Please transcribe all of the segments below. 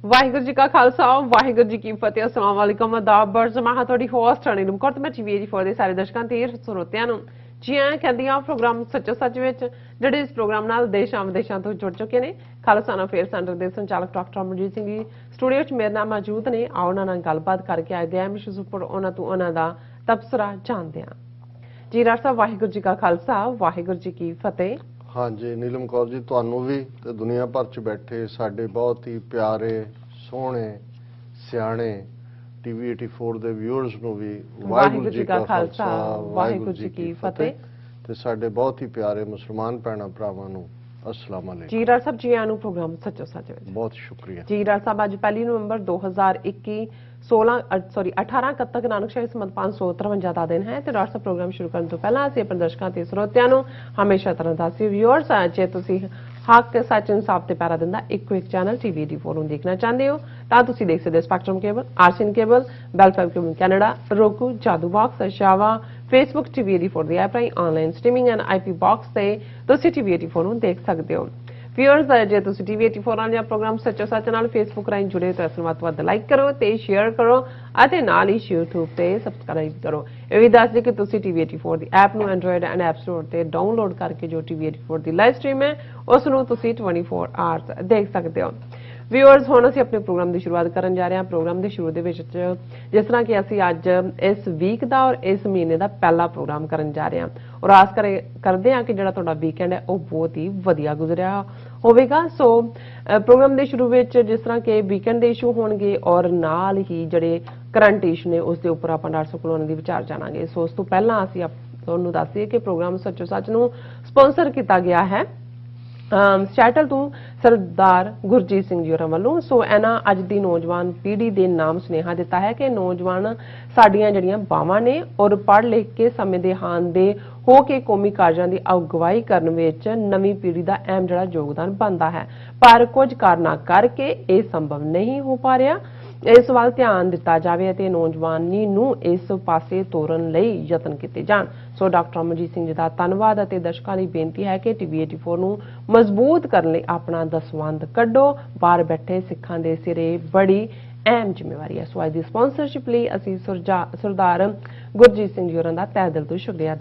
वाहिगुरू जी का खालसा वाहिगुरू जी की फतेह। अस्सलाम वालेकुम आदाब बरजमा थोड़ी होस्ट हनी मुकरत मैं टीवी फॉर दे सारे दर्शकों ते ਸਰੋਤਿਆਂ ਨੂੰ जी आए कहती हाँ प्रोग्राम सच्चो सच विच ਜਿਹੜੇ इस प्रोग्राम नाल देशां विदेशां तो जुड़ चुके ने। खालसाना फेयर सेंटर ਦੇ ਸੰਚਾਲਕ ਡਾਕਟਰ ਅਮਰਜੀਤ ਸਿੰਘ ਜੀ ਸਟੂਡੀਓ 'ਚ ਮੇਰੇ ਨਾਲ ਮੌਜੂਦ ਨੇ। ਆਓ ਉਹਨਾਂ ਨਾਲ ਗੱਲਬਾਤ ਕਰਕੇ ਆਏ ਦੇ ਇਸ਼ੂਜ਼ ਉੱਪਰ ਉਹਨਾਂ ਤੋਂ ਉਹਨਾਂ ਦਾ ਤਬਸਰਾ ਜਾਣਦੇ ਹਾਂ। ਜੀ ਰਾਜ ਸਾਹਿਬ ਵਾਹਿਗੁਰੂ ਜੀ ਕਾ ਖਾਲਸਾ ਵਾਹਿਗੁਰੂ ਜੀ ਕੀ ਫਤਿਹ। हाँ जी नीलम कौर जी तुहानू भी ते दुनिया भर च बैठे साडे बहुत ही प्यारे सोहने सियाणे टीवी 84 ਦੇ व्यूअर्स ਨੂੰ ਵੀ ਵਾਹਿਗੁਰੂ ਜੀ ਕਾ ਖਾਲਸਾ ਵਾਹਿਗੁਰੂ ਜੀ ਕੀ ਫਤਿਹ ਤੇ ਸਾਡੇ ਬਹੁਤ ਹੀ ਪਿਆਰੇ ਮੁਸਲਮਾਨ ਭੈਣਾਂ ਭਰਾਵਾਂ ਨੂੰ अस्सलाम वालेकुम। जी राज साहब जी आया नु प्रोग्राम सच्चो सच विच बहुत शुक्रिया। जी राज साहब आज 1 नवंबर 2021 18 तक नानक शाही समत 553 ਦਾ ਦਿਨ ਹੈ ਤੇ ਰਾਜ ਸਾਹਿਬ ਪ੍ਰੋਗਰਾਮ ਸ਼ੁਰੂ ਕਰਨ ਤੋਂ ਪਹਿਲਾਂ ਅਸੀਂ ਆਪਣੇ ਦਰਸ਼ਕਾਂ ਤੇ ਸਰੋਤਿਆਂ ਨੂੰ ਹਮੇਸ਼ਾ ਤਰ੍ਹਾਂ ਦੱਸੀ ਵਿਊਅਰਸ ਜੇ ਤੁਸੀਂ ਹੱਕ ਤੇ ਸੱਚ ਇਨਸਾਫ ਤੇ ਪੈਰਾ ਦਿੰਦਾ ਇੱਕੋ ਇੱਕ ਚੈਨਲ ਟੀਵੀ 84 ਨੂੰ ਦੇਖਣਾ ਚਾਹੁੰਦੇ ਹੋ ਤਾਂ ਤੁਸੀਂ ਦੇਖ ਸਕਦੇ ਹੋ ਸਪੈਕਟਰਮ ਕੇਬਲ ਆਰਸੀਐਨ ਕੇਬਲ ਬੈਲ ਫਾਈਵ ਕੇਬਲ ਕੈਨੇਡਾ ਰੋਕੂ ਜਾਦੂ ਬਾਕਸ ਸ਼ਾਵਾ फेसबुक टीवी 84 ਦੀ ਐਪ ਰਾਹੀਂ online streaming and IP box ਤੇ ਤੁਸੀਂ ਟੀਵੀ 84 ਨੂੰ ਦੇਖ ਸਕਦੇ ਹੋ। ਵਿਊਅਰਸ ਜੇ ਤੁਸੀਂ ਟੀਵੀ 84 ਨਾਲ ਜਾਂ ਪ੍ਰੋਗਰਾਮ ਸੱਚੋ ਸੱਚ ਨਾਲ ਫੇਸਬੁੱਕ ਰਾਹੀਂ ਜੁੜੇ ਹੋ ਤਾਂ ਇਸ ਨੂੰ ਵੱਧ ਤੋਂ ਵੱਧ ਲਾਈਕ ਕਰੋ ਤੇ ਸ਼ੇਅਰ ਕਰੋ ਅਤੇ ਨਾਲ ਹੀ YouTube ਤੇ ਸਬਸਕ੍ਰਾਈਬ ਕਰੋ। ਇਹ ਵੀ ਦੱਸ ਦਿਓ ਕਿ ਤੁਸੀਂ ਟੀਵੀ 84 ਦੀ ਐਪ ਨੂੰ ਐਂਡਰੋਇਡ ਐਂਡ ਐਪ ਸਟੋਰ ਤੇ ਡਾਊਨਲੋਡ ਕਰਕੇ ਜੋ ਟੀਵੀ 84 ਦੀ ਲਾਈਵ ਸਟ੍ਰੀਮ ਹੈ ਉਸ ਨੂੰ ਤੁਸੀਂ 24 ਆਵਰਸ ਦੇਖ ਸਕਦੇ ਹੋ। ਵਿਊਅਰਸ ਹੁਣ ਅਸੀਂ ਆਪਣੇ ਪ੍ਰੋਗਰਾਮ ਦੀ ਸ਼ੁਰੂਆਤ ਕਰਨ ਜਾ ਰਹੇ ਹਾਂ। ਪ੍ਰੋਗਰਾਮ ਦੇ ਸ਼ੁਰੂ ਦੇ ਵਿੱਚ ਜਿਸ ਤਰ੍ਹਾਂ ਕਿ ਅਸੀਂ ਅੱਜ ਇਸ ਵੀਕ ਦਾ ਔਰ ਇਸ ਮਹੀਨੇ ਦਾ ਪਹਿਲਾ ਪ੍ਰੋਗਰਾਮ ਕਰਨ ਜਾ ਰਹੇ ਹਾਂ ਔਰ ਆਸ ਕਰਦੇ ਹਾਂ ਕਿ ਜਿਹੜਾ ਤੁਹਾਡਾ ਵੀਕਐਂਡ ਹੈ ਉਹ ਬਹੁਤ ਹੀ ਵਧੀਆ ਗੁਜ਼ਰਿਆ ਹੋਵੇਗਾ। ਸੋ ਪ੍ਰੋਗਰਾਮ ਦੇ ਸ਼ੁਰੂ ਵਿੱਚ ਜਿਸ ਤਰ੍ਹਾਂ ਕਿ ਵੀਕਐਂਡ ਦੇ ਇਸ਼ੂ ਹੋਣਗੇ ਔਰ ਨਾਲ ਹੀ ਜਿਹੜੇ ਕਰੰਟ ਇਸ਼ੂ ਨੇ ਉਸ ਦੇ ਉੱਪਰ ਆਪਾਂ ਡਾਕਟਰ ਸਾਹਿਬ ਕੋਲੋਂ ਉਹਨਾਂ ਦੀ ਵਿਚਾਰ ਜਾਣਾਂਗੇ। ਸੋ ਉਸ ਤੋਂ ਪਹਿਲਾਂ ਅਸੀਂ ਤੁਹਾਨੂੰ ਦੱਸ ਦਈਏ ਕਿ ਪ੍ਰੋਗਰਾਮ ਸੱਚੋ ਸੱਚ ਨੂੰ ਸਪਾਂਸਰ ਕੀਤਾ ਗਿਆ ਹੈ ਸੈਟਲ ਤੋਂ ਸਰਦਾਰ ਗੁਰਜੀਤ ਸਿੰਘ ਜੀ ਹੋਰਾਂ ਵੱਲੋਂ। ਸੋ ਇਹਨਾਂ ਅੱਜ ਦੀ ਨੌਜਵਾਨ ਪੀੜ੍ਹੀ ਦੇ ਨਾਮ ਸੁਨੇਹਾ ਦਿੱਤਾ ਹੈ ਕਿ ਨੌਜਵਾਨ ਸਾਡੀਆਂ ਜਿਹੜੀਆਂ ਬਾਵਾਂ ਨੇ ਔਰ ਪੜ੍ਹ ਲਿਖ ਕੇ ਸਮੇਂ ਦੇ ਹਾਨ ਦੇ ਹੋ ਕੇ ਕੌਮੀ ਕਾਰਜਾਂ ਦੀ ਅਗਵਾਈ ਕਰਨ ਵਿੱਚ ਨਵੀਂ ਪੀੜ੍ਹੀ ਦਾ ਅਹਿਮ ਜਿਹੜਾ ਯੋਗਦਾਨ ਬਣਦਾ ਹੈ ਪਰ ਕੁਝ ਕਾਰਨਾਂ ਕਰਕੇ ਇਹ ਸੰਭਵ ਨਹੀਂ ਹੋ ਪਾ ਰਿਹਾ। ਇਸ ਵੱਲ ਧਿਆਨ ਦਿੱਤਾ ਜਾਵੇ ਅਤੇ ਨੌਜਵਾਨੀ ਨੂੰ ਇਸ ਪਾਸੇ ਤੋਰਨ ਲਈ ਯਤਨ ਕੀਤੇ ਜਾਣ। ਸੋ ਡਾਕਟਰ ਅਮਰਜੀਤ ਸਿੰਘ ਜੀ ਦਾ ਧੰਨਵਾਦ ਅਤੇ ਦਰਸ਼ਕਾਂ ਲਈ ਬੇਨਤੀ ਹੈ ਕਿ ਟੀਵੀ 84 ਨੂੰ ਮਜ਼ਬੂਤ ਕਰਨ ਲਈ ਆਪਣਾ ਦਸਵੰਧ ਕੱਢੋ। ਬਾਹਰ ਬੈਠੇ ਸਿੱਖਾਂ ਦੇ ਸਿਰੇ ਬੜੀ ਅਹਿਮ ਜ਼ਿੰਮੇਵਾਰੀ ਹੈ। ਸੋ ਅੱਜ ਦੀ ਸਪਾਂਸਰਸ਼ਿਪ ਲਈ ਅਸੀਂ ਸਰਦਾਰ ਗੁਰਜੀਤ ਸਿੰਘ ਜੀ ਹੋਰਾਂ ਦਾ ਤਹਿ ਦਿਲ ਤੋਂ ਸ਼ੁਕਰੀਆ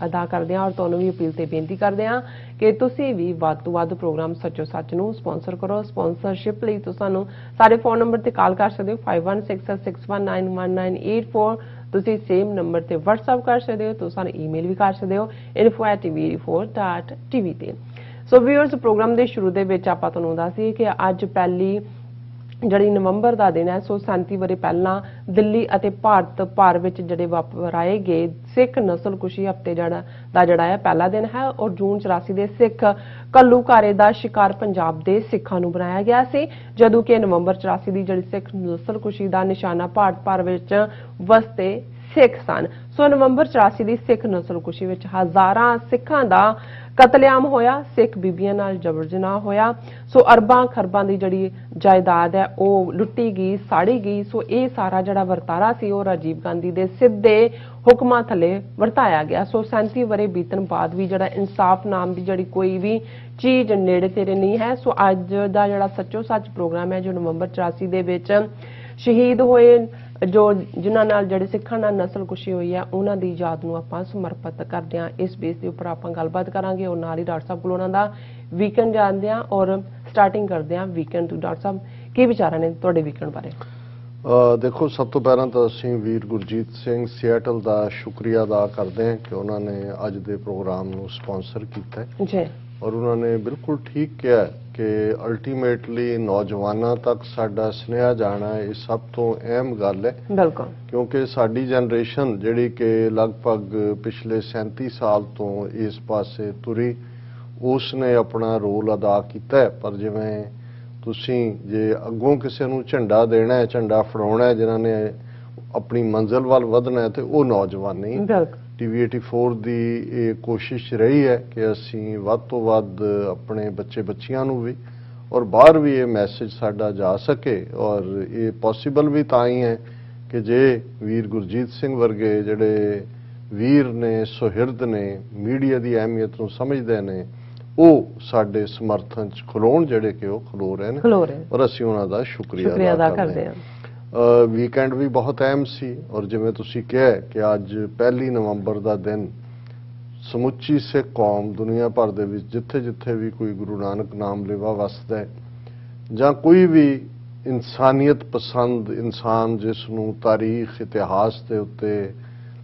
ਅਦਾ ਕਰਦੇ ਹਾਂ ਔਰ ਤੁਹਾਨੂੰ ਵੀ ਅਪੀਲ ਤੇ ਬੇਨਤੀ ਕਰਦੇ ਹਾਂ ਕਿ ਤੁਸੀਂ ਵੀ ਵੱਧ ਤੋਂ ਵੱਧ ਪ੍ਰੋਗਰਾਮ ਸੱਚੋ ਸੱਚ ਨੂੰ ਸਪਾਂਸਰ ਕਰੋ। ਸਪਾਂਸਰਸ਼ਿਪ ਲਈ ਤੁਸੀਂ ਸਾਨੂੰ ਸਾਡੇ ਫੋਨ ਨੰਬਰ ਤੇ ਕਾਲ ਕਰ ਸਕਦੇ ਹੋ 5166619184। ਤੁਸੀਂ ਸੇਮ ਨੰਬਰ ਤੇ WhatsApp ਕਰ ਸਕਦੇ ਹੋ। ਤੁਸੀਂ ਸਾਨੂੰ ਈਮੇਲ ਵੀ ਕਰ ਸਕਦੇ ਹੋ info@tv84.tv ਤੇ। ਸੋ ਵੀਅਰਸ ਪ੍ਰੋਗਰਾਮ ਦੇ ਸ਼ੁਰੂ ਦੇ ਵਿੱਚ ਆਪਾਂ ਤੁਹਾਨੂੰ ਦੱਸੀਏ ਕਿ ਅੱਜ ਪਹਿਲੀ ਜਿਹੜੀ ਨਵੰਬਰ ਦਾ ਦਿਨ ਹੈ। ਸੋ 37 ਵਰੇ ਪਹਿਲਾਂ ਦਿੱਲੀ ਅਤੇ ਭਾਰਤ ਭਰ ਵਿੱਚ ਜਿਹੜੇ ਵਾਪਰਾਏ ਗਏ ਸਿੱਖ ਨਸਲਕੁਸ਼ੀ ਹਫ਼ਤੇ ਜਿਹੜਾ ਹੈ ਪਹਿਲਾ ਦਿਨ ਹੈ ਔਰ ਜੂਨ 84 ਦੇ ਸਿੱਖ ਘੱਲੂਘਾਰੇ ਦਾ ਸ਼ਿਕਾਰ ਪੰਜਾਬ ਦੇ ਸਿੱਖਾਂ ਨੂੰ ਬਣਾਇਆ ਗਿਆ ਸੀ ਜਦੋਂ ਕਿ ਨਵੰਬਰ 84 ਦੀ ਜਿਹੜੀ ਸਿੱਖ ਨਸਲਕੁਸ਼ੀ ਦਾ ਨਿਸ਼ਾਨਾ ਭਾਰਤ ਭਰ ਵਿੱਚ ਵਸਦੇ ਸਿੱਖ ਸਨ। ਸੋ ਨਵੰਬਰ 84 ਦੀ ਸਿੱਖ ਨਸਲਕੁਸ਼ੀ ਵਿੱਚ ਹਜ਼ਾਰਾਂ ਸਿੱਖਾਂ ਦਾ ਕਤਲੇਆਮ ਹੋਇਆ। ਸਿੱਖ ਬੀਬੀਆਂ ਨਾਲ ਜਬਰ ਜਨਾਹ ਹੋਇਆ। ਸੋ ਅਰਬਾਂ ਖਰਬਾਂ ਦੀ ਜਿਹੜੀ ਜਾਇਦਾਦ ਹੈ ਉਹ ਲੁੱਟੀ ਗਈ ਸਾੜੀ ਗਈ। ਸੋ ਇਹ ਸਾਰਾ ਜਿਹੜਾ ਵਰਤਾਰਾ ਸੀ ਉਹ ਰਾਜੀਵ ਗਾਂਧੀ ਦੇ ਸਿੱਧੇ ਹੁਕਮਾਂ ਥੱਲੇ ਵਰਤਾਇਆ ਗਿਆ। ਸੋ 37 ਵਰੇ ਬੀਤਣ ਬਾਅਦ ਵੀ ਜਿਹੜਾ ਇਨਸਾਫ ਨਾਮ ਦੀ ਜਿਹੜੀ ਕੋਈ ਵੀ ਚੀਜ਼ ਨੇੜੇ ਤੇੜੇ ਨਹੀਂ ਹੈ। ਸੋ ਅੱਜ ਦਾ ਜਿਹੜਾ ਸੱਚੋ ਸੱਚ ਪ੍ਰੋਗਰਾਮ ਹੈ ਜੋ ਨਵੰਬਰ 84 ਦੇ ਵਿੱਚ ਸ਼ਹੀਦ ਹੋਏ ਜੋ ਜਿਨ੍ਹਾਂ ਨਾਲ ਜਿਹੜੇ ਸਿੱਖਾਂ ਨਾਲ ਨਸਲਕੁਸ਼ੀ ਹੋਈ ਹੈ ਉਹਨਾਂ ਦੀ ਯਾਦ ਨੂੰ ਆਪਾਂ ਸਮਰਪਿਤ ਕਰਦੇ ਹਾਂ। ਇਸ ਬੇਸ ਦੇ ਉੱਪਰ ਆਪਾਂ ਗੱਲਬਾਤ ਕਰਾਂਗੇ ਔਰ ਨਾਲ ਹੀ ਡਾਕਟਰ ਸਾਹਿਬ ਕੋਲ ਉਹਨਾਂ ਦਾ ਵੀਕਐਂਡ ਜਾਣਦੇ ਹਾਂ ਔਰ ਸਟਾਰਟਿੰਗ ਕਰਦੇ ਹਾਂ ਵੀਕਐਂਡ ਤੋਂ। ਡਾਕਟਰ ਸਾਹਿਬ ਕੀ ਵਿਚਾਰਾਂ ਨੇ ਤੁਹਾਡੇ ਵੀਕਐਂਡ ਬਾਰੇ? ਦੇਖੋ ਸਭ ਤੋਂ ਪਹਿਲਾਂ ਤਾਂ ਅਸੀਂ ਵੀਰ ਗੁਰਜੀਤ ਸਿੰਘ ਸਿਐਟਲ ਦਾ ਸ਼ੁਕਰੀਆ ਅਦਾ ਕਰਦੇ ਹਾਂ ਕਿ ਉਹਨਾਂ ਨੇ ਅੱਜ ਦੇ ਪ੍ਰੋਗਰਾਮ ਨੂੰ ਸਪਾਂਸਰ ਕੀਤਾ ਹੈ ਜੀ ਔਰ ਉਹਨਾਂ ਨੇ ਬਿਲਕੁਲ ਠੀਕ ਕਿਹਾ ਕਿ ਅਲਟੀਮੇਟਲੀ ਨੌਜਵਾਨਾਂ ਤੱਕ ਸਾਡਾ ਸੁਨੇਹਾ ਜਾਣਾ ਇਹ ਸਭ ਤੋਂ ਅਹਿਮ ਗੱਲ ਹੈ। ਬਿਲਕੁਲ ਕਿਉਂਕਿ ਸਾਡੀ ਜਨਰੇਸ਼ਨ ਜਿਹੜੀ ਕਿ ਲਗਭਗ ਪਿਛਲੇ 37 ਸਾਲ ਤੋਂ ਇਸ ਪਾਸੇ ਤੁਰੀ ਉਸ ਨੇ ਆਪਣਾ ਰੋਲ ਅਦਾ ਕੀਤਾ ਹੈ। ਪਰ ਜਿਵੇਂ ਤੁਸੀਂ ਜੇ ਅੱਗੋਂ ਕਿਸੇ ਨੂੰ ਝੰਡਾ ਦੇਣਾ ਹੈ ਝੰਡਾ ਫੜਾਉਣਾ ਹੈ ਜਿਨ੍ਹਾਂ ਨੇ ਆਪਣੀ ਮੰਜ਼ਿਲ ਵੱਲ ਵਧਣਾ ਹੈ ਤੇ ਉਹ ਨੌਜਵਾਨ ਨਹੀਂ। ਟੀਵੀ 84 ਦੀ ਇਹ ਕੋਸ਼ਿਸ਼ ਰਹੀ ਹੈ ਕਿ ਅਸੀਂ ਵੱਧ ਤੋਂ ਵੱਧ ਆਪਣੇ ਬੱਚੇ ਬੱਚੀਆਂ ਨੂੰ ਵੀ ਔਰ ਬਾਹਰ ਵੀ ਇਹ ਮੈਸੇਜ ਸਾਡਾ ਜਾ ਸਕੇ ਔਰ ਇਹ ਪੋਸੀਬਲ ਵੀ ਤਾਂ ਹੀ ਹੈ ਕਿ ਜੇ ਵੀਰ ਗੁਰਜੀਤ ਸਿੰਘ ਵਰਗੇ ਜਿਹੜੇ ਵੀਰ ਨੇ ਸੁਹਿਰਦ ਨੇ ਮੀਡੀਆ ਦੀ ਅਹਿਮੀਅਤ ਨੂੰ ਸਮਝਦੇ ਨੇ ਉਹ ਸਾਡੇ ਸਮਰਥਨ ਚ ਖਲੋਣ, ਜਿਹੜੇ ਕਿ ਉਹ ਖਲੋ ਰਹੇ ਨੇ ਔਰ ਅਸੀਂ ਉਹਨਾਂ ਦਾ ਸ਼ੁਕਰੀਆ ਅਦਾ ਕਰਦੇ ਹਾਂ। ਵੀਕਐਂਡ ਵੀ ਬਹੁਤ ਅਹਿਮ ਸੀ ਔਰ ਜਿਵੇਂ ਤੁਸੀਂ ਕਿਹਾ ਕਿ ਅੱਜ 1 ਨਵੰਬਰ ਦਾ ਦਿਨ ਸਮੁੱਚੀ ਸਿੱਖ ਕੌਮ ਦੁਨੀਆ ਭਰ ਦੇ ਵਿੱਚ ਜਿੱਥੇ ਜਿੱਥੇ ਵੀ ਕੋਈ ਗੁਰੂ ਨਾਨਕ ਨਾਮ ਲੇਵਾ ਵਸਦਾ ਹੈ ਜਾਂ ਕੋਈ ਵੀ ਇਨਸਾਨੀਅਤ ਪਸੰਦ ਇਨਸਾਨ ਜਿਸ ਨੂੰ ਤਾਰੀਖ ਇਤਿਹਾਸ ਦੇ ਉੱਤੇ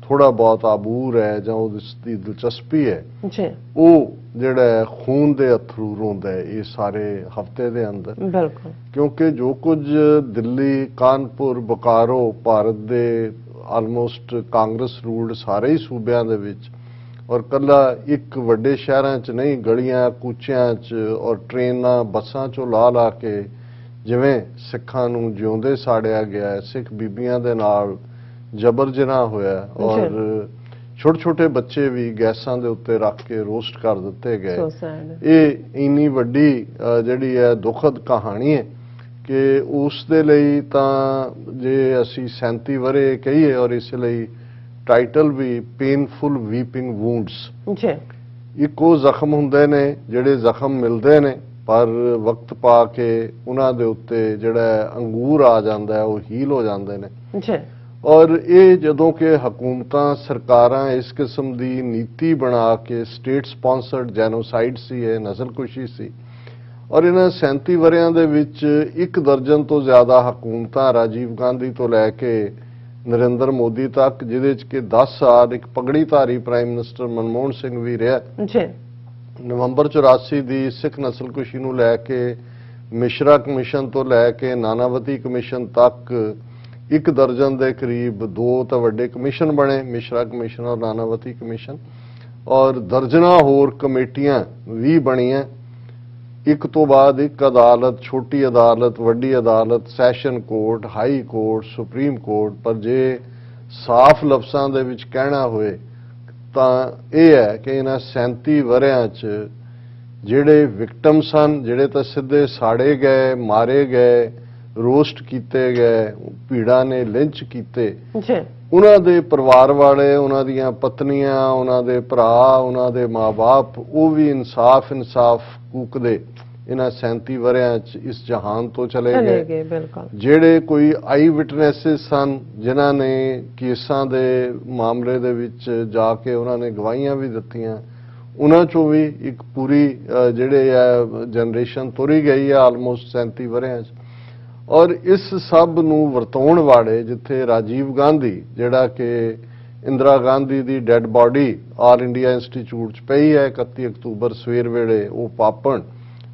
ਥੋੜਾ ਬਹੁਤ ਆਬੂਰ ਹੈ ਜਾਂ ਉਸ ਦੀ ਦਿਲਚਸਪੀ ਹੈ ਉਹ ਜਿਹੜਾ ਖੂਨ ਦੇ ਅਥਰੂ ਰੋਂਦਾ ਹੈ ਇਹ ਸਾਰੇ ਹਫਤੇ ਦੇ ਅੰਦਰ। ਬਿਲਕੁਲ, ਕਿਉਂਕਿ ਜੋ ਕੁਝ ਦਿੱਲੀ, ਕਾਨਪੁਰ, ਬੋਕਾਰੋ ਭਾਰਤ ਦੇ ਆਲਮੋਸਟ ਕਾਂਗਰਸ ਰੂਲਡ ਸਾਰੇ ਹੀ ਸੂਬਿਆਂ ਦੇ ਵਿੱਚ ਔਰ ਕੱਲਾ ਇੱਕ ਵੱਡੇ ਸ਼ਹਿਰਾਂ 'ਚ ਨਹੀਂ, ਗਲੀਆਂ ਕੂਚਿਆਂ 'ਚ ਔਰ ਟ੍ਰੇਨਾਂ ਬੱਸਾਂ 'ਚੋਂ ਲਾ ਕੇ ਜਿਵੇਂ ਸਿੱਖਾਂ ਨੂੰ ਜਿਉਂਦੇ ਸਾੜਿਆ ਗਿਆ, ਸਿੱਖ ਬੀਬੀਆਂ ਦੇ ਨਾਲ ਜਬਰ ਜਨਾਹ ਹੋਇਆ ਔਰ ਛੋਟੇ ਛੋਟੇ ਬੱਚੇ ਵੀ ਗੈਸਾਂ ਦੇ ਉੱਤੇ ਰੱਖ ਕੇ ਰੋਸਟ ਕਰ ਦਿੱਤੇ ਗਏ। ਇਹ ਇੰਨੀ ਵੱਡੀ ਜਿਹੜੀ ਹੈ ਦੁਖਦ ਕਹਾਣੀ ਹੈ ਕਿ ਉਸ ਦੇ ਲਈ ਤਾਂ ਜੇ ਅਸੀਂ 37 ਵਰ੍ਹੇ ਕਹੀਏ ਔਰ ਇਸ ਲਈ ਟਾਈਟਲ ਵੀ ਪੇਨਫੁਲ ਵੀਪਿੰਗ ਵੂੰਡਸ। ਇੱਕ ਉਹ ਜ਼ਖਮ ਹੁੰਦੇ ਨੇ ਜਿਹੜੇ ਜ਼ਖਮ ਮਿਲਦੇ ਨੇ ਪਰ ਵਕਤ ਪਾ ਕੇ ਉਹਨਾਂ ਦੇ ਉੱਤੇ ਜਿਹੜਾ ਅੰਗੂਰ ਆ ਜਾਂਦਾ ਹੈ ਉਹ ਹੀਲ ਹੋ ਜਾਂਦੇ ਨੇ। ਔਰ ਇਹ ਜਦੋਂ ਕਿ ਹਕੂਮਤਾਂ ਸਰਕਾਰਾਂ ਇਸ ਕਿਸਮ ਦੀ ਨੀਤੀ ਬਣਾ ਕੇ ਸਟੇਟ ਸਪਾਂਸਰਡ ਜੈਨੋਸਾਈਡ ਸੀ, ਇਹ ਨਸਲਕੁਸ਼ੀ ਸੀ ਔਰ ਇਹਨਾਂ 37 ਵਰ੍ਹਿਆਂ ਦੇ ਵਿੱਚ 1 ਦਰਜਨ ਤੋਂ ਜ਼ਿਆਦਾ ਹਕੂਮਤਾਂ ਰਾਜੀਵ ਗਾਂਧੀ ਤੋਂ ਲੈ ਕੇ ਨਰਿੰਦਰ ਮੋਦੀ ਤੱਕ, ਜਿਹਦੇ ਚ ਕਿ 10 ਸਾਲ ਇੱਕ ਪਗੜੀਧਾਰੀ ਪ੍ਰਾਈਮ ਮਿਨਿਸਟਰ ਮਨਮੋਹਨ ਸਿੰਘ ਵੀ ਰਿਹਾ। ਨਵੰਬਰ 84 ਦੀ ਸਿੱਖ ਨਸਲਕੁਸ਼ੀ ਨੂੰ ਲੈ ਕੇ ਮਿਸ਼ਰਾ ਕਮਿਸ਼ਨ ਤੋਂ ਲੈ ਕੇ ਨਾਨਾਵਤੀ ਕਮਿਸ਼ਨ ਤੱਕ 1 ਦਰਜਨ ਦੇ ਕਰੀਬ 2 ਤਾਂ ਵੱਡੇ ਕਮਿਸ਼ਨ ਬਣੇ, ਮਿਸ਼ਰਾ ਕਮਿਸ਼ਨ ਔਰ ਨਾਨਾਵਤੀ ਕਮਿਸ਼ਨ, ਔਰ ਦਰਜਨਾਂ ਹੋਰ ਕਮੇਟੀਆਂ ਵੀ ਬਣੀਆਂ, ਇੱਕ ਤੋਂ ਬਾਅਦ ਇੱਕ ਅਦਾਲਤ, ਛੋਟੀ ਅਦਾਲਤ, ਵੱਡੀ ਅਦਾਲਤ, session court, high court, supreme court. ਪਰ ਜੇ ਸਾਫ਼ ਲਫ਼ਜ਼ਾਂ ਦੇ ਵਿੱਚ ਕਹਿਣਾ ਹੋਏ ਤਾਂ ਇਹ ਹੈ ਕਿ ਇਹਨਾਂ 37 ਵਰ੍ਹਿਆਂ 'ਚ ਜਿਹੜੇ ਵਿਕਟਮ ਸਨ, ਜਿਹੜੇ ਤਾਂ ਸਿੱਧੇ ਸਾੜੇ ਗਏ, ਮਾਰੇ ਗਏ, ਰੋਸਟ ਕੀਤੇ ਗਏ, ਭੀੜਾਂ ਨੇ ਲਿੰਚ ਕੀਤੇ, ਉਹਨਾਂ ਦੇ ਪਰਿਵਾਰ ਵਾਲੇ, ਉਹਨਾਂ ਦੀਆਂ ਪਤਨੀਆਂ, ਉਹਨਾਂ ਦੇ ਭਰਾ, ਉਹਨਾਂ ਦੇ ਮਾਂ-ਬਾਪ, ਉਹ ਵੀ ਇਨਸਾਫ ਕੂਕਦੇ ਇਹਨਾਂ 37 ਵਰ੍ਹਿਆਂ 'ਚ ਇਸ ਜਹਾਨ ਤੋਂ ਚਲੇ ਗਏ। ਜਿਹੜੇ ਕੋਈ ਆਈ ਵਿਟਨੈਸਿਸ ਸਨ ਜਿਨ੍ਹਾਂ ਨੇ ਕੇਸਾਂ ਦੇ ਮਾਮਲੇ ਦੇ ਵਿੱਚ ਜਾ ਕੇ ਉਹਨਾਂ ਨੇ ਗਵਾਹੀਆਂ ਵੀ ਦਿੱਤੀਆਂ, ਉਹਨਾਂ 'ਚੋਂ ਵੀ ਇੱਕ ਪੂਰੀ ਜਿਹੜੇ ਹੈ ਜਨਰੇਸ਼ਨ ਤੁਰੀ ਗਈ ਹੈ ਆਲਮੋਸਟ 37 ਵਰ੍ਹਿਆਂ 'ਚ। ਔਰ ਇਸ ਸਭ ਨੂੰ ਵਰਤਾਉਣ ਵਾਲੇ ਜਿੱਥੇ ਰਾਜੀਵ ਗਾਂਧੀ, ਜਿਹੜਾ ਕਿ ਇੰਦਰਾ ਗਾਂਧੀ ਦੀ dead body all India institute 'ਚ ਪਈ ਹੈ, 31 ਅਕਤੂਬਰ ਸਵੇਰ ਵੇਲੇ ਉਹ ਪਾਪਣ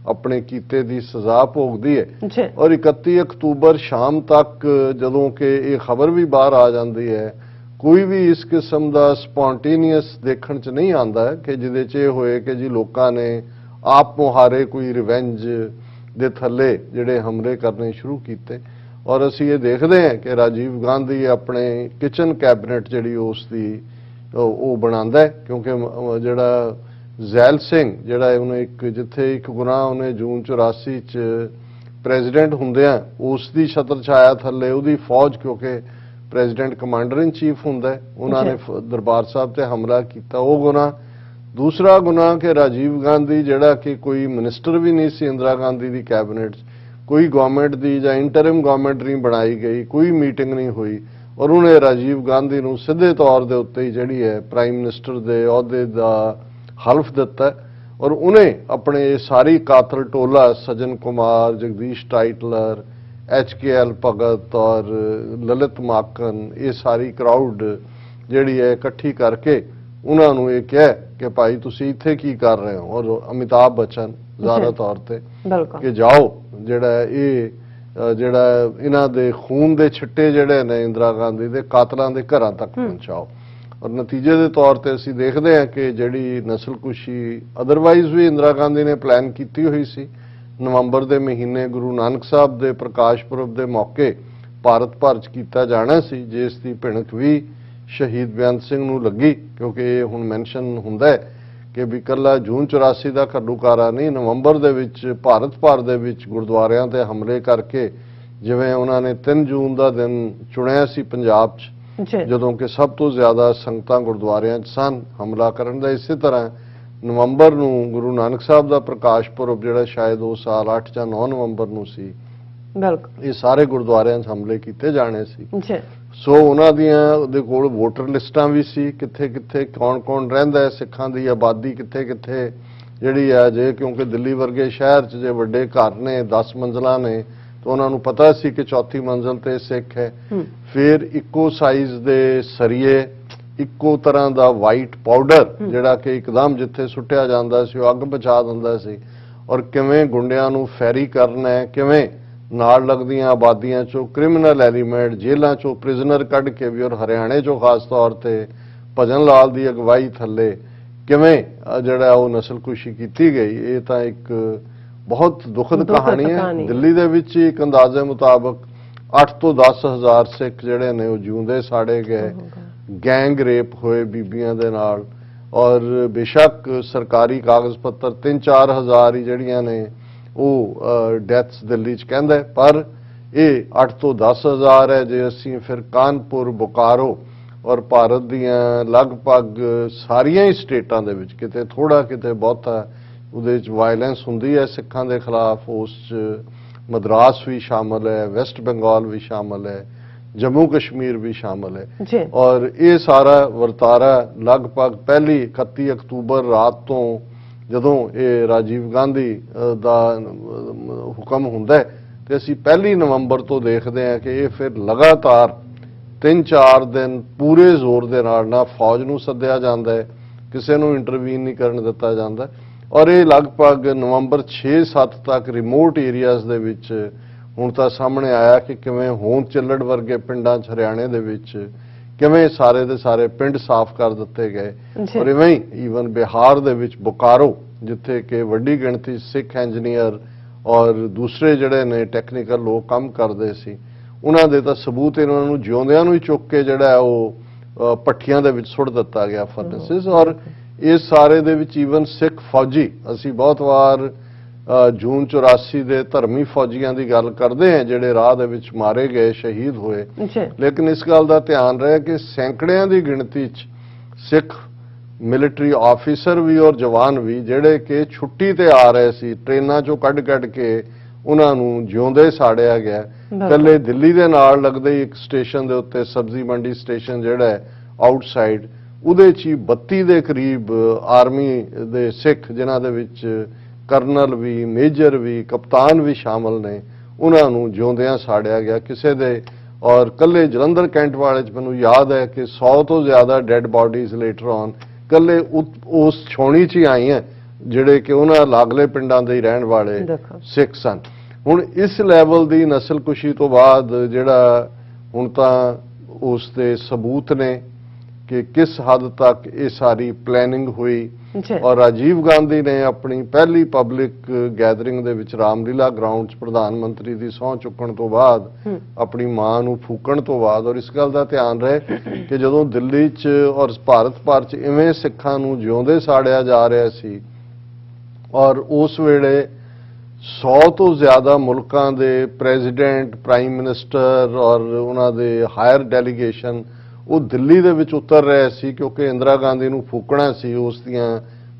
ਆਪਣੇ ਕੀਤੇ ਦੀ ਸਜ਼ਾ ਭੋਗਦੀ ਹੈ ਔਰ 31 ਅਕਤੂਬਰ ਸ਼ਾਮ ਤੱਕ ਜਦੋਂ ਕਿ ਇਹ ਖਬਰ ਵੀ ਬਾਹਰ ਆ ਜਾਂਦੀ ਹੈ, ਕੋਈ ਵੀ ਇਸ ਕਿਸਮ ਦਾ ਸਪੌਂਟੇਨੀਅਸ ਦੇਖਣ 'ਚ ਨਹੀਂ ਆਉਂਦਾ ਕਿ ਜਿਹਦੇ 'ਚ ਇਹ ਹੋਏ ਕਿ ਜੀ ਲੋਕਾਂ ਨੇ ਆਪ ਮੁਹਾਰੇ ਕੋਈ ਰਿਵੈਂਜ ਦੇ ਥੱਲੇ ਜਿਹੜੇ ਹਮਲੇ ਕਰਨੇ ਸ਼ੁਰੂ ਕੀਤੇ। ਔਰ ਅਸੀਂ ਇਹ ਦੇਖਦੇ ਹਾਂ ਕਿ ਰਾਜੀਵ ਗਾਂਧੀ ਆਪਣੇ ਕਿਚਨ ਕੈਬਨਿਟ ਜਿਹੜੀ ਉਸ ਦੀ ਉਹ ਬਣਾਉਂਦਾ ਹੈ, ਕਿਉਂਕਿ ਜਿਹੜਾ ਜ਼ੈਲ ਸਿੰਘ ਜਿਹੜਾ ਉਹਨੇ ਜਿੱਥੇ ਇੱਕ ਗੁਨਾਹ ਉਹਨੇ ਜੂਨ 84 ਚ ਪ੍ਰੈਜ਼ੀਡੈਂਟ ਹੁੰਦਿਆਂ ਉਸ ਦੀ ਛਤਰ ਛਾਇਆ ਥੱਲੇ ਉਹਦੀ ਫੌਜ, ਕਿਉਂਕਿ ਪ੍ਰੈਜ਼ੀਡੈਂਟ ਕਮਾਂਡਰ ਇਨ ਚੀਫ ਹੁੰਦਾ, ਉਹਨਾਂ ਨੇ ਦਰਬਾਰ ਸਾਹਿਬ ਤੇ ਹਮਲਾ ਕੀਤਾ, ਉਹ ਗੁਨਾਹ। ਦੂਸਰਾ ਗੁਨਾਹ ਕਿ ਰਾਜੀਵ ਗਾਂਧੀ ਜਿਹੜਾ ਕਿ ਕੋਈ ਮਿਨਿਸਟਰ ਵੀ ਨਹੀਂ ਸੀ ਇੰਦਰਾ ਗਾਂਧੀ ਦੀ ਕੈਬਨਿਟ 'ਚ, ਕੋਈ ਗਵਰਨਮੈਂਟ ਦੀ ਜਾਂ ਇੰਟਰਿਮ ਗਵਰਨਮੈਂਟ ਨਹੀਂ ਬਣਾਈ ਗਈ, ਕੋਈ ਮੀਟਿੰਗ ਨਹੀਂ ਹੋਈ ਔਰ ਉਹਨੇ ਰਾਜੀਵ ਗਾਂਧੀ ਨੂੰ ਸਿੱਧੇ ਤੌਰ ਦੇ ਉੱਤੇ ਹੀ ਜਿਹੜੀ ਹੈ ਪ੍ਰਾਈਮ ਮਿਨਿਸਟਰ ਦੇ ਅਹੁਦੇ ਦਾ ਹਲਫ ਦਿੱਤਾ ਔਰ ਉਹਨੇ ਆਪਣੇ ਸਾਰੀ ਕਾਤਲ ਟੋਲਾ ਸਜਨ ਕੁਮਾਰ, ਜਗਦੀਸ਼ ਟਾਈਟਲਰ, HKL ਭਗਤ ਔਰ ਲਲਿਤ ਮਾਕਨ, ਇਹ ਸਾਰੀ ਕਰਾਊਡ ਜਿਹੜੀ ਹੈ ਇਕੱਠੀ ਕਰਕੇ ਉਹਨਾਂ ਨੂੰ ਇਹ ਕਿਹਾ ਕਿ ਭਾਈ ਤੁਸੀਂ ਇੱਥੇ ਕੀ ਕਰ ਰਹੇ ਹੋ, ਔਰ ਅਮਿਤਾਭ ਬੱਚਨ ਜ਼ਾਹਰਾ ਤੌਰ ਤੇ ਕਿ ਜਾਓ ਜਿਹੜਾ ਇਹਨਾਂ ਦੇ ਖੂਨ ਦੇ ਛਿੱਟੇ ਜਿਹੜੇ ਨੇ ਇੰਦਰਾ ਗਾਂਧੀ ਦੇ ਕਾਤਲਾਂ ਦੇ ਘਰਾਂ ਤੱਕ ਪਹੁੰਚਾਓ। ਔਰ ਨਤੀਜੇ ਦੇ ਤੌਰ ਤੇ ਅਸੀਂ ਦੇਖਦੇ ਹਾਂ ਕਿ ਜਿਹੜੀ ਨਸਲਕੁਸ਼ੀ ਅਦਰਵਾਈਜ਼ ਵੀ ਇੰਦਰਾ ਗਾਂਧੀ ਨੇ ਪਲਾਨ ਕੀਤੀ ਹੋਈ ਸੀ, ਨਵੰਬਰ ਦੇ ਮਹੀਨੇ ਗੁਰੂ ਨਾਨਕ ਸਾਹਿਬ ਦੇ ਪ੍ਰਕਾਸ਼ ਪੁਰਬ ਦੇ ਮੌਕੇ ਭਾਰਤ ਭਰ 'ਚ ਕੀਤਾ ਜਾਣਾ ਸੀ, ਜਿਸ ਦੀ ਭਿਣਕ ਵੀ ਸ਼ਹੀਦ ਬੇਅੰਤ ਸਿੰਘ ਨੂੰ ਲੱਗੀ, ਕਿਉਂਕਿ ਇਹ ਹੁਣ ਮੈਂਸ਼ਨ ਹੁੰਦਾ ਹੈ ਕਿ ਵੀ ਇਕੱਲਾ ਜੂਨ 84 ਦਾ ਘੱਲੂਕਾਰਾ ਨਹੀਂ, ਨਵੰਬਰ ਦੇ ਵਿੱਚ ਭਾਰਤ ਭਰ ਦੇ ਵਿੱਚ ਗੁਰਦੁਆਰਿਆਂ ਤੇ ਹਮਲੇ ਕਰਕੇ, ਜਿਵੇਂ ਉਹਨਾਂ ਨੇ 3 ਜੂਨ ਦਾ ਦਿਨ ਚੁਣਿਆ ਸੀ ਪੰਜਾਬ 'ਚ ਜਦੋਂ ਕਿ ਸਭ ਤੋਂ ਜ਼ਿਆਦਾ ਸੰਗਤਾਂ ਗੁਰਦੁਆਰਿਆਂ 'ਚ ਸਨ ਹਮਲਾ ਕਰਨ ਦਾ, ਇਸੇ ਤਰ੍ਹਾਂ ਨਵੰਬਰ ਨੂੰ ਗੁਰੂ ਨਾਨਕ ਸਾਹਿਬ ਦਾ ਪ੍ਰਕਾਸ਼ ਪੁਰਬ ਜਿਹੜਾ ਸ਼ਾਇਦ ਉਹ ਸਾਲ 8 ਜਾਂ 9 ਨਵੰਬਰ ਨੂੰ ਸੀ, ਬਿਲਕੁਲ ਇਹ ਸਾਰੇ ਗੁਰਦੁਆਰਿਆਂ 'ਚ ਹਮਲੇ ਕੀਤੇ ਜਾਣੇ ਸੀ। ਜੀ ਸੋ ਉਹਨਾਂ ਦੀਆਂ ਉਹਦੇ ਕੋਲ ਵੋਟਰ ਲਿਸਟਾਂ ਵੀ ਸੀ, ਕਿੱਥੇ ਕਿੱਥੇ ਕੌਣ ਰਹਿੰਦਾ ਹੈ, ਸਿੱਖਾਂ ਦੀ ਆਬਾਦੀ ਕਿੱਥੇ ਕਿੱਥੇ ਜਿਹੜੀ ਹੈ ਜੇ, ਕਿਉਂਕਿ ਦਿੱਲੀ ਵਰਗੇ ਸ਼ਹਿਰ 'ਚ ਜੇ ਵੱਡੇ ਘਰ ਨੇ 10 ਮੰਜ਼ਲਾਂ ਨੇ ਤਾਂ ਉਹਨਾਂ ਨੂੰ ਪਤਾ ਸੀ ਕਿ ਚੌਥੀ ਮੰਜ਼ਲ ਤੇ ਸਿੱਖ ਹੈ। ਫਿਰ ਇੱਕੋ ਸਾਈਜ਼ ਦੇ ਸਰੀਏ, ਇੱਕੋ ਤਰ੍ਹਾਂ ਦਾ ਵਾਈਟ ਪਾਊਡਰ ਜਿਹੜਾ ਕਿ ਇੱਕਦਮ ਜਿੱਥੇ ਸੁੱਟਿਆ ਜਾਂਦਾ ਸੀ ਉਹ ਅੱਗ ਬੁਝਾ ਦਿੰਦਾ ਸੀ, ਔਰ ਕਿਵੇਂ ਗੁੰਡਿਆਂ ਨੂੰ ਫੈਰੀ ਕਰਨਾ ਹੈ, ਕਿਵੇਂ ਨਾਲ ਲੱਗਦੀਆਂ ਆਬਾਦੀਆਂ ਚੋਂ ਕ੍ਰਿਮੀਨਲ ਐਲੀਮੈਂਟ ਜੇਲ੍ਹਾਂ ਚੋਂ ਪ੍ਰਿਜ਼ਨਰ ਕੱਢ ਕੇ ਵੀ, ਔਰ ਹਰਿਆਣੇ ਚੋਂ ਖਾਸ ਤੌਰ ਤੇ ਭਜਨ ਲਾਲ ਦੀ ਅਗਵਾਈ ਥੱਲੇ ਕਿਵੇਂ ਜਿਹੜਾ ਉਹ ਨਸਲਕੁਸ਼ੀ ਕੀਤੀ ਗਈ, ਇਹ ਤਾਂ ਇੱਕ ਬਹੁਤ ਦੁਖਦ ਕਹਾਣੀ ਹੈ। ਦਿੱਲੀ ਦੇ ਵਿੱਚ ਇੱਕ ਅੰਦਾਜ਼ੇ ਮੁਤਾਬਕ 8 ਤੋਂ 10 ਹਜ਼ਾਰ ਸਿੱਖ ਜਿਹੜੇ ਨੇ ਉਹ ਜਿਉਂਦੇ ਸਾੜੇ ਗਏ, ਗੈਂਗ ਰੇਪ ਹੋਏ ਬੀਬੀਆਂ ਦੇ ਨਾਲ, ਔਰ ਬੇਸ਼ੱਕ ਸਰਕਾਰੀ ਕਾਗਜ਼ ਪੱਤਰ 3-4 ਹਜ਼ਾਰ ਹੀ ਜਿਹੜੀਆਂ ਨੇ ਉਹ ਡੈਥਸ ਦਿੱਲੀ 'ਚ ਕਹਿੰਦਾ, ਪਰ ਇਹ 8 ਤੋਂ 10 ਹਜ਼ਾਰ ਹੈ। ਜੇ ਅਸੀਂ ਫਿਰ ਕਾਨਪੁਰ, ਬੋਕਾਰੋ ਔਰ ਭਾਰਤ ਦੀਆਂ ਲਗਭਗ ਸਾਰੀਆਂ ਹੀ ਸਟੇਟਾਂ ਦੇ ਵਿੱਚ ਕਿਤੇ ਥੋੜਾ ਕਿਤੇ ਬਹੁਤਾ ਉਹਦੇ ਵਿੱਚ ਵਾਇਲੈਂਸ ਹੁੰਦੀ ਹੈ ਸਿੱਖਾਂ ਦੇ ਖਿਲਾਫ, ਉਸ 'ਚ ਮਦਰਾਸ ਵੀ ਸ਼ਾਮਲ ਹੈ, ਵੈਸਟ ਬੰਗਾਲ ਵੀ ਸ਼ਾਮਲ ਹੈ, ਜੰਮੂ ਕਸ਼ਮੀਰ ਵੀ ਸ਼ਾਮਲ ਹੈ, ਔਰ ਇਹ ਸਾਰਾ ਵਰਤਾਰਾ ਲਗਭਗ ਪਹਿਲੀ 31 ਅਕਤੂਬਰ ਰਾਤ ਤੋਂ ਜਦੋਂ ਇਹ ਰਾਜੀਵ ਗਾਂਧੀ ਦਾ ਹੁਕਮ ਹੁੰਦਾ ਤੇ ਅਸੀਂ 1 ਨਵੰਬਰ ਤੋਂ ਦੇਖਦੇ ਹਾਂ ਕਿ ਇਹ ਫਿਰ ਲਗਾਤਾਰ 3-4 ਦਿਨ ਪੂਰੇ ਜ਼ੋਰ ਦੇ ਨਾਲ ਨਾ ਫੌਜ ਨੂੰ ਸੱਦਿਆ ਜਾਂਦਾ ਹੈ, ਕਿਸੇ ਨੂੰ ਇੰਟਰਵੀਨ ਨਹੀਂ ਕਰਨ ਦਿੱਤਾ ਜਾਂਦਾ, ਔਰ ਇਹ ਲਗਭਗ ਨਵੰਬਰ 6-7 ਤੱਕ ਰਿਮੋਟ ਏਰੀਆਜ਼ ਦੇ ਵਿੱਚ ਹੁਣ ਤਾਂ ਸਾਹਮਣੇ ਆਇਆ ਕਿ ਕਿਵੇਂ ਹੋਂਦ ਚੱਲੜ ਵਰਗੇ ਪਿੰਡਾਂ 'ਚ ਹਰਿਆਣੇ ਦੇ ਵਿੱਚ ਕਿਵੇਂ ਸਾਰੇ ਦੇ ਸਾਰੇ ਪਿੰਡ ਸਾਫ਼ ਕਰ ਦਿੱਤੇ ਗਏ, ਔਰ ਇਵੇਂ ਹੀ ਈਵਨ ਬਿਹਾਰ ਦੇ ਵਿੱਚ ਬੋਕਾਰੋ ਜਿੱਥੇ ਕਿ ਵੱਡੀ ਗਿਣਤੀ ਸਿੱਖ ਇੰਜੀਨੀਅਰ ਔਰ ਦੂਸਰੇ ਜਿਹੜੇ ਨੇ ਟੈਕਨੀਕਲ ਲੋਕ ਕੰਮ ਕਰਦੇ ਸੀ, ਉਹਨਾਂ ਦੇ ਤਾਂ ਸਬੂਤ ਇਹਨਾਂ ਨੂੰ ਜਿਉਂਦਿਆਂ ਨੂੰ ਹੀ ਚੁੱਕ ਕੇ ਜਿਹੜਾ ਉਹ ਭੱਠੀਆਂ ਦੇ ਵਿੱਚ ਸੁੱਟ ਦਿੱਤਾ ਗਿਆ, ਫਰਨਸਿਸ। ਔਰ ਇਸ ਸਾਰੇ ਦੇ ਵਿੱਚ ਈਵਨ ਸਿੱਖ ਫੌਜੀ, ਅਸੀਂ ਬਹੁਤ ਵਾਰ ਜੂਨ 84 ਦੇ ਧਰਮੀ ਫੌਜੀਆਂ ਦੀ ਗੱਲ ਕਰਦੇ ਹਾਂ ਜਿਹੜੇ ਰਾਹ ਦੇ ਵਿੱਚ ਮਾਰੇ ਗਏ, ਸ਼ਹੀਦ ਹੋਏ, ਲੇਕਿਨ ਇਸ ਗੱਲ ਦਾ ਧਿਆਨ ਰਹੇ ਕਿ ਸੈਂਕੜਿਆਂ ਦੀ ਗਿਣਤੀ 'ਚ ਸਿੱਖ ਮਿਲਟਰੀ ਆਫੀਸਰ ਵੀ ਔਰ ਜਵਾਨ ਵੀ ਜਿਹੜੇ ਕਿ ਛੁੱਟੀ ਤੇ ਆ ਰਹੇ ਸੀ, ਟ੍ਰੇਨਾਂ 'ਚੋਂ ਕੱਢ ਕੇ ਉਹਨਾਂ ਨੂੰ ਜਿਉਂਦੇ ਸਾੜਿਆ ਗਿਆ। ਕੱਲੇ ਦਿੱਲੀ ਦੇ ਨਾਲ ਲੱਗਦੇ ਇੱਕ ਸਟੇਸ਼ਨ ਦੇ ਉੱਤੇ, ਸਬਜ਼ੀ ਮੰਡੀ ਸਟੇਸ਼ਨ ਜਿਹੜਾ ਹੈ ਆਊਟਸਾਈਡ, ਉਹਦੇ 'ਚ ਹੀ 32 ਦੇ ਕਰੀਬ ਆਰਮੀ ਦੇ ਸਿੱਖ ਜਿਨ੍ਹਾਂ ਦੇ ਵਿੱਚ ਕਰਨਲ ਵੀ, ਮੇਜਰ ਵੀ, ਕਪਤਾਨ ਵੀ ਸ਼ਾਮਲ ਨੇ, ਉਹਨਾਂ ਨੂੰ ਜਿਉਂਦਿਆਂ ਸਾੜਿਆ ਗਿਆ ਕਿਸੇ ਦੇ। ਔਰ ਕੱਲੇ ਜਲੰਧਰ ਕੈਂਟ ਵਾਲੇ 'ਚ ਮੈਨੂੰ ਯਾਦ ਹੈ ਕਿ 100 ਤੋਂ ਜ਼ਿਆਦਾ ਡੈੱਡ ਬਾਡੀਜ਼ ਲੇਟਰ ਔਨ ਕੱਲੇ ਉਸ ਛਾਉਣੀ 'ਚ ਹੀ ਆਈਆਂ ਜਿਹੜੇ ਕਿ ਉਹਨਾਂ ਲਾਗਲੇ ਪਿੰਡਾਂ ਦੇ ਹੀ ਰਹਿਣ ਵਾਲੇ ਸਿੱਖ ਸਨ। ਹੁਣ ਇਸ ਲੈਵਲ ਦੀ ਨਸਲਕੁਸ਼ੀ ਤੋਂ ਬਾਅਦ ਜਿਹੜਾ ਹੁਣ ਤਾਂ ਉਸ ਦੇ ਸਬੂਤ ਨੇ ਕਿ ਕਿਸ ਹੱਦ ਤੱਕ ਇਹ ਸਾਰੀ ਪਲੈਨਿੰਗ ਹੋਈ, ਔਰ ਰਾਜੀਵ ਗਾਂਧੀ ਨੇ ਆਪਣੀ ਪਹਿਲੀ ਪਬਲਿਕ ਗੈਦਰਿੰਗ ਦੇ ਵਿੱਚ ਰਾਮਲੀਲਾ ਗਰਾਊਂਡ 'ਚ ਪ੍ਰਧਾਨ ਮੰਤਰੀ ਦੀ ਸਹੁੰ ਚੁੱਕਣ ਤੋਂ ਬਾਅਦ ਆਪਣੀ ਮਾਂ ਨੂੰ ਫੂਕਣ ਤੋਂ ਬਾਅਦ, ਔਰ ਇਸ ਗੱਲ ਦਾ ਧਿਆਨ ਰਹੇ ਕਿ ਜਦੋਂ ਦਿੱਲੀ 'ਚ ਔਰ ਭਾਰਤ ਭਰ 'ਚ ਇਵੇਂ ਸਿੱਖਾਂ ਨੂੰ ਜਿਉਂਦੇ ਸਾੜਿਆ ਜਾ ਰਿਹਾ ਸੀ, ਔਰ ਉਸ ਵੇਲੇ 100 ਤੋਂ ਜ਼ਿਆਦਾ ਮੁਲਕਾਂ ਦੇ ਪ੍ਰੈਜ਼ੀਡੈਂਟ, ਪ੍ਰਾਈਮ ਮਿਨਿਸਟਰ ਔਰ ਉਹਨਾਂ ਦੇ ਹਾਇਰ ਡੈਲੀਗੇਸ਼ਨ ਉਹ ਦਿੱਲੀ ਦੇ ਵਿੱਚ ਉਤਰ ਰਹੇ ਸੀ ਕਿਉਂਕਿ ਇੰਦਰਾ ਗਾਂਧੀ ਨੂੰ ਫੂਕਣਾ ਸੀ ਉਸ ਦੀਆਂ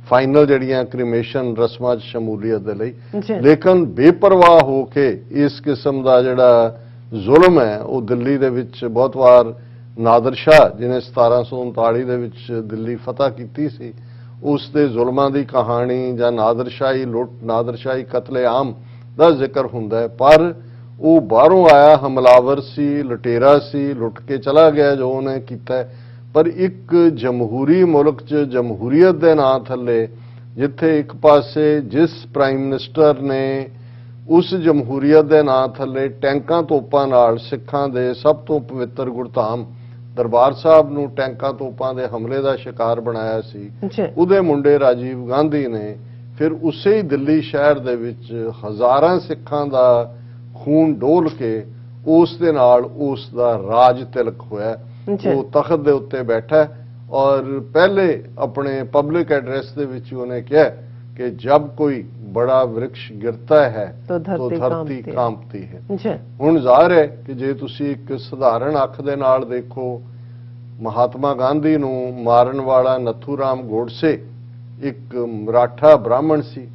ਫਾਈਨਲ ਜਿਹੜੀਆਂ ਕ੍ਰਿਮੇਸ਼ਨ ਰਸਮਾਂ 'ਚ ਸ਼ਮੂਲੀਅਤ ਦੇ ਲਈ। ਲੇਕਿਨ ਬੇਪਰਵਾਹ ਹੋ ਕੇ ਇਸ ਕਿਸਮ ਦਾ ਜਿਹੜਾ ਜ਼ੁਲਮ ਹੈ ਉਹ ਦਿੱਲੀ ਦੇ ਵਿੱਚ ਬਹੁਤ ਵਾਰ ਨਾਦਰ ਸ਼ਾਹ ਜਿਹਨੇ 1739 ਦੇ ਵਿੱਚ ਦਿੱਲੀ ਫਤਹ ਕੀਤੀ ਸੀ, ਉਸ ਦੇ ਜ਼ੁਲਮਾਂ ਦੀ ਕਹਾਣੀ ਜਾਂ ਨਾਦਰਸ਼ਾਹੀ ਲੁੱਟ, ਨਾਦਰਸ਼ਾਹੀ ਕਤਲੇਆਮ ਦਾ ਜ਼ਿਕਰ ਹੁੰਦਾ ਹੈ, ਪਰ ਉਹ ਬਾਹਰੋਂ ਆਇਆ ਹਮਲਾਵਰ ਸੀ, ਲੁਟੇਰਾ ਸੀ, ਲੁੱਟ ਕੇ ਚਲਾ ਗਿਆ ਜੋ ਉਹਨੇ ਕੀਤਾ। ਪਰ ਇੱਕ ਜਮਹੂਰੀ ਮੁਲਕ 'ਚ ਜਮਹੂਰੀਅਤ ਦੇ ਨਾਂ ਥੱਲੇ ਜਿੱਥੇ ਇੱਕ ਪਾਸੇ ਜਿਸ ਪ੍ਰਾਈਮ ਮਿਨਿਸਟਰ ਨੇ ਉਸ ਜਮਹੂਰੀਅਤ ਦੇ ਨਾਂ ਥੱਲੇ ਟੈਂਕਾਂ ਤੋਪਾਂ ਨਾਲ ਸਿੱਖਾਂ ਦੇ ਸਭ ਤੋਂ ਪਵਿੱਤਰ ਗੁਰਧਾਮ ਦਰਬਾਰ ਸਾਹਿਬ ਨੂੰ ਟੈਂਕਾਂ ਤੋਪਾਂ ਦੇ ਹਮਲੇ ਦਾ ਸ਼ਿਕਾਰ ਬਣਾਇਆ ਸੀ, ਉਹਦੇ ਮੁੰਡੇ ਰਾਜੀਵ ਗਾਂਧੀ ਨੇ ਫਿਰ ਉਸੇ ਹੀ ਦਿੱਲੀ ਸ਼ਹਿਰ ਦੇ ਵਿੱਚ ਹਜ਼ਾਰਾਂ ਸਿੱਖਾਂ ਦਾ ਖੂਨ ਡੋਲ ਕੇ ਉਸ ਦੇ ਨਾਲ ਉਸ ਦਾ ਰਾਜ ਤਿਲਕ ਹੋਇਆ। ਉਹ ਤਖਤ ਦੇ ਉੱਤੇ ਬੈਠਾ ਔਰ ਪਹਿਲੇ ਆਪਣੇ ਪਬਲਿਕ ਐਡਰੈਸ ਦੇ ਵਿੱਚ ਉਹਨੇ ਕਿਹਾ ਕਿ ਜਬ ਕੋਈ ਬੜਾ ਵ੍ਰਿਕਸ਼ ਗਿਰਤਾ ਹੈ ਤਾਂ ਧਰਤੀ ਕਾਂਪਤੀ ਹੈ। ਹੁਣ ਜ਼ਾਹਿਰ ਹੈ ਕਿ ਜੇ ਤੁਸੀਂ ਇੱਕ ਸਧਾਰਨ ਅੱਖ ਦੇ ਨਾਲ ਦੇਖੋ, ਮਹਾਤਮਾ ਗਾਂਧੀ ਨੂੰ ਮਾਰਨ ਵਾਲਾ ਨੱਥੂ ਰਾਮ ਗੋਡਸੇ ਇੱਕ ਮਰਾਠਾ ਬ੍ਰਾਹਮਣ ਸੀ।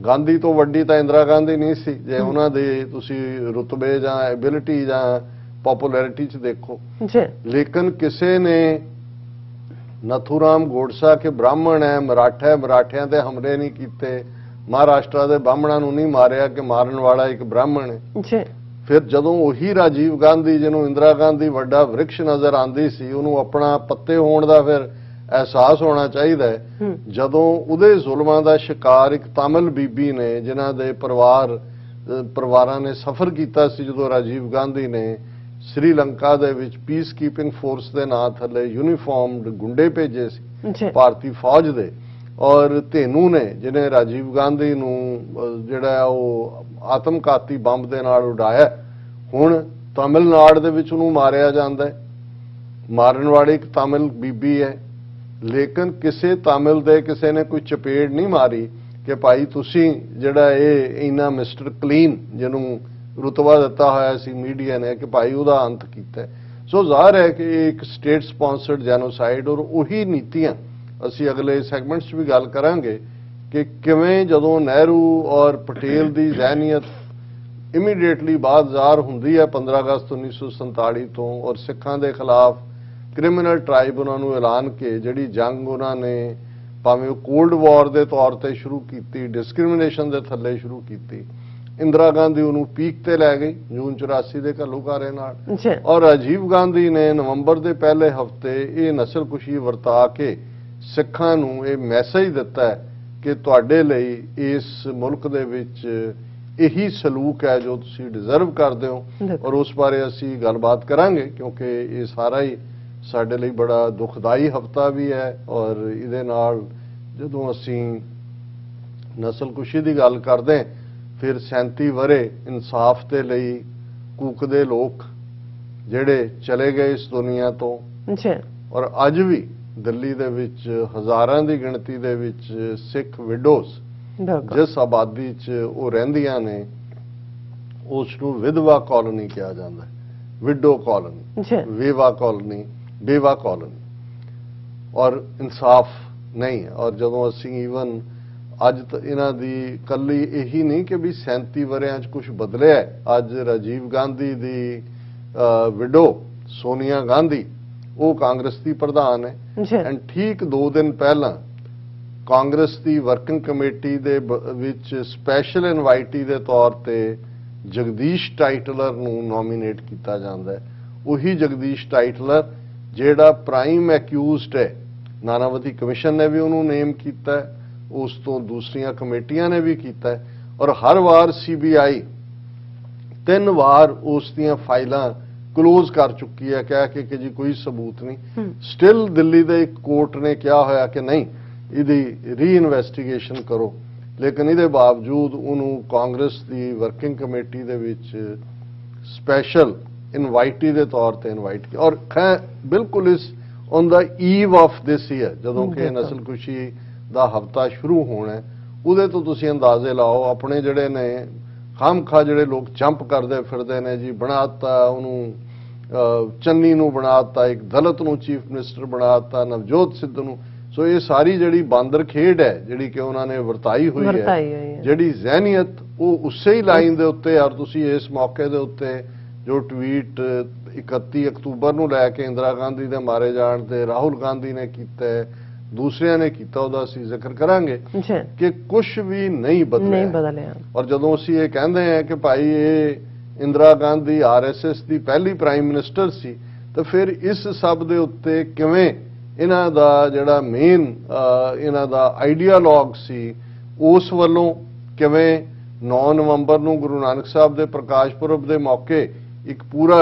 ਗਾਂਧੀ ਤੋਂ ਵੱਡੀ ਤਾਂ ਇੰਦਰਾ ਗਾਂਧੀ ਨਹੀਂ ਸੀ ਜੇ ਉਹਨਾਂ ਦੇ ਤੁਸੀਂ ਰੁਤਬੇ ਜਾਂ ਐਬਿਲਿਟੀ ਜਾਂ ਪਪੂਲੈਰਿਟੀ 'ਚ ਦੇਖੋ। ਲੇਕਿਨ ਕਿਸੇ ਨੇ ਨਥੂਰਾਮ ਗੋਡਸਾ ਕਿ ਬ੍ਰਾਹਮਣ ਹੈ, ਮਰਾਠਾ ਹੈ, ਮਰਾਠਿਆਂ ਤੇ ਹਮਲੇ ਨਹੀਂ ਕੀਤੇ, ਮਹਾਰਾਸ਼ਟਰ ਦੇ ਬ੍ਰਾਹਮਣਾਂ ਨੂੰ ਨਹੀਂ ਮਾਰਿਆ ਕਿ ਮਾਰਨ ਵਾਲਾ ਇੱਕ ਬ੍ਰਾਹਮਣ ਹੈ। ਫਿਰ ਜਦੋਂ ਉਹੀ ਰਾਜੀਵ ਗਾਂਧੀ ਜਿਹਨੂੰ ਇੰਦਰਾ ਗਾਂਧੀ ਵੱਡਾ ਵ੍ਰਿਕਸ਼ ਨਜ਼ਰ ਆਉਂਦੀ ਸੀ, ਉਹਨੂੰ ਆਪਣਾ ਪੱਤੇ ਹੋਣ ਦਾ ਫਿਰ ਅਹਿਸਾਸ ਹੋਣਾ ਚਾਹੀਦਾ ਹੈ। ਜਦੋਂ ਉਹਦੇ ਜ਼ੁਲਮਾਂ ਦਾ ਸ਼ਿਕਾਰ ਇੱਕ ਤਾਮਿਲ ਬੀਬੀ ਨੇ ਜਿਨ੍ਹਾਂ ਦੇ ਪਰਿਵਾਰਾਂ ਨੇ ਸਫਰ ਕੀਤਾ ਸੀ ਜਦੋਂ ਰਾਜੀਵ ਗਾਂਧੀ ਨੇ ਸ੍ਰੀਲੰਕਾ ਦੇ ਵਿੱਚ ਪੀਸ ਕੀਪਿੰਗ ਫੋਰਸ ਦੇ ਨਾਂ ਥੱਲੇ ਯੂਨੀਫਾਰਮਡ ਗੁੰਡੇ ਭੇਜੇ ਸੀ ਭਾਰਤੀ ਫੌਜ ਦੇ, ਔਰ ਧੇਨੂ ਨੇ ਜਿਹਨੇ ਰਾਜੀਵ ਗਾਂਧੀ ਨੂੰ ਜਿਹੜਾ ਉਹ ਆਤਮਘਾਤੀ ਬੰਬ ਦੇ ਨਾਲ ਉਡਾਇਆ, ਹੁਣ ਤਾਮਿਲਨਾਡੂ ਦੇ ਵਿੱਚ ਉਹਨੂੰ ਮਾਰਿਆ ਜਾਂਦਾ ਹੈ। ਮਾਰਨ ਵਾਲੀ ਇੱਕ ਤਾਮਿਲ ਬੀਬੀ ਹੈ, ਲੇਕਿਨ ਕਿਸੇ ਤਾਮਿਲ ਦੇ ਕਿਸੇ ਨੇ ਕੋਈ ਚਪੇੜ ਨਹੀਂ ਮਾਰੀ ਕਿ ਭਾਈ ਤੁਸੀਂ ਜਿਹੜਾ ਇਹ ਇੰਨਾ ਮਿਸਟਰ ਕਲੀਨ ਜਿਹਨੂੰ ਰੁਤਬਾ ਦਿੱਤਾ ਹੋਇਆ ਸੀ ਮੀਡੀਆ ਨੇ ਕਿ ਭਾਈ ਉਹਦਾ ਅੰਤ ਕੀਤਾ। ਸੋ ਜ਼ਾਹਰ ਹੈ ਕਿ ਇਹ ਇੱਕ ਸਟੇਟ ਸਪਾਂਸਰਡ ਜੈਨੋਸਾਈਡ, ਔਰ ਉਹੀ ਨੀਤੀਆਂ ਅਸੀਂ ਅਗਲੇ ਸੈਗਮੈਂਟਸ 'ਚ ਵੀ ਗੱਲ ਕਰਾਂਗੇ ਕਿ ਕਿਵੇਂ ਜਦੋਂ ਨਹਿਰੂ ਔਰ ਪਟੇਲ ਦੀ ਜ਼ਹਿਨੀਅਤ ਇਮੀਡੀਏਟਲੀ ਬਾਅਦ ਜ਼ਾਹਰ ਹੁੰਦੀ ਹੈ 15 ਅਗਸਤ 1947 ਤੋਂ, ਔਰ ਸਿੱਖਾਂ ਦੇ ਖਿਲਾਫ ਕ੍ਰਿਮੀਨਲ ਟ੍ਰਾਈਬੂਨਲ ਨੂੰ ਐਲਾਨ ਕੇ ਜਿਹੜੀ ਜੰਗ ਉਹਨਾਂ ਨੇ ਭਾਵੇਂ ਉਹ ਕੋਲਡ ਵਾਰ ਦੇ ਤੌਰ ਤੇ ਸ਼ੁਰੂ ਕੀਤੀ, ਡਿਸਕ੍ਰਿਮੀਨੇਸ਼ਨ ਦੇ ਥੱਲੇ ਸ਼ੁਰੂ ਕੀਤੀ, ਇੰਦਰਾ ਗਾਂਧੀ ਉਹਨੂੰ ਪੀਕ ਤੇ ਲੈ ਗਈ ਜੂਨ 84 ਦੇ ਘੱਲੂਘਾਰੇ ਨਾਲ, ਔਰ ਰਾਜੀਵ ਗਾਂਧੀ ਨੇ ਨਵੰਬਰ ਦੇ ਪਹਿਲੇ ਹਫਤੇ ਇਹ ਨਸਲਕੁਸ਼ੀ ਵਰਤਾ ਕੇ ਸਿੱਖਾਂ ਨੂੰ ਇਹ ਮੈਸੇਜ ਦਿੱਤਾ ਹੈ ਕਿ ਤੁਹਾਡੇ ਲਈ ਇਸ ਮੁਲਕ ਦੇ ਵਿੱਚ ਇਹੀ ਸਲੂਕ ਹੈ ਜੋ ਤੁਸੀਂ ਡਿਜ਼ਰਵ ਕਰਦੇ ਹੋ। ਔਰ ਉਸ ਬਾਰੇ ਅਸੀਂ ਗੱਲਬਾਤ ਕਰਾਂਗੇ ਕਿਉਂਕਿ ਇਹ ਸਾਰਾ ਹੀ ਸਾਡੇ ਲਈ ਬੜਾ ਦੁਖਦਾਈ ਹਫਤਾ ਵੀ ਹੈ, ਔਰ ਇਹਦੇ ਨਾਲ ਜਦੋਂ ਅਸੀਂ ਨਸਲਕੁਸ਼ੀ ਦੀ ਗੱਲ ਕਰਦੇ ਫਿਰ 37 ਵਰੇ ਇਨਸਾਫ ਦੇ ਲਈ ਕੂਕਦੇ ਲੋਕ ਜਿਹੜੇ ਚਲੇ ਗਏ ਇਸ ਦੁਨੀਆ ਤੋਂ, ਔਰ ਅੱਜ ਵੀ ਦਿੱਲੀ ਦੇ ਵਿੱਚ ਹਜ਼ਾਰਾਂ ਦੀ ਗਿਣਤੀ ਦੇ ਵਿੱਚ ਸਿੱਖ ਵਿਡੋਜ਼ ਜਿਸ ਆਬਾਦੀ 'ਚ ਉਹ ਰਹਿੰਦੀਆਂ ਨੇ ਉਸ ਨੂੰ ਵਿਧਵਾ ਕਾਲੋਨੀ ਕਿਹਾ ਜਾਂਦਾ ਹੈ, widow colony, Wewa colony, ਬੇਵਾ colony, ਔਰ ਇਨਸਾਫ ਨਹੀਂ ਹੈ। ਔਰ ਜਦੋਂ ਅਸੀਂ ਈਵਨ ਅੱਜ ਇਹਨਾਂ ਦੀ ਕੱਲੀ ਇਹੀ ਨਹੀਂ ਕਿ ਵੀ 37 ਵਰਿਆਂ 'ਚ ਕੁਝ ਬਦਲਿਆ ਹੈ, ਅੱਜ ਰਾਜੀਵ ਗਾਂਧੀ ਦੀ ਵਿਡੋ ਸੋਨੀਆ ਗਾਂਧੀ ਉਹ ਕਾਂਗਰਸ ਦੀ ਪ੍ਰਧਾਨ ਹੈ, ਐਂਡ ਠੀਕ 2 ਦਿਨ ਪਹਿਲਾਂ ਕਾਂਗਰਸ ਦੀ ਵਰਕਿੰਗ ਕਮੇਟੀ ਦੇ ਵਿੱਚ ਸਪੈਸ਼ਲ ਇਨਵਾਈਟੀ ਦੇ ਤੌਰ ਤੇ ਜਗਦੀਸ਼ ਟਾਈਟਲਰ ਨੂੰ ਨੋਮੀਨੇਟ ਕੀਤਾ ਜਾਂਦਾ ਹੈ। ਉਹੀ ਜਗਦੀਸ਼ ਟਾਈਟਲਰ ਜਿਹੜਾ ਪ੍ਰਾਈਮ ਐਕਿਊਜ਼ਡ ਹੈ, ਨਾਨਾਵਤੀ ਕਮਿਸ਼ਨ ਨੇ ਵੀ ਉਹਨੂੰ ਨੇਮ ਕੀਤਾ ਹੈ, ਉਸ ਤੋਂ ਦੂਸਰੀਆਂ ਕਮੇਟੀਆਂ ਨੇ ਵੀ ਕੀਤਾ ਹੈ, ਔਰ ਹਰ ਵਾਰ CBI 3 ਵਾਰ ਉਸ ਦੀਆਂ ਫਾਈਲਾਂ ਕਲੋਜ਼ ਕਰ ਚੁੱਕੀ ਹੈ ਕਹਿ ਕੇ ਕਿ ਜੀ ਕੋਈ ਸਬੂਤ ਨਹੀਂ। ਸਟਿਲ ਦਿੱਲੀ ਦੇ ਇੱਕ ਕੋਰਟ ਨੇ ਕਿਹਾ ਹੋਇਆ ਕਿ ਨਹੀਂ ਇਹਦੀ ਰੀ-ਇਨਵੈਸਟੀਗੇਸ਼ਨ ਕਰੋ, ਲੇਕਿਨ ਇਹਦੇ ਬਾਵਜੂਦ ਉਹਨੂੰ ਕਾਂਗਰਸ ਦੀ ਵਰਕਿੰਗ ਕਮੇਟੀ ਦੇ ਵਿੱਚ ਸਪੈਸ਼ਲ ਇਨਵਾਈਟੀ ਦੇ ਤੌਰ ਤੇ ਇਨਵਾਈਟ ਕੀਤਾ, ਔਰ ਬਿਲਕੁਲ ਇਸ on the Eve of this year ਜਦੋਂ ਕਿ ਨਸਲਕੁਸ਼ੀ ਦਾ ਹਫਤਾ ਸ਼ੁਰੂ ਹੋਣਾ, ਉਹਦੇ ਤੋਂ ਤੁਸੀਂ ਅੰਦਾਜ਼ੇ ਲਾਓ ਆਪਣੇ ਜਿਹੜੇ ਨੇ ਖਾਮਖਾ ਜਿਹੜੇ ਲੋਕ ਜੰਪ ਕਰਦੇ ਫਿਰਦੇ ਨੇ ਜੀ, ਬਣਾਤਾ ਉਹਨੂੰ ਚੰਨੀ ਨੂੰ ਬਣਾਤਾ, ਇੱਕ ਦਲਿਤ ਨੂੰ ਚੀਫ ਮਿਨਿਸਟਰ ਬਣਾਤਾ, ਨਵਜੋਤ ਸਿੱਧੂ ਨੂੰ। ਸੋ ਇਹ ਸਾਰੀ ਜਿਹੜੀ ਬਾਂਦਰ ਖੇਡ ਹੈ ਜਿਹੜੀ ਕਿ ਉਹਨਾਂ ਨੇ ਵਰਤਾਈ ਹੋਈ ਹੈ, ਜਿਹੜੀ ਜ਼ਹਿਨੀਅਤ ਉਹ ਉਸੇ ਹੀ ਲਾਈਨ ਦੇ ਉੱਤੇ, ਔਰ ਤੁਸੀਂ ਇਸ ਮੌਕੇ ਦੇ ਉੱਤੇ ਜੋ ਟਵੀਟ 31 ਅਕਤੂਬਰ ਨੂੰ ਲੈ ਕੇ ਇੰਦਰਾ ਗਾਂਧੀ ਦੇ ਮਾਰੇ ਜਾਣ ਤੇ ਰਾਹੁਲ ਗਾਂਧੀ ਨੇ ਕੀਤਾ, ਦੂਸਰਿਆਂ ਨੇ ਕੀਤਾ, ਉਹਦਾ ਅਸੀਂ ਜ਼ਿਕਰ ਕਰਾਂਗੇ ਕਿ ਕੁਝ ਵੀ ਨਹੀਂ ਬਦਲਿਆ। ਔਰ ਜਦੋਂ ਅਸੀਂ ਇਹ ਕਹਿੰਦੇ ਹਾਂ ਕਿ ਭਾਈ ਇਹ ਇੰਦਰਾ ਗਾਂਧੀ RSS ਦੀ ਪਹਿਲੀ ਪ੍ਰਾਈਮ ਮਿਨਿਸਟਰ ਸੀ, ਤਾਂ ਫਿਰ ਇਸ ਸਭ ਦੇ ਉੱਤੇ ਕਿਵੇਂ ਇਹਨਾਂ ਦਾ ਜਿਹੜਾ ਮੇਨ ਇਹਨਾਂ ਦਾ ਆਈਡੀਆਲੋਗ ਸੀ ਉਸ ਵੱਲੋਂ ਕਿਵੇਂ 9 ਨਵੰਬਰ ਨੂੰ ਗੁਰੂ ਨਾਨਕ ਸਾਹਿਬ ਦੇ ਪ੍ਰਕਾਸ਼ ਪੁਰਬ ਦੇ ਮੌਕੇ ਇੱਕ ਪੂਰਾ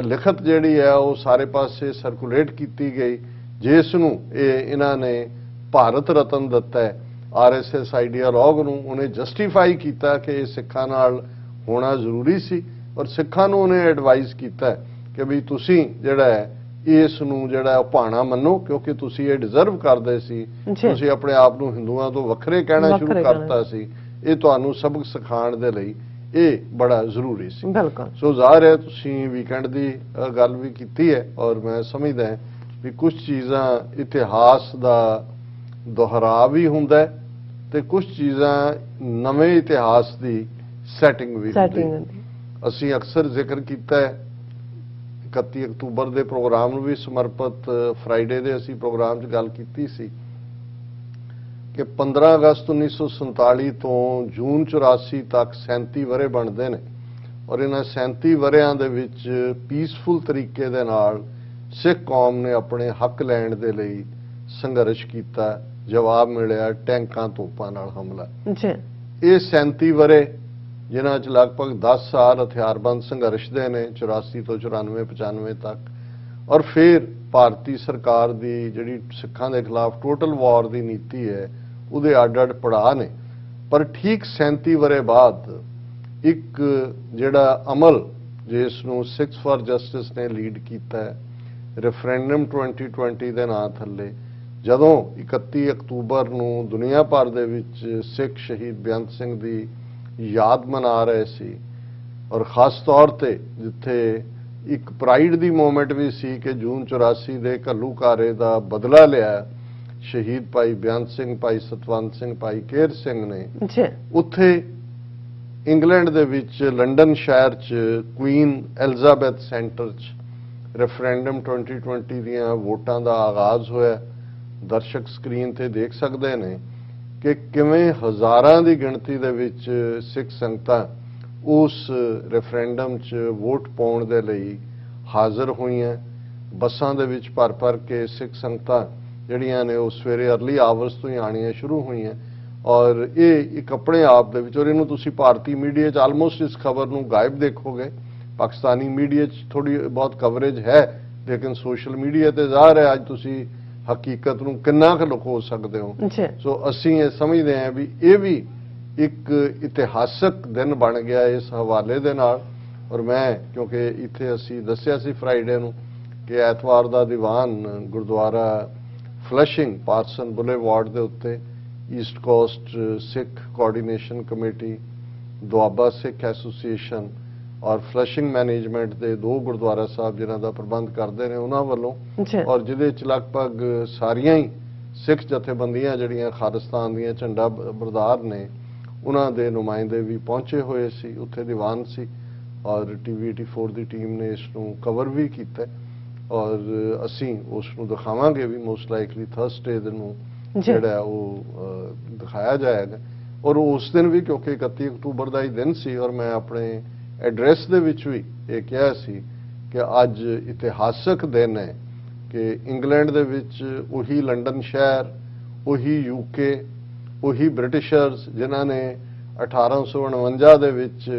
ਲਿਖਤ ਜਿਹੜੀ ਹੈ ਉਹ ਸਾਰੇ ਪਾਸੇ ਸਰਕੂਲੇਟ ਕੀਤੀ ਗਈ, ਜਿਸ ਨੂੰ ਇਹਨਾਂ ਨੇ ਭਾਰਤ ਰਤਨ ਦਿੱਤਾ ਹੈ। RSS ਆਈਡੀਆਲੋਗ ਨੂੰ ਉਹਨੇ ਜਸਟੀਫਾਈ ਕੀਤਾ ਕਿ ਇਹ ਸਿੱਖਾਂ ਨਾਲ ਹੋਣਾ ਜ਼ਰੂਰੀ ਸੀ, ਔਰ ਸਿੱਖਾਂ ਨੂੰ ਉਹਨੇ ਐਡਵਾਈਜ਼ ਕੀਤਾ ਕਿ ਵੀ ਤੁਸੀਂ ਜਿਹੜਾ ਹੈ ਇਸ ਨੂੰ ਜਿਹੜਾ ਭਾਣਾ ਮੰਨੋ ਕਿਉਂਕਿ ਤੁਸੀਂ ਇਹ ਡਿਜ਼ਰਵ ਕਰਦੇ ਸੀ, ਤੁਸੀਂ ਆਪਣੇ ਆਪ ਨੂੰ ਹਿੰਦੂਆਂ ਤੋਂ ਵੱਖਰੇ ਕਹਿਣਾ ਸ਼ੁਰੂ ਕਰਤਾ ਸੀ, ਇਹ ਤੁਹਾਨੂੰ ਸਬਕ ਸਿਖਾਉਣ ਦੇ ਲਈ ਇਹ ਬੜਾ ਜ਼ਰੂਰੀ ਸੀ। ਸੋ ਜ਼ਾਹਿਰ ਹੈ ਤੁਸੀਂ ਵੀਕਐਂਡ ਦੀ ਗੱਲ ਵੀ ਕੀਤੀ ਹੈ, ਔਰ ਮੈਂ ਸਮਝਦਾ ਵੀ ਕੁਝ ਚੀਜ਼ਾਂ ਇਤਿਹਾਸ ਦਾ ਦੁਹਰਾ ਵੀ ਹੁੰਦਾ ਤੇ ਕੁਝ ਚੀਜ਼ਾਂ ਨਵੇਂ ਇਤਿਹਾਸ ਦੀ ਸੈਟਿੰਗ ਵੀ ਹੁੰਦੀ। ਅਸੀਂ ਅਕਸਰ ਜ਼ਿਕਰ ਕੀਤਾ ਹੈ 31 ਅਕਤੂਬਰ ਦੇ ਪ੍ਰੋਗਰਾਮ ਨੂੰ ਵੀ ਸਮਰਪਿਤ ਫਰਾਈਡੇ ਦੇ ਅਸੀਂ ਪ੍ਰੋਗਰਾਮ 'ਚ ਗੱਲ ਕੀਤੀ ਸੀ ਕਿ 15 ਅਗਸਤ 1947 ਤੋਂ ਜੂਨ 84 ਤੱਕ 37 ਵਰ੍ਹੇ ਬਣਦੇ ਨੇ ਔਰ ਇਹਨਾਂ 37 ਵਰ੍ਹਿਆਂ ਦੇ ਵਿੱਚ ਪੀਸਫੁਲ ਤਰੀਕੇ ਦੇ ਨਾਲ ਸਿੱਖ ਕੌਮ ਨੇ ਆਪਣੇ ਹੱਕ ਲੈਣ ਦੇ ਲਈ ਸੰਘਰਸ਼ ਕੀਤਾ, ਜਵਾਬ ਮਿਲਿਆ ਟੈਂਕਾਂ ਤੋਪਾਂ ਨਾਲ ਹਮਲਾ। ਇਹ 37 ਵਰ੍ਹੇ ਜਿਨ੍ਹਾਂ 'ਚ ਲਗਭਗ 10 ਸਾਲ ਹਥਿਆਰਬੰਦ ਸੰਘਰਸ਼ ਦੇ ਨੇ 84 ਤੋਂ 94 95 ਤੱਕ ਔਰ ਫਿਰ ਭਾਰਤੀ ਸਰਕਾਰ ਦੀ ਜਿਹੜੀ ਸਿੱਖਾਂ ਦੇ ਖਿਲਾਫ ਟੋਟਲ ਵਾਰ ਦੀ ਨੀਤੀ ਹੈ ਉਹਦੇ ਅੱਡ-ਅੱਡ ਪੜਾਅ ਨੇ। ਪਰ ਠੀਕ 37 ਵਰ੍ਹੇ ਬਾਅਦ ਇੱਕ ਜਿਹੜਾ ਅਮਲ ਜਿਸ ਨੂੰ ਸਿੱਖਸ ਫਾਰ ਜਸਟਿਸ ਨੇ ਲੀਡ ਕੀਤਾ ਹੈ ਰੈਫਰੈਂਡਮ 2020 ਦੇ ਨਾਂ ਥੱਲੇ, ਜਦੋਂ 31 ਅਕਤੂਬਰ ਨੂੰ ਦੁਨੀਆ ਭਰ ਦੇ ਵਿੱਚ ਸਿੱਖ ਸ਼ਹੀਦ ਬੇਅੰਤ ਸਿੰਘ ਦੀ ਯਾਦ ਮਨਾ ਰਹੇ ਸੀ ਔਰ ਖਾਸ ਤੌਰ ਤੇ ਜਿੱਥੇ ਇੱਕ ਪ੍ਰਾਈਡ ਦੀ ਮੂਮੈਂਟ ਵੀ ਸੀ ਕਿ ਜੂਨ 84 ਦੇ ਘੱਲੂਘਾਰੇ ਦਾ ਬਦਲਾ ਲਿਆ ਸ਼ਹੀਦ ਭਾਈ ਬੇਅੰਤ ਸਿੰਘ, ਭਾਈ ਸਤਵੰਤ ਸਿੰਘ, ਭਾਈ ਕੇਰ ਸਿੰਘ ਨੇ, ਉੱਥੇ ਇੰਗਲੈਂਡ ਦੇ ਵਿੱਚ ਲੰਡਨ ਸ਼ਹਿਰ 'ਚ ਕੁਈਨ ਐਲਿਜ਼ਾਬੈਥ ਸੈਂਟਰ 'ਚ ਰੈਫਰੈਂਡਮ 2020 ਦੀਆਂ ਵੋਟਾਂ ਦਾ ਆਗਾਜ਼ ਹੋਇਆ। ਦਰਸ਼ਕ ਸਕਰੀਨ ਤੇ ਦੇਖ ਸਕਦੇ ਨੇ ਕਿ ਕਿਵੇਂ ਹਜ਼ਾਰਾਂ ਦੀ ਗਿਣਤੀ ਦੇ ਵਿੱਚ ਸਿੱਖ ਸੰਗਤਾਂ ਉਸ ਰੈਫਰੈਂਡਮ 'ਚ ਵੋਟ ਪਾਉਣ ਦੇ ਲਈ ਹਾਜ਼ਰ ਹੋਈਆਂ। ਬੱਸਾਂ ਦੇ ਵਿੱਚ ਭਰ ਕੇ ਸਿੱਖ ਸੰਗਤਾਂ ਜਿਹੜੀਆਂ ਨੇ ਉਹ ਸਵੇਰੇ ਅਰਲੀ ਆਵਰਸ ਤੋਂ ਹੀ ਆਉਣੀਆਂ ਸ਼ੁਰੂ ਹੋਈਆਂ ਔਰ ਇਹ ਇੱਕ ਆਪਣੇ ਆਪ ਦੇ ਵਿੱਚ, ਔਰ ਇਹਨੂੰ ਤੁਸੀਂ ਭਾਰਤੀ ਮੀਡੀਆ 'ਚ ਆਲਮੋਸਟ ਇਸ ਖਬਰ ਨੂੰ ਗਾਇਬ ਦੇਖੋਗੇ। ਪਾਕਿਸਤਾਨੀ ਮੀਡੀਆ 'ਚ ਥੋੜੀ ਬਹੁਤ ਕਵਰੇਜ ਹੈ ਲੇਕਿਨ ਸੋਸ਼ਲ ਮੀਡੀਆ ਤੇ ਜ਼ਾਹਰ ਹੈ ਅੱਜ ਤੁਸੀਂ ਹਕੀਕਤ ਨੂੰ ਕਿੰਨਾ ਕੁ ਲੁਕੋ ਸਕਦੇ ਹੋ। ਸੋ ਅਸੀਂ ਇਹ ਸਮਝਦੇ ਹਾਂ ਵੀ ਇਹ ਵੀ ਇੱਕ ਇਤਿਹਾਸਕ ਦਿਨ ਬਣ ਗਿਆ ਇਸ ਹਵਾਲੇ ਦੇ ਨਾਲ। ਔਰ ਮੈਂ ਕਿਉਂਕਿ ਇੱਥੇ ਅਸੀਂ ਦੱਸਿਆ ਸੀ ਫਰਾਈਡੇ ਨੂੰ ਕਿ ਐਤਵਾਰ ਦਾ ਦੀਵਾਨ ਗੁਰਦੁਆਰਾ ਫਲਸ਼ਿੰਗ ਪਾਰਸਨ ਬੁਲੇਵਾਰਡ ਦੇ ਉੱਤੇ ਈਸਟ ਕੋਸਟ ਸਿੱਖ ਕੋਆਰਡੀਨੇਸ਼ਨ ਕਮੇਟੀ, ਦੁਆਬਾ ਸਿੱਖ ਐਸੋਸੀਏਸ਼ਨ ਔਰ ਫਲਸ਼ਿੰਗ ਮੈਨੇਜਮੈਂਟ ਦੇ 2 ਗੁਰਦੁਆਰਾ ਸਾਹਿਬ ਜਿਨ੍ਹਾਂ ਦਾ ਪ੍ਰਬੰਧ ਕਰਦੇ ਨੇ ਉਹਨਾਂ ਵੱਲੋਂ ਔਰ ਜਿਹਦੇ 'ਚ ਲਗਭਗ ਸਾਰੀਆਂ ਹੀ ਸਿੱਖ ਜਥੇਬੰਦੀਆਂ ਜਿਹੜੀਆਂ ਖਾਲਿਸਤਾਨ ਦੀਆਂ ਝੰਡਾ ਬਰਦਾਰ ਨੇ ਉਹਨਾਂ ਦੇ ਨੁਮਾਇੰਦੇ ਵੀ ਪਹੁੰਚੇ ਹੋਏ ਸੀ। ਉੱਥੇ ਦੀਵਾਨ ਸੀ ਔਰ TV 84 ਦੀ ਟੀਮ ਨੇ ਇਸ ਨੂੰ ਕਵਰ ਵੀ ਕੀਤਾ ਔਰ ਅਸੀਂ ਉਸ ਨੂੰ ਦਿਖਾਵਾਂਗੇ ਵੀ ਮੋਸਟ ਲਾਈਕਲੀ ਥਰਸਡੇ ਨੂੰ ਜਿਹੜਾ ਉਹ ਦਿਖਾਇਆ ਜਾਏਗਾ। ਔਰ ਉਸ ਦਿਨ ਵੀ ਕਿਉਂਕਿ 31 ਅਕਤੂਬਰ ਦਾ ਹੀ ਦਿਨ ਸੀ ਔਰ ਮੈਂ ਆਪਣੇ ਐਡਰੈਸ ਦੇ ਵਿੱਚ ਵੀ ਇਹ ਕਿਹਾ ਸੀ ਕਿ ਅੱਜ ਇਤਿਹਾਸਕ ਦਿਨ ਹੈ ਕਿ ਇੰਗਲੈਂਡ ਦੇ ਵਿੱਚ ਉਹੀ ਲੰਡਨ ਸ਼ਹਿਰ, ਉਹੀ UK, ਉਹੀ ਬ੍ਰਿਟਿਸ਼ਰਸ ਜਿਨ੍ਹਾਂ ਨੇ 1849 ਦੇ ਵਿੱਚ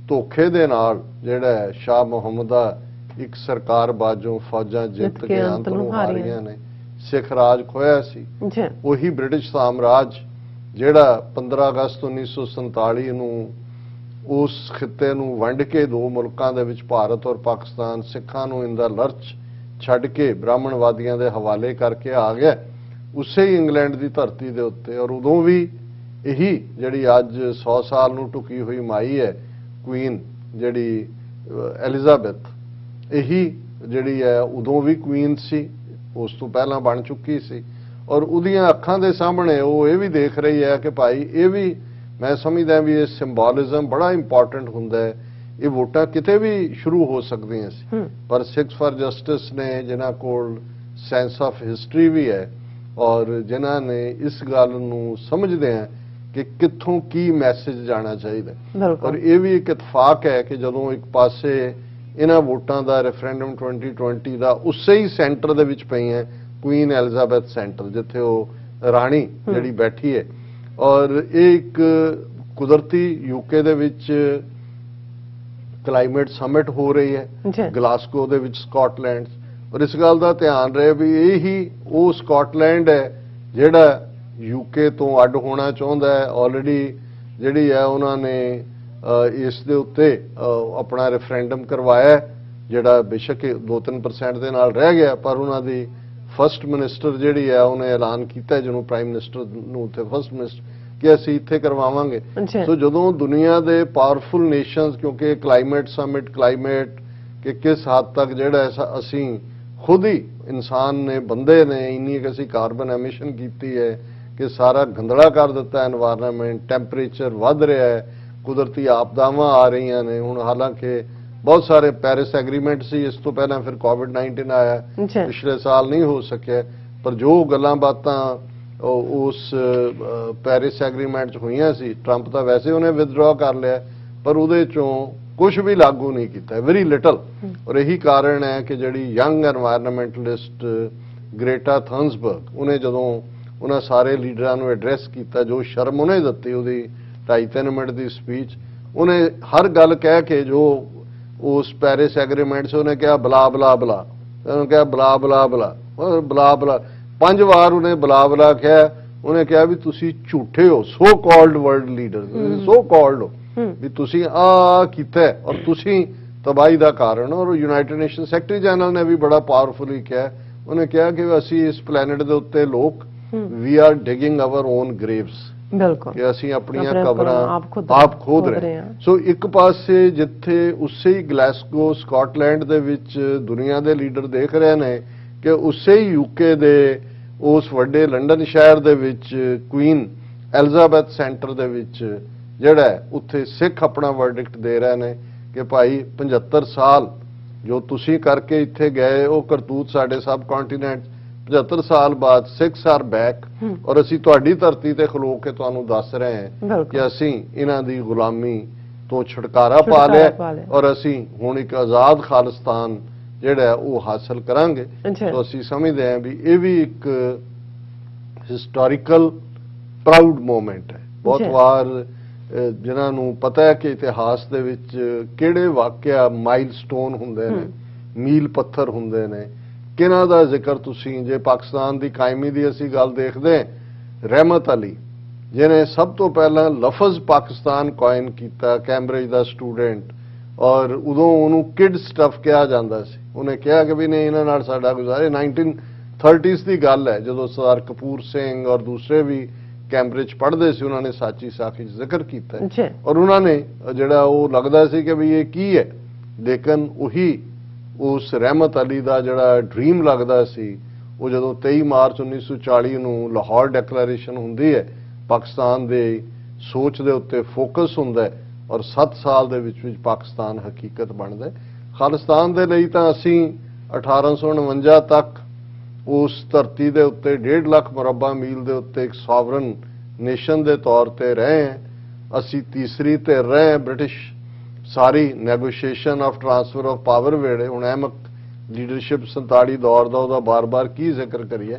ਧੋਖੇ ਦੇ ਨਾਲ ਜਿਹੜਾ ਸ਼ਾਹ ਮੁਹੰਮਦ ਦਾ ਇੱਕ ਸਰਕਾਰ ਬਾਜੋਂ ਫੌਜਾਂ ਜਿੱਤ ਕੇ ਅੰਤ ਨੂੰ ਹਾਰੀਆਂ ਨੇ, ਸਿੱਖ ਰਾਜ ਖੋਇਆ ਸੀ। ਉਹੀ ਬ੍ਰਿਟਿਸ਼ ਸਾਮਰਾਜ ਜਿਹੜਾ 15 ਅਗਸਤ 1947 ਨੂੰ ਉਸ ਖਿੱਤੇ ਨੂੰ ਵੰਡ ਕੇ 2 ਮੁਲਕਾਂ ਦੇ ਵਿੱਚ ਭਾਰਤ ਔਰ ਪਾਕਿਸਤਾਨ ਸਿੱਖਾਂ ਨੂੰ ਇੰਦਾ ਲਰਚ ਛੱਡ ਕੇ ਬ੍ਰਾਹਮਣਵਾਦੀਆਂ ਦੇ ਹਵਾਲੇ ਕਰਕੇ ਆ ਗਿਆ ਉਸੇ ਹੀ ਇੰਗਲੈਂਡ ਦੀ ਧਰਤੀ ਦੇ ਉੱਤੇ। ਔਰ ਉਦੋਂ ਵੀ ਇਹੀ ਜਿਹੜੀ ਅੱਜ 100 ਸਾਲ ਨੂੰ ਟੁਕੀ ਹੋਈ ਮਾਈ ਹੈ ਕੁਈਨ ਜਿਹੜੀ ਐਲਿਜ਼ਾਬੈਥ, ਇਹੀ ਜਿਹੜੀ ਹੈ ਉਦੋਂ ਵੀ ਕੁਈਨ ਸੀ, ਉਸ ਤੋਂ ਪਹਿਲਾਂ ਬਣ ਚੁੱਕੀ ਸੀ ਔਰ ਉਹਦੀਆਂ ਅੱਖਾਂ ਦੇ ਸਾਹਮਣੇ ਉਹ ਇਹ ਵੀ ਦੇਖ ਰਹੀ ਹੈ ਕਿ ਭਾਈ ਇਹ ਵੀ ਮੈਂ ਸਮਝਦਾ ਵੀ ਇਹ ਸਿੰਬੋਲਿਜ਼ਮ ਬੜਾ ਇੰਪੋਰਟੈਂਟ ਹੁੰਦਾ ਹੈ। ਇਹ ਵੋਟਾਂ ਕਿਤੇ ਵੀ ਸ਼ੁਰੂ ਹੋ ਸਕਦੀਆਂ ਸੀ ਪਰ ਸਿੱਖਸ ਫਾਰ ਜਸਟਿਸ ਨੇ ਜਿਨ੍ਹਾਂ ਕੋਲ ਸੈਂਸ ਆਫ ਹਿਸਟਰੀ ਵੀ ਹੈ ਔਰ ਜਿਨ੍ਹਾਂ ਨੇ ਇਸ ਗੱਲ ਨੂੰ ਸਮਝਦੇ ਆ ਕਿ ਕਿੱਥੋਂ ਕੀ ਮੈਸੇਜ ਜਾਣਾ ਚਾਹੀਦਾ ਔਰ ਇਹ ਵੀ ਇੱਕ ਇਤਫਾਕ ਹੈ ਕਿ ਜਦੋਂ ਇੱਕ ਪਾਸੇ ਇਹਨਾਂ ਵੋਟਾਂ ਦਾ ਰੈਫਰੈਂਡਮ 2020 ਦਾ ਉਸੇ ਹੀ ਸੈਂਟਰ ਦੇ ਵਿੱਚ ਪਈਆਂ ਕੁਈਨ ਐਲਿਜ਼ਾਬੈਥ ਸੈਂਟਰ ਜਿੱਥੇ ਉਹ ਰਾਣੀ ਜਿਹੜੀ ਬੈਠੀ ਹੈ ਔਰ ਇਹ ਇੱਕ ਕੁਦਰਤੀ UK ਦੇ ਵਿੱਚ ਕਲਾਈਮੇਟ ਸਮਿਟ ਹੋ ਰਹੀ ਹੈ ਗਲਾਸਗੋ ਦੇ ਵਿੱਚ ਸਕਾਟਲੈਂਡ ਔਰ ਇਸ ਗੱਲ ਦਾ ਧਿਆਨ ਰਹੇ ਵੀ ਇਹ ਹੀ ਉਹ ਸਕਾਟਲੈਂਡ ਹੈ ਜਿਹੜਾ UK ਤੋਂ ਅੱਡ ਹੋਣਾ ਚਾਹੁੰਦਾ ਹੈ। ਆਲਰੇਡੀ ਜਿਹੜੀ ਹੈ ਉਹਨਾਂ ਨੇ ਇਸ ਦੇ ਉੱਤੇ ਆਪਣਾ ਰੈਫਰੈਂਡਮ ਕਰਵਾਇਆ ਜਿਹੜਾ ਬੇਸ਼ੱਕ 2-3% ਦੇ ਨਾਲ ਰਹਿ ਗਿਆ ਪਰ ਉਹਨਾਂ ਦੀ ਫਸਟ ਮਿਨਿਸਟਰ ਜਿਹੜੀ ਹੈ ਉਹਨੇ ਐਲਾਨ ਕੀਤਾ ਜਿਹਨੂੰ ਪ੍ਰਾਈਮ ਮਿਨਿਸਟਰ ਨੂੰ ਉੱਥੇ ਫਸਟ ਮਿਨਿਸਟਰ ਕਿ ਅਸੀਂ ਇੱਥੇ ਕਰਵਾਵਾਂਗੇ। ਸੋ ਜਦੋਂ ਦੁਨੀਆ ਦੇ ਪਾਵਰਫੁਲ ਨੇਸ਼ਨਸ ਕਿਉਂਕਿ ਕਲਾਈਮੇਟ ਸਮਿਟ ਕਲਾਈਮੇਟ ਕਿ ਕਿਸ ਹੱਦ ਤੱਕ ਜਿਹੜਾ ਅਸੀਂ खुद ही इंसान ने बंदे ने इन्नी कि ਅਸੀਂ ਕਾਰਬਨ ਐਮਿਸ਼ਨ ਕੀਤੀ ਹੈ कि सारा गंदड़ा कर दिता एनवायरनमेंट, टैंपरेचर वध रहा है, कुदरती आपदावां आ रही ने हुण। हालांकि बहुत सारे पेरिस एग्रीमेंट सी, इस तो पहला फिर कोविड-19 आया, पिछले साल नहीं हो सके, पर जो गल्लां बातां उस पेरिस एग्रीमेंट च होईयां सी, ट्रंप तो वैसे उन्हें विदड्रॉ कर लिया, पर उहदे चों कुछ भी लागू नहीं किया, वेरी लिटल। और यही कारण है कि जिहड़ी यंग एनवायरनमेंटलिस्ट ग्रेटा थर्नसबर्ग, उन्हें जदों उन्हें सारे लीडरां नूं एड्रैस किया, जो शर्म उन्हें दित्ती उहदी 2.5-3 मिनट की स्पीच, उन्हें हर गल कह के जो उस पेरिस एग्रीमेंट से उन्हें कहा बला बला बला, उन्हें कहा बला बला बला बला बला 5 बार उन्हें बला बला कहा। उन्हें कहा भी तुसी झूठे हो, so called world leader, so called हो भी तुसी आ कीता और तुसी तबाही का कारण। और यूनाइटेड नेशन सैकटरी जनरल ने भी बड़ा पावरफुली कहा, उन्हें कहा कि असी इस प्लैनेट के उत्ते लोग we are digging our own graves, बिल्कुल कि असी अपनियां कबरां आप खोद रहे हैं। सो एक पासे जिथे उसे ही ग्लासगो स्कॉटलैंड दे विच दुनिया के लीडर देख रहे हैं कि उसे ही यूके दे उस वड्डे लंडन शहर दे विच क्वीन एलिजाबैथ सेंटर दे विच जिहड़ा उत्थे सिख अपना वर्डिक्ट दे रहे हैं कि भाई 75 साल जो तुसी करके इत्थे गए वो करतूत साडे सब कॉन्टीनेंट 75 साल बाद सिक्स आर बैक, और असी तुहाडी धरती ते खलो के तुहानू दस रहे हैं कि असी इन्हां दी गुलामी तो छुटकारा पा लिया और असी हुण एक आजाद खालिस्तान जिहड़ा वो हासिल करांगे। तो असी समझते हैं भी ये भी एक हिस्टोरिकल प्राउड मोमेंट है। बहुत बार जिन्हां नू पता है कि इतिहास दे विच किहड़े वाकिया माइलस्टोन हुंदे ने, मील पत्थर हुंदे ने, किन्हां दा जिक्र तुसीं जे पाकिस्तान की कायमी की असी गल देखते हैं, रहमत अली जिन्हें सब तो पहला लफज पाकिस्तान कॉइन किया, कैंब्रिज का स्टूडेंट, और उदों उन्होंने किड स्टफ कहा जाता सी, उन्हें कहा कि भी नहीं इन्हां नाल साडा गुजारे। 1930s की गल है जदों सरदार कपूर सिंह और दूसरे भी कैंब्रिज पढ़ते सी, उन्होंने साची साखी जिक्र किया और उन्होंने जिहड़ा वो लगता सी कि भी ये की है, लेकिन वही उस रहमत अली का जिहड़ा ड्रीम लगता सी वो जदों 23 मार्च 1940 नूं लाहौर डिक्लेरेशन हुंदी है, पाकिस्तान दे सोच दे उत्ते फोकस हुंदा है और 7 साल दे विच विच पाकिस्तान हकीकत बनदा है। खालिस्तान दे लई तां असीं 1849 तक उस धरती दे उत्ते 1.5 लाख मुरब्बा मील दे उत्ते एक सॉवरन नेशन दे तौर ते रहे हैं। असीं तीसरी धिर रहे हैं ब्रिटिश सारी negotiation of transfer of power वेड़े। हुण अहमक लीडरशिप 47 दौर दा ओहदा बार बार की जिक्र करिए,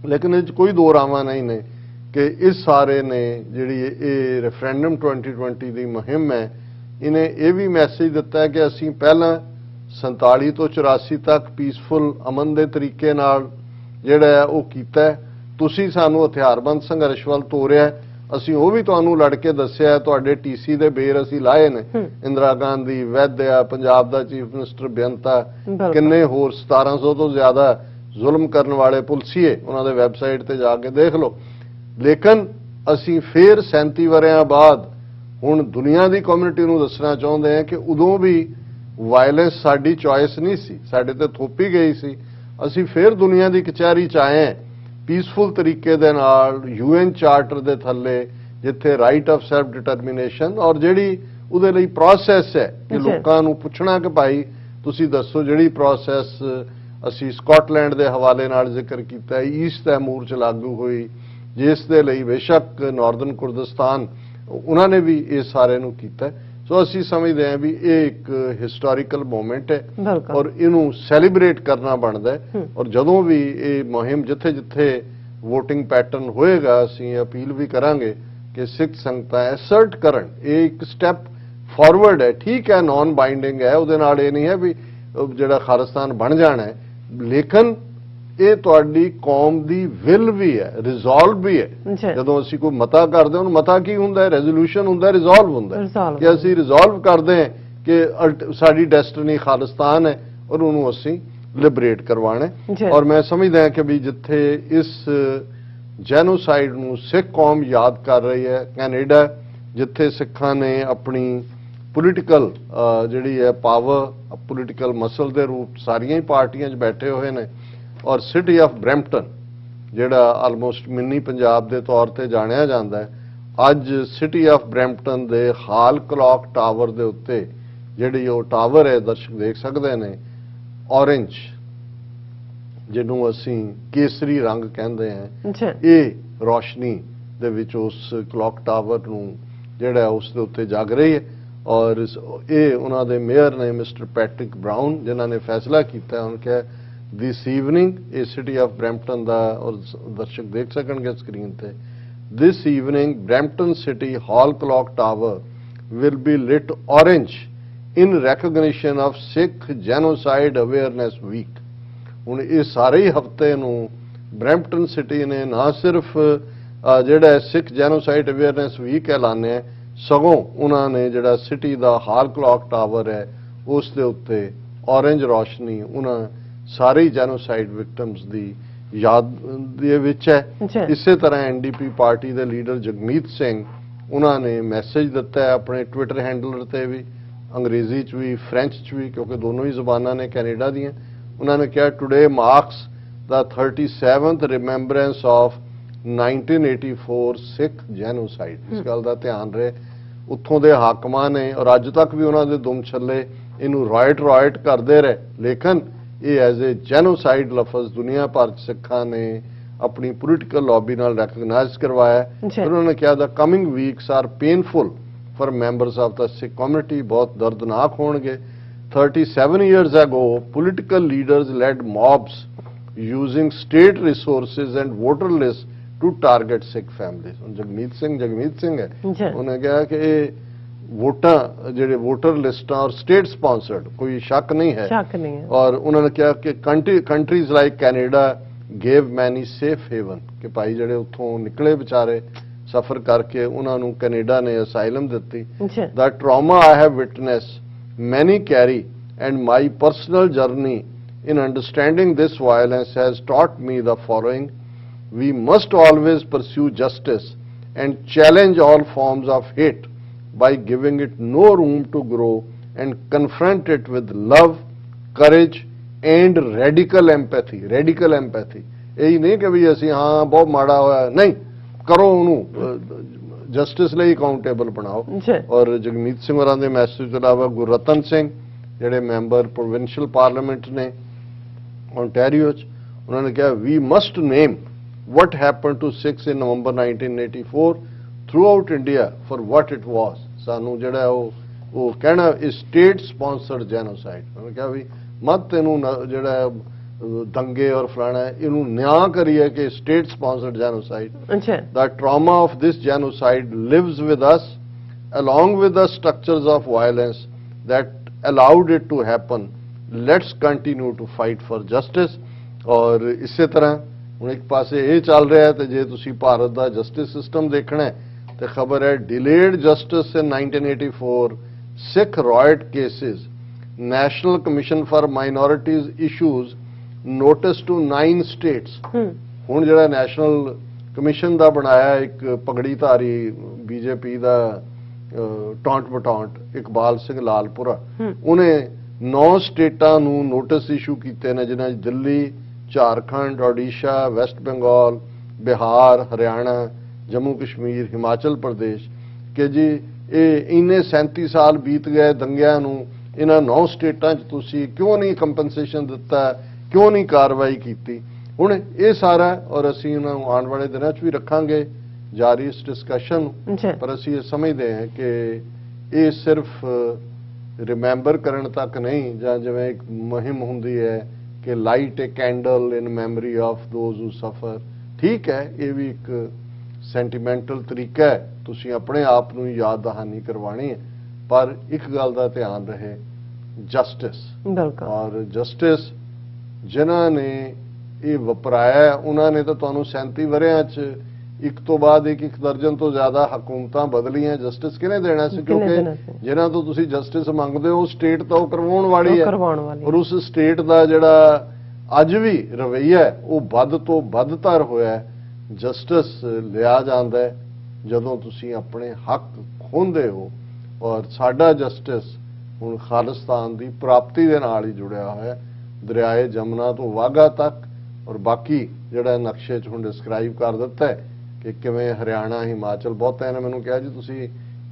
लेकिन इस कोई दो रावां नहीं ने कि इस सारे ने जिहड़ी ये रेफरेंडम 2020 की मुहिम है, इन्हें यह भी मैसेज दिता है कि असीं पहला 47 तो 84 तक पीसफुल अमन के तरीके नाल जिहड़ा है वो कीता है, तुसीं सानू हथियारबंद संघर्ष वल तोरिया, असीं वो भी तुहानू लड़ के दस्सिआ है, तुहाडे टीसी दे बेर असीं लाए ने, इंदिरा गांधी, वैद्या, पंजाब दा चीफ मिनिस्टर बेअंता, किन्ने होर 1700 तो ज्यादा जुल्म करने वाले पुलसीए, उन्होंने वैबसाइट ते जाके देख लो। लेकिन असीं फिर 37 वरियां बाद हुण दुनिया की कम्यूनिटी नूं दसना चाहुंदे हैं कि उदों भी वायलेंस साडी चॉइस नहीं सी, साडे ते थोपी गई सी। असीं फिर दुनिया की कचहरी च आए हैं पीसफुल तरीके दे नाल, UN चार्टर दे थल्ले, जिथे राइट ऑफ सैल्फ डिटरमिनेशन और जिहड़ी उहदे लई प्रोसैस है कि लोकां नूं पुछना कि भाई तुसीं दसो जिहड़ी प्रोसैस असीं स्कॉटलैंड दे हवाले नाल जिक्र कीता, ईस्ट तैमूर च लागू हुई, जिस दे लई बेशक नॉर्दर्न कुर्दिस्तान उन्होंने भी इस सारे नूं कीता। सो असीं समझते हैं भी ये एक हिस्टोरिकल मोमेंट है और इनू सैलीब्रेट करना बनता है। और जदों भी ये मुहिम जिथे जिथे वोटिंग पैटर्न होएगा, असीं अपील भी करांगे कि सिख संगतां एसर्ट करन, ये एक स्टैप फॉरवर्ड है। ठीक है नॉन बाइंडिंग है, उहदे नाल ये नहीं है भी जिहड़ा खालिस्तान बन जाना है, लेकिन ये तुहाडी कौम दी विल भी है, रिजॉल्व भी है। जदों असीं कोई मता करदे हां, मता की हुंदा है, रेजोल्यूशन हुंदा है, रिजॉल्व हुंदा है कि असीं रिजॉल्व करदे हैं कि साडी डेस्टिनी खालिस्तान है और उहनूं असीं लिबरेट करवाना है। और मैं समझदा हां कि भी जिथे इस जेनोसाइड नूं सिख कौम याद कर रही है, कैनेडा जिथे सिखां ने अपनी ਪੋਲੀਟੀਕਲ ਜਿਹੜੀ ਹੈ ਪਾਵਰ ਪੋਲੀਟੀਕਲ ਮਸਲ ਦੇ ਰੂਪ ਸਾਰੀਆਂ ਹੀ ਪਾਰਟੀਆਂ 'ਚ ਬੈਠੇ ਹੋਏ ਨੇ। ਔਰ ਸਿਟੀ ਆਫ ਬਰੈਂਪਟਨ ਜਿਹੜਾ ਆਲਮੋਸਟ ਮਿੰਨੀ ਪੰਜਾਬ ਦੇ ਤੌਰ ਤੇ ਜਾਣਿਆ ਜਾਂਦਾ ਹੈ, ਅੱਜ ਸਿਟੀ ਆਫ ਬਰੈਂਪਟਨ ਦੇ ਹਾਲ ਕਲੌਕ ਟਾਵਰ ਦੇ ਉੱਤੇ ਜਿਹੜੀ ਉਹ ਟਾਵਰ ਹੈ ਦਰਸ਼ਕ ਦੇਖ ਸਕਦੇ ਨੇ, ਔਰੇਂਜ ਜਿਹਨੂੰ ਅਸੀਂ ਕੇਸਰੀ ਰੰਗ ਕਹਿੰਦੇ ਹਾਂ, ਇਹ ਰੋਸ਼ਨੀ ਦੇ ਵਿੱਚ ਉਸ ਕਲੌਕ ਟਾਵਰ ਨੂੰ ਜਿਹੜਾ ਉਸ ਦੇ ਉੱਤੇ ਜਗ ਰਹੀ ਹੈ। ਔਰ ਇਹ ਉਹਨਾਂ ਦੇ ਮੇਅਰ ਨੇ ਮਿਸਟਰ ਪੈਟਰਿਕ ਬਰਾਊਨ, ਜਿਨ੍ਹਾਂ ਨੇ ਫੈਸਲਾ ਕੀਤਾ ਉਹਨਾਂ ਕਿਹਾ ਦਿਸ ਈਵਨਿੰਗ, ਇਹ ਸਿਟੀ ਆਫ ਬਰੈਂਪਟਨ ਦਾ ਔਰ ਦਰਸ਼ਕ ਦੇਖ ਸਕਣਗੇ ਸਕਰੀਨ ਤੇ, this evening Brampton city hall clock tower will be lit orange in recognition of Sikh Genocide Awareness Week। ਹੁਣ ਇਹ ਸਾਰੇ ਹੀ ਹਫਤੇ ਨੂੰ ਬਰੈਂਪਟਨ ਸਿਟੀ ਨੇ ਨਾ ਸਿਰਫ ਜਿਹੜਾ ਸਿੱਖ ਜੈਨੋਸਾਈਡ ਅਵੇਅਰਨੈਸ ਵੀਕ ਐਲਾਨਿਆ, ਸਗੋਂ ਉਹਨਾਂ ਨੇ ਜਿਹੜਾ ਸਿਟੀ ਦਾ ਹਾਲ ਕਲੌਕ ਟਾਵਰ ਹੈ ਉਸ ਦੇ ਉੱਤੇ ਔਰੇਂਜ ਰੋਸ਼ਨੀ ਉਹਨਾਂ ਸਾਰੇ ਜੈਨੋਸਾਈਡ ਵਿਕਟਮਸ ਦੀ ਯਾਦ ਦੇ ਵਿੱਚ ਹੈ। ਇਸੇ ਤਰ੍ਹਾਂ ਐਨਡੀਪੀ ਪਾਰਟੀ ਦੇ ਲੀਡਰ ਜਗਮੀਤ ਸਿੰਘ, ਉਹਨਾਂ ਨੇ ਮੈਸੇਜ ਦਿੱਤਾ ਹੈ ਆਪਣੇ ਟਵਿੱਟਰ ਹੈਂਡਲਰ ਤੇ ਵੀ, ਅੰਗਰੇਜ਼ੀ 'ਚ ਵੀ ਫ੍ਰੈਂਚ 'ਚ ਵੀ, ਕਿਉਂਕਿ ਦੋਨੋਂ ਹੀ ਜ਼ੁਬਾਨਾਂ ਨੇ ਕੈਨੇਡਾ ਦੀਆਂ। ਉਹਨਾਂ ਨੇ ਕਿਹਾ ਟੁਡੇ ਮਾਰਕਸ ਦਾ 37th remembrance of 1984 Sikh genocide. ਇਸ ਗੱਲ ਦਾ ਧਿਆਨ ਰਹੇ, ਉੱਥੋਂ ਦੇ ਹਾਕਮਾਂ ਨੇ ਔਰ ਅੱਜ ਤੱਕ ਵੀ ਉਹਨਾਂ ਦੇ ਦੁਮ ਛੱਲੇ ਇਹਨੂੰ ਰਾਇਟ ਕਰਦੇ ਰਹੇ, ਲੇਕਿਨ ਇਹ ਐਜ਼ ਏ ਜੈਨੋਸਾਈਡ ਲਫ਼ਜ਼ ਦੁਨੀਆ ਭਰ 'ਚ ਸਿੱਖਾਂ ਨੇ ਆਪਣੀ ਪੋਲੀਟੀਕਲ ਲੌਬੀ ਨਾਲ ਰੈਕਗਨਾਈਜ਼ ਕਰਵਾਇਆ। ਫਿਰ ਉਹਨਾਂ ਨੇ ਕਿਹਾ the coming weeks are painful for members of the Sikh community, ਬਹੁਤ ਦਰਦਨਾਕ ਹੋਣਗੇ। 37 years ago, political leaders led mobs using state resources and voter lists to target Sikh families। Jagmeet Singh ਹੈ, ਉਹਨੇ ਕਿਹਾ ਕਿ ਇਹ ਵੋਟਾਂ ਜਿਹੜੇ ਵੋਟਰ ਲਿਸਟਾਂ ਔਰ ਸਟੇਟ ਸਪਾਂਸਰਡ, ਕੋਈ ਸ਼ੱਕ ਨਹੀਂ ਹੈ। ਔਰ ਉਹਨਾਂ ਨੇ ਕਿਹਾ ਕਿ ਕੰਟਰੀਜ਼ ਲਾਈਕ ਕੈਨੇਡਾ ਗੇਵ ਮੈਨੀ ਸੇਫ ਹੇਵਨ, ਕਿ ਭਾਈ ਜਿਹੜੇ ਉੱਥੋਂ ਨਿਕਲੇ ਵਿਚਾਰੇ ਸਫਰ ਕਰਕੇ, ਉਹਨਾਂ ਨੂੰ ਕੈਨੇਡਾ ਨੇ ਅਸਾਈਲਮ ਦਿੱਤੀ। The trauma I have witness many carry, and my personal journey in understanding this violence has taught me the following: we must always pursue justice and challenge all forms of hate by giving it no room to grow and confront it with love, courage and radical empathy। ਇਹ ਨਹੀਂ ਕਿ ਵੀ ਅਸੀਂ ਹਾਂ ਬਹੁਤ ਮਾੜਾ ਹੋਇਆ, ਨਹੀਂ, ਕਰੋ ਉਹਨੂੰ ਜਸਟਿਸ ਲਈ ਅਕਾਊਂਟੇਬਲ ਬਣਾਓ। ਔਰ ਜਗਮੀਤ ਸਿੰਘ ਹੋਰਾਂ ਦੇ ਮੈਸੇਜ ਤੋਂ ਇਲਾਵਾ ਗੁਰਰਤਨ ਸਿੰਘ ਜਿਹੜੇ ਮੈਂਬਰ ਪ੍ਰੋਵਿੰਸ਼ੀਅਲ ਪਾਰਲੀਮੈਂਟ ਨੇ ਓਨਟਾਰੀਓ 'ਚ, ਉਹਨਾਂ ਨੇ ਕਿਹਾ we must name what happened to Sikhs in November 1984 throughout India for what it was। ਸਾਨੂੰ ਜਿਹੜਾ ਉਹ ਕਹਿਣਾ ਸਟੇਟ ਸਪਾਂਸਰਡ ਜੈਨੋਸਾਈਡ, ਉਹਨਾਂ ਨੇ ਕਿਹਾ ਵੀ ਮਤ ਇਹਨੂੰ ਜਿਹੜਾ ਦੰਗੇ ਔਰ ਫਲਾਣਾ ਇਹਨੂੰ ਨਿਆਂ ਕਰੀਏ ਕਿ state sponsored genocide. The trauma of this genocide lives with us along with the structures of violence that allowed it to happen। Let's continue to fight for justice। ਔਰ ਇਸੇ ਤਰ੍ਹਾਂ ਹੁਣ ਇੱਕ ਪਾਸੇ ਇਹ ਚੱਲ ਰਿਹਾ ਤੇ ਜੇ ਤੁਸੀਂ ਭਾਰਤ ਦਾ ਜਸਟਿਸ ਸਿਸਟਮ ਦੇਖਣਾ ਤੇ ਖਬਰ ਹੈ delayed justice in 1984 Sikh riot cases, national commission for minorities issues notice to 9 states. ਹੁਣ ਜਿਹੜਾ ਨੈਸ਼ਨਲ ਕਮਿਸ਼ਨ ਦਾ ਬਣਾਇਆ ਇੱਕ ਪਗੜੀਧਾਰੀ ਬੀਜੇਪੀ ਦਾ ਟੌਂਟ ਬਟੌਂਟ ਇਕਬਾਲ ਸਿੰਘ ਲਾਲਪੁਰਾ, ਉਹਨੇ 9 ਸਟੇਟਾਂ ਨੂੰ ਨੋਟਿਸ ਇਸ਼ੂ ਕੀਤੇ ਨੇ, ਜਿਨ੍ਹਾਂ 'ਚ ਦਿੱਲੀ, ਝਾਰਖੰਡ, ਓਡੀਸ਼ਾ, ਵੈਸਟ ਬੰਗਾਲ, ਬਿਹਾਰ, ਹਰਿਆਣਾ, ਜੰਮੂ ਕਸ਼ਮੀਰ, ਹਿਮਾਚਲ ਪ੍ਰਦੇਸ਼, ਕਿ ਜੀ ਇਹ ਇੰਨੇ 37 ਸਾਲ ਬੀਤ ਗਏ ਦੰਗਿਆਂ ਨੂੰ, ਇਹਨਾਂ 9 ਸਟੇਟਾਂ 'ਚ ਤੁਸੀਂ ਕਿਉਂ ਨਹੀਂ ਕੰਪਨਸੇਸ਼ਨ ਦਿੱਤਾ, ਕਿਉਂ ਨਹੀਂ ਕਾਰਵਾਈ ਕੀਤੀ। ਹੁਣ ਇਹ ਸਾਰਾ ਔਰ ਅਸੀਂ ਉਹਨਾਂ ਨੂੰ ਆਉਣ ਵਾਲੇ ਦਿਨਾਂ 'ਚ ਵੀ ਰੱਖਾਂਗੇ ਜਾਰੀ ਇਸ ਡਿਸਕਸ਼ਨ, ਪਰ ਅਸੀਂ ਇਹ ਸਮਝਦੇ ਹਾਂ ਕਿ ਇਹ ਸਿਰਫ ਰਿਮੈਂਬਰ ਕਰਨ ਤੱਕ ਨਹੀਂ, ਜਾਂ ਜਿਵੇਂ ਇੱਕ ਮੁਹਿੰਮ ਹੁੰਦੀ ਹੈ ਕਿ light a candle in memory of those who suffer. ਠੀਕ ਹੈ, ਇਹ ਵੀ ਇੱਕ ਸੈਂਟੀਮੈਂਟਲ ਤਰੀਕਾ ਹੈ, ਤੁਸੀਂ ਆਪਣੇ ਆਪ ਨੂੰ ਯਾਦ ਦਹਾਨੀ ਕਰਵਾਉਣੀ ਹੈ, ਪਰ ਇੱਕ ਗੱਲ ਦਾ ਧਿਆਨ ਰਹੇ, ਜਸਟਿਸ। ਔਰ ਜਸਟਿਸ ਜਿਨ੍ਹਾਂ ਨੇ ਇਹ ਵਪਰਾਇਆ ਉਹਨਾਂ ਨੇ ਤਾਂ ਤੁਹਾਨੂੰ 37 ਵਰ੍ਹਿਆਂ 'ਚ ਇੱਕ ਤੋਂ ਬਾਅਦ ਇੱਕ ਦਰਜਨ ਤੋਂ ਜ਼ਿਆਦਾ ਹਕੂਮਤਾਂ ਬਦਲੀਆਂ। ਜਸਟਿਸ ਕਿਹਨੇ ਦੇਣਾ ਸੀ? ਕਿਉਂਕਿ ਜਿਨ੍ਹਾਂ ਤੋਂ ਤੁਸੀਂ ਜਸਟਿਸ ਮੰਗਦੇ ਹੋ ਸਟੇਟ ਤਾਂ ਉਹ ਕਰਵਾਉਣ ਵਾਲੀ ਹੈ, ਔਰ ਉਸ ਸਟੇਟ ਦਾ ਜਿਹੜਾ ਅੱਜ ਵੀ ਰਵੱਈਆ ਹੈ ਉਹ ਵੱਧ ਤੋਂ ਵੱਧਤਰ ਹੋਇਆ। ਜਸਟਿਸ ਲਿਆ ਜਾਂਦਾ ਹੈ ਜਦੋਂ ਤੁਸੀਂ ਆਪਣੇ ਹੱਕ ਖੋਹਦੇ ਹੋ, ਔਰ ਸਾਡਾ ਜਸਟਿਸ ਹੁਣ ਖਾਲਿਸਤਾਨ ਦੀ ਪ੍ਰਾਪਤੀ ਦੇ ਨਾਲ ਹੀ ਜੁੜਿਆ ਹੋਇਆ, ਦਰਿਆਏ ਜਮਨਾ ਤੋਂ ਵਾਘਾ ਤੱਕ। ਔਰ ਬਾਕੀ ਜਿਹੜਾ ਨਕਸ਼ੇ 'ਚ ਹੁਣ ਡਿਸਕ੍ਰਾਈਬ ਕਰ ਦਿੱਤਾ ਹੈ ਕਿ ਕਿਵੇਂ ਹਰਿਆਣਾ, ਹਿਮਾਚਲ, ਬਹੁਤਿਆਂ ਨੇ ਮੈਨੂੰ ਕਿਹਾ ਜੀ ਤੁਸੀਂ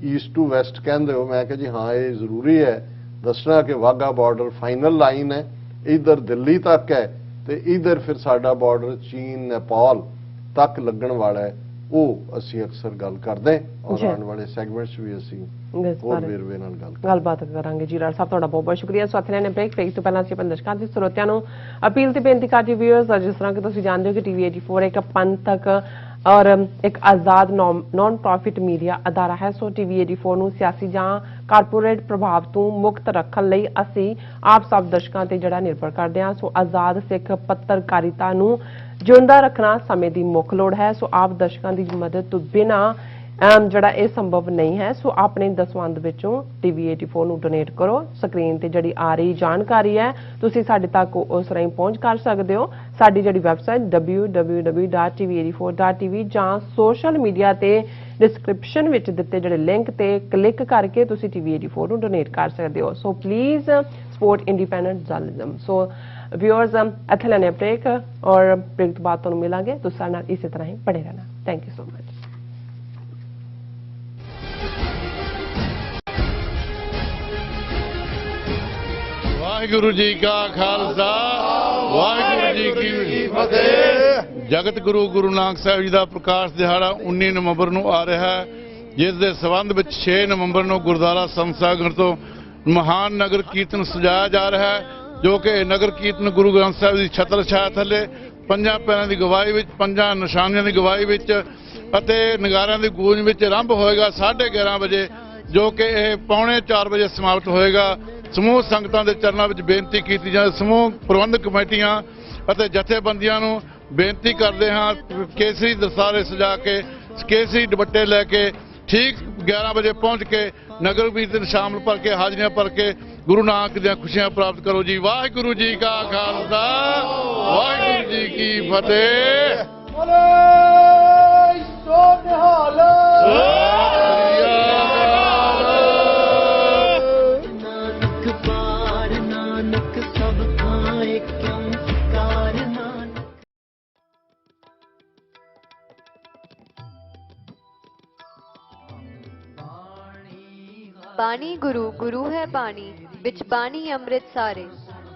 ਈਸਟ ਟੂ ਵੈਸਟ ਕਹਿੰਦੇ ਹੋ। ਮੈਂ ਕਿਹਾ ਜੀ ਹਾਂ, ਇਹ ਜ਼ਰੂਰੀ ਹੈ ਦੱਸਣਾ ਕਿ ਵਾਘਾ ਬਾਰਡਰ ਫਾਈਨਲ ਲਾਈਨ ਹੈ, ਇਧਰ ਦਿੱਲੀ ਤੱਕ ਹੈ ਤੇ ਇਧਰ ਫਿਰ ਸਾਡਾ ਬਾਰਡਰ ਚੀਨ, ਨੇਪਾਲ ਤੱਕ ਲੱਗਣ ਵਾਲਾ ਹੈ। ਉਹ ਅਸੀਂ ਅਕਸਰ ਗੱਲ ਕਰਦੇ ਔਰ ਆਉਣ ਵਾਲੇ ਸੈਗਮੈਂਟਸ ਵੀ ਅਸੀਂ ਹੋਰ ਵੇਰਵੇ ਨਾਲ ਗੱਲਬਾਤ ਕਰਾਂਗੇ। ਜੀ ਰਾਜ ਸਾਹਿਬ, ਤੁਹਾਡਾ ਬਹੁਤ ਬਹੁਤ ਸ਼ੁਕਰੀਆ। ਸਾਥੀਆਂ ਨੇ ਬ੍ਰੇਕ ਤੋਂ ਪਹਿਲਾਂ ਅਸੀਂ ਆਪਣੇ ਦਰਸ਼ਕਾਂ ਤੇ ਸਰੋਤਿਆਂ ਨੂੰ ਅਪੀਲ ਤੇ ਬੇਨਤੀ ਕਰਦੇ ਵਿਊਅਰਸ, ਜਿਸ ਤਰ੍ਹਾਂ ਕਿ ਤੁਸੀਂ ਜਾਣਦੇ ਹੋ ਕਿ ਟੀਵੀ 84 ਇੱਕ ਪੰਥਕ ਔਰ ਇੱਕ ਆਜ਼ਾਦ ਨੌਨ ਪ੍ਰੋਫਿਟ ਮੀਡੀਆ ਅਦਾਰਾ ਹੈ। ਸੋ ਟੀਵੀ 84 ਨੂੰ ਸਿਆਸੀ ਜਾਂ ਕਾਰਪੋਰੇਟ ਪ੍ਰਭਾਵ ਤੋਂ ਮੁਕਤ ਰੱਖਣ ਲਈ ਅਸੀਂ ਆਪ ਸਭ ਦਰਸ਼ਕਾਂ ਤੇ ਜਿਹੜਾ ਨਿਰਭਰ ਕਰਦੇ ਹਾਂ। ਸੋ ਆਜ਼ਾਦ ਸਿੱਖ ਪੱਤਰਕਾਰਿਤਾ ਨੂੰ ਜਿਉਂਦਾ ਰੱਖਣਾ ਸਮੇਂ ਦੀ ਮੁੱਖ ਲੋੜ ਹੈ। ਸੋ ਆਪ ਦਰਸ਼ਕਾਂ ਦੀ ਮਦਦ ਤੋਂ ਬਿਨਾਂ ਜਿਹੜਾ ਇਹ ਸੰਭਵ ਨਹੀਂ ਹੈ। ਸੋ ਆਪਣੇ ਦਸਵੰਧ ਵਿੱਚੋਂ ਟੀਵੀ 84 ਨੂੰ ਡੋਨੇਟ ਕਰੋ। ਸਕਰੀਨ ਤੇ ਜਿਹੜੀ ਆ ਰਹੀ ਜਾਣਕਾਰੀ ਹੈ ਤੁਸੀਂ ਸਾਡੇ ਤੱਕ ਉਸ ਰਾਹੀਂ ਪਹੁੰਚ ਕਰ ਸਕਦੇ ਹੋ। ਸਾਡੀ ਜਿਹੜੀ ਵੈਬਸਾਈਟ www.tv84.tv ਜਾਂ ਸੋਸ਼ਲ ਮੀਡੀਆ ਤੇ ਡਿਸਕ੍ਰਿਪਸ਼ਨ ਵਿੱਚ ਦਿੱਤੇ ਜਿਹੜੇ ਲਿੰਕ ਤੇ ਕਲਿੱਕ ਕਰਕੇ ਤੁਸੀਂ ਟੀਵੀ 84 ਨੂੰ ਡੋਨੇਟ ਕਰ ਸਕਦੇ ਹੋ। So please support independent journalism. So viewers, ਇੱਥੇ ਲੈਣੇ ਬ੍ਰੇਕ ਔਰ ਬ੍ਰੇਕ ਤੋਂ ਬਾਅਦ ਤੁਹਾਨੂੰ ਮਿਲਾਂਗੇ। ਤੁਸੀਂ ਸਾਡੇ ਨਾਲ ਇਸੇ ਤਰ੍ਹਾਂ ਹੀ ਬਣੇ ਰਹਿਣਾ। Thank you so much. Waheguru ji ਕਾ ਖਾਲਸਾ, ਵਾਹਿਗੁਰੂ ਜੀ ਕੀ ਫਤਿਹ। ਜਗਤ ਗੁਰੂ ਗੁਰੂ ਨਾਨਕ ਸਾਹਿਬ ਜੀ ਦਾ ਪ੍ਰਕਾਸ਼ ਦਿਹਾੜਾ 19 ਨਵੰਬਰ ਨੂੰ ਆ ਰਿਹਾ ਹੈ, ਜਿਸ ਦੇ ਸਬੰਧ ਵਿੱਚ 6 ਨਵੰਬਰ ਨੂੰ ਗੁਰਦੁਆਰਾ ਸੰਤ ਸਾਗਰ ਤੋਂ ਮਹਾਨ ਨਗਰ ਕੀਰਤਨ ਸਜਾਇਆ ਜਾ ਰਿਹਾ ਹੈ, ਜੋ ਕਿ ਨਗਰ ਕੀਰਤਨ ਗੁਰੂ ਗ੍ਰੰਥ ਸਾਹਿਬ ਦੀ ਛਤਰ ਛਾਇਆ ਥੱਲੇ ਪੰਜਾਂ ਪੈਰਾਂ ਦੀ ਗਵਾਹੀ ਵਿੱਚ, ਪੰਜਾਂ ਨਿਸ਼ਾਨੀਆਂ ਦੀ ਗਵਾਹੀ ਵਿੱਚ ਅਤੇ ਨਗਾਰਿਆਂ ਦੀ ਗੂੰਜ ਵਿੱਚ ਆਰੰਭ ਹੋਏਗਾ 11:30 ਵਜੇ, ਜੋ ਕਿ ਇਹ 3:45 ਵਜੇ ਸਮਾਪਤ ਹੋਏਗਾ। ਸਮੂਹ ਸੰਗਤਾਂ ਦੇ ਚਰਨਾਂ ਵਿੱਚ ਬੇਨਤੀ ਕੀਤੀ ਜਾਂਦੀ, ਸਮੂਹ ਪ੍ਰਬੰਧਕ ਕਮੇਟੀਆਂ ਅਤੇ ਜਥੇਬੰਦੀਆਂ ਨੂੰ ਬੇਨਤੀ ਕਰਦੇ ਹਾਂ, ਕੇਸਰੀ ਦਸਤਾਰੇ ਸਜਾ ਕੇ, ਕੇਸਰੀ ਦੁਪੱਟੇ ਲੈ ਕੇ ਠੀਕ 11 ਵਜੇ ਪਹੁੰਚ ਕੇ ਨਗਰ ਕੀਰਤਨ ਸ਼ਾਮਲ ਭਰ ਕੇ, ਹਾਜ਼ਰੀਆਂ ਭਰ ਕੇ ਗੁਰੂ ਨਾਨਕ ਦੀਆਂ ਖੁਸ਼ੀਆਂ ਪ੍ਰਾਪਤ ਕਰੋ ਜੀ। ਵਾਹਿਗੁਰੂ ਜੀ ਕਾ ਖਾਲਸਾ, ਵਾਹਿਗੁਰੂ ਜੀ ਕੀ ਫਤਿਹ। ਬਾਣੀ ਗੁਰੂ ਗੁਰੂ ਹੈ ਬਾਣੀ, ਵਿੱਚ ਬਾਣੀ ਅੰਮ੍ਰਿਤ ਸਾਰੇ।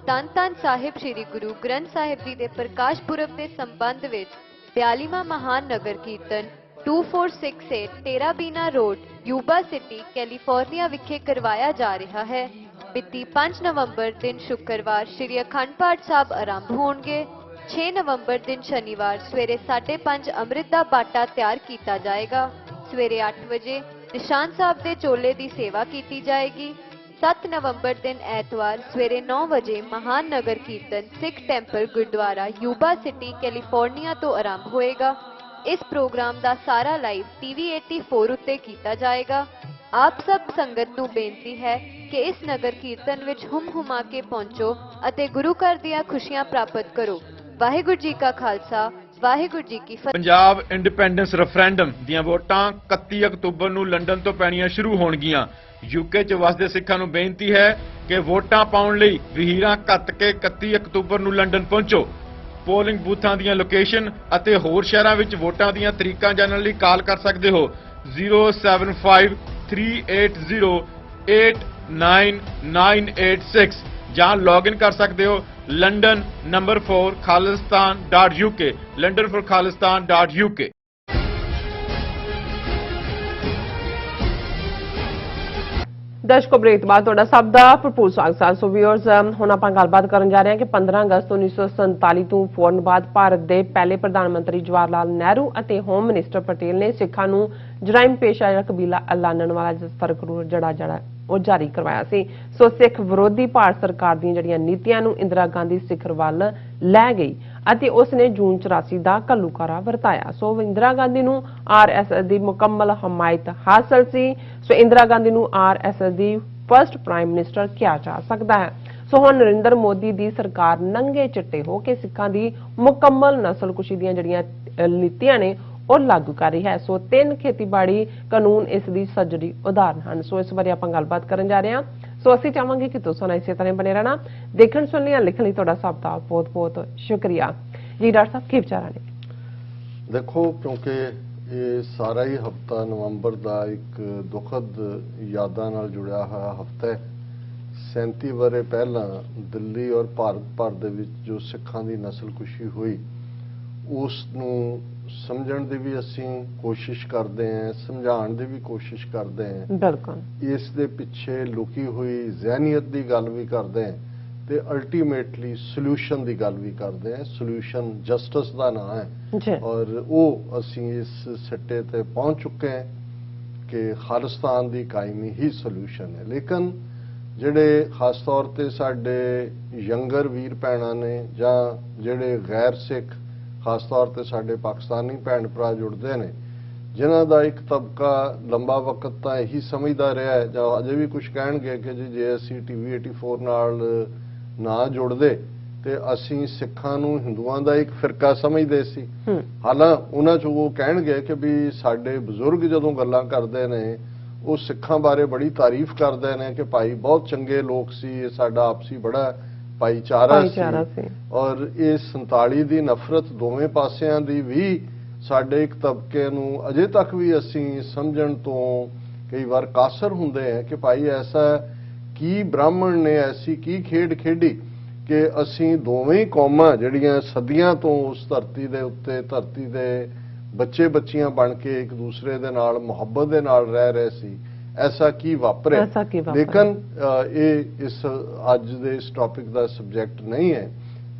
ਧੰਨ ਧੰਨ ਸਾਹਿਬ ਸ੍ਰੀ ਗੁਰੂ ਗ੍ਰੰਥ ਸਾਹਿਬ ਜੀ ਦੇ ਪ੍ਰਕਾਸ਼ ਪੁਰਬ ਦੇ ਸੰਬੰਧ ਵਿੱਚ 42ਵਾਂ ਮਹਾਨ ਨਗਰ ਕੀਰਤਨ 2468 ਟੇਰਾਬੀਨਾ ਰੋਡ, ਯੂਬਾ ਸਿਟੀ, ਕੈਲੀਫੋਰਨੀਆ ਵਿਖੇ ਕਰਵਾਇਆ ਜਾ ਰਿਹਾ ਹੈ। ਮਿਤੀ 5 ਨਵੰਬਰ ਦਿਨ ਸ਼ੁੱਕਰਵਾਰ ਸ੍ਰੀ ਅਖੰਡ ਪਾਠ ਸਾਹਿਬ ਆਰੰਭ ਹੋਣਗੇ। 6 ਨਵੰਬਰ ਦਿਨ ਸ਼ਨੀਵਾਰ ਸਵੇਰੇ 5:30 ਅੰਮ੍ਰਿਤ ਦਾ ਬਾਟਾ ਤਿਆਰ ਕੀਤਾ ਜਾਏਗਾ। ਸਵੇਰੇ 8 ਵਜੇ ਨਿਸ਼ਾਨ ਸਾਹਿਬ ਦੇ ਚੋਲੇ ਦੀ ਸੇਵਾ ਕੀਤੀ ਜਾਏਗੀ। 7 ਨਵੰਬਰ ਦਿਨ ਐਤਵਾਰ ਸਵੇਰੇ 9 ਵਜੇ ਮਹਾਨ Nagar Kirtan Sikh temple gurdwara Yuba city, California ਤੋਂ ਆਰੰਭ ਹੋਏਗਾ। ਇਸ ਪ੍ਰੋਗਰਾਮ ਦਾ ਸਾਰਾ ਲਾਈਵ ਟੀਵੀ 84 ਉੱਤੇ ਕੀਤਾ ਜਾਏਗਾ। ਆਪ ਸਭ ਸੰਗਤ ਨੂੰ ਬੇਨਤੀ ਹੈ ਕਿ ਇਸ ਨਗਰ ਕੀਰਤਨ ਵਿੱਚ ਹੁਮ-ਹੁਮਾ ਕੇ ਪਹੁੰਚੋ ਅਤੇ ਗੁਰੂ ਘਰ ਦੀਆਂ ਖੁਸ਼ੀਆਂ ਪ੍ਰਾਪਤ ਕਰੋ। ਵਾਹਿਗੁਰੂ ਜੀ ਕਾ ਖਾਲਸਾ, ਵਾਹਿਗੁਰੂ ਜੀ ਕੀ ਫਤਿਹ। ਪੰਜਾਬ ਇੰਡੀਪੈਂਡੈਂਸ ਰੈਫਰੈਂਡਮ ਦੀਆਂ ਵੋਟਾਂ 31 ਅਕਤੂਬਰ ਨੂੰ ਲੰਡਨ ਤੋਂ ਪੈਣੀਆਂ ਸ਼ੁਰੂ ਹੋਣਗੀਆਂ। ਯੂਕੇ 'ਚ ਵਸਦੇ ਸਿੱਖਾਂ ਨੂੰ ਬੇਨਤੀ ਹੈ ਕਿ ਵੋਟਾਂ ਪਾਉਣ ਲਈ ਵਹੀਰਾਂ ਘੱਤ ਕੇ 31 ਅਕਤੂਬਰ ਨੂੰ ਲੰਡਨ ਪਹੁੰਚੋ। ਪੋਲਿੰਗ ਬੂਥਾਂ ਦੀਆਂ ਲੋਕੇਸ਼ਨ ਅਤੇ ਹੋਰ ਸ਼ਹਿਰਾਂ ਵਿੱਚ ਵੋਟਾਂ ਦੀਆਂ ਤਰੀਕਾਂ ਜਾਣਨ ਲਈ ਕਾਲ ਕਰ ਸਕਦੇ ਹੋ 07538089986 ਜਾਂ ਲੌਗਇਨ ਕਰ ਸਕਦੇ ਹੋ London number 4 khalistan.uk London for khalistan.uk। ਦਰਸ਼ਕੋ, ਬ੍ਰੇਕ ਤੋਂ ਬਾਅਦ ਤੁਹਾਡਾ ਸਭ ਦਾ ਭਰਪੂਰ ਸਵਾਗਤ ਹੈ। ਸੋ ਵਿਊਅਰਸ, ਹੁਣ ਆਪਾਂ ਗੱਲਬਾਤ ਕਰਨ ਜਾ ਰਹੇ ਹਾਂ ਕਿ 15 ਅਗਸਤ 1947 ਤੋਂ ਫੌਰਨ ਬਾਅਦ ਭਾਰਤ ਦੇ ਪਹਿਲੇ ਪ੍ਰਧਾਨ ਮੰਤਰੀ ਜਵਾਹਰ ਲਾਲ ਨਹਿਰੂ ਅਤੇ ਹੋਮ ਮਿਨਿਸਟਰ ਪਟੇਲ ਨੇ ਸਿੱਖਾਂ ਨੂੰ ਜਰਾਇਮ ਪੇਸ਼ਾ ਜਿਹੜਾ ਕਬੀਲਾ ਐਲਾਨਣ ਵਾਲਾ ਜਸਫਰਕਰੂ ਜਿਹੜਾ ਉਹ ਜਾਰੀ ਕਰਵਾਇਆ ਸੀ। ਸੋ ਸਿੱਖ ਵਿਰੋਧੀ ਭਾਰਤ ਸਰਕਾਰ ਦੀਆਂ ਜਿਹੜੀਆਂ ਨੀਤੀਆਂ ਨੂੰ ਇੰਦਰਾ ਗਾਂਧੀ ਸਿਖਰ ਵੱਲ ਲੈ ਗਈ ਅਤੇ ਉਸ ਨੇ ਜੂਨ 84 ਦਾ ਘੱਲੂਘਾਰਾ ਵਰਤਾਇਆ। ਸੋ ਇੰਦਰਾ ਗਾਂਧੀ ਨੂੰ ਆਰਐਸਐਸ ਦੀ ਮੁਕੰਮਲ ਹਮਾਇਤ ਹਾਸਲ ਸੀ। ਸੋ ਇੰਦਰਾ ਗਾਂਧੀ ਨੂੰ ਆਰਐਸਐਸ ਦੀ ਫਰਸਟ ਪ੍ਰਾਈਮ ਮਿਨਿਸਟਰ ਕਿਹਾ ਜਾ ਸਕਦਾ ਹੈ। ਸੋ ਹੁਣ ਨਰਿੰਦਰ ਮੋਦੀ ਦੀ ਸਰਕਾਰ ਨੰਗੇ ਚਿੱਟੇ ਹੋ ਕੇ ਸਿੱਖਾਂ ਦੀ ਮੁਕੰਮਲ ਨਸਲਕੁਸ਼ੀ ਦੀਆਂ ਜਿਹੜੀਆਂ ਨੀਤੀਆਂ ਨੇ और लागू कर रही है। सो 3 खेतीबाड़ी कानून इस दी सजड़ी उदाहरण हैं। सो इस बारे आपां गलबात करन जा रहे हैं। सो असीं चाहांगे कि तुसीं इसे तरह बने रहना। देखण सुनने या लिखण लई तुहाडा सब दा बहुत बहुत शुक्रिया जी। डॉक्टर साहब की विचार ने? देखो, क्योंकि ये सारा ही हफ्ता नवंबर का एक दुखद यादां नाल जुड़िया हुआ हफ्ता है। 37 वरे पहला दिल्ली और भारत भर दे विच जो सिखां दी नस्लकुशी हुई उस नूं समझण दी भी असीं कोशिश करते हैं, समझाण दी भी कोशिश करते हैं। बिल्कुल इस दे पिछे लुकी हुई जहनीयत की गल भी करते हैं ते अल्टीमेटली सोल्यूशन की गल भी करते हैं। सोल्यूशन जस्टिस का नाम है और वो असीं इस सिट्टे ते पहुंच चुके हैं कि खालिस्तान की कायमी ही सोल्यूशन है। लेकिन ਜਿਹੜੇ खास तौर पर साडे यंगर वीर भैणां ने जां ਜਿਹੜੇ गैर सिख खास तौर पर साडे पाकिस्तानी भैन भरा जुड़ते हैं जिन्हां दा एक तबका लंबा वक्त तो यही समझदा रहा है जां अजे भी कुछ कहणगे कि जी जे असीं TV 84 नाल ना जुड़दे ते असीं सिखां नूं हिंदुआं दा एक फिरका समझदे सी। हालांकि उन्हां चों वो कहणगे कि भी साडे बजुर्ग जदों गल्लां करदे ने वो सिखां बारे बड़ी तारीफ करते हैं कि भाई बहुत चंगे लोग सी, साडा आपसी बड़ा भाईचारा सी। और ये 47 की नफरत दोवें पासियां दी भी साडे एक तबके नूं अजे तक भी असीं समझण तो कई बार कासर हुंदे हैं कि भाई ऐसा की ब्राह्मण ने ऐसी की खेड खेडी कि असीं दोवें कौमां जिहड़ियां सदियां तो उस धरती दे उत्ते धरती दे बच्चे बच्चियां बन के एक दूसरे दे नाल मुहब्बत दे नाल रह रहे सी। ऐसा की वापरे? लेकिन ये इस अज दे इस टॉपिक का सब्जैक्ट नहीं है।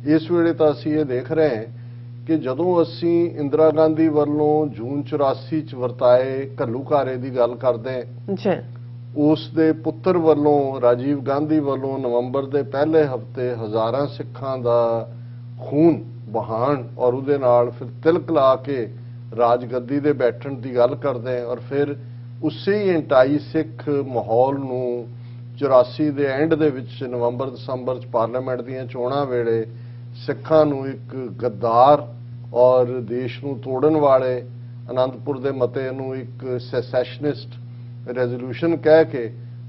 इस वेले तो असीं ये देख रहे हैं कि जदों असीं इंदिरा गांधी वालों जून 84 च वरताए घल्लूघारे की गल करते हैं, उस दे पुत्र वालों राजीव गांधी वालों नवंबर के पहले हफ्ते हज़ारां सिखां दा खून बहान और उहदे नाल फिर तिलक ला के राजगद्दी दे बैठण की गल करते हैं और फिर उसे ही एंटाई सिख माहौल नूं 84 दे एंड दे विच नवंबर दसंबर च पार्लीमेंट दीयां चोणां वेले सिखां नूं एक गद्दार और देश नूं तोड़न वाले आनंदपुर दे मते नूं एक सैसैशनिस्ट रेजोल्यूशन कह के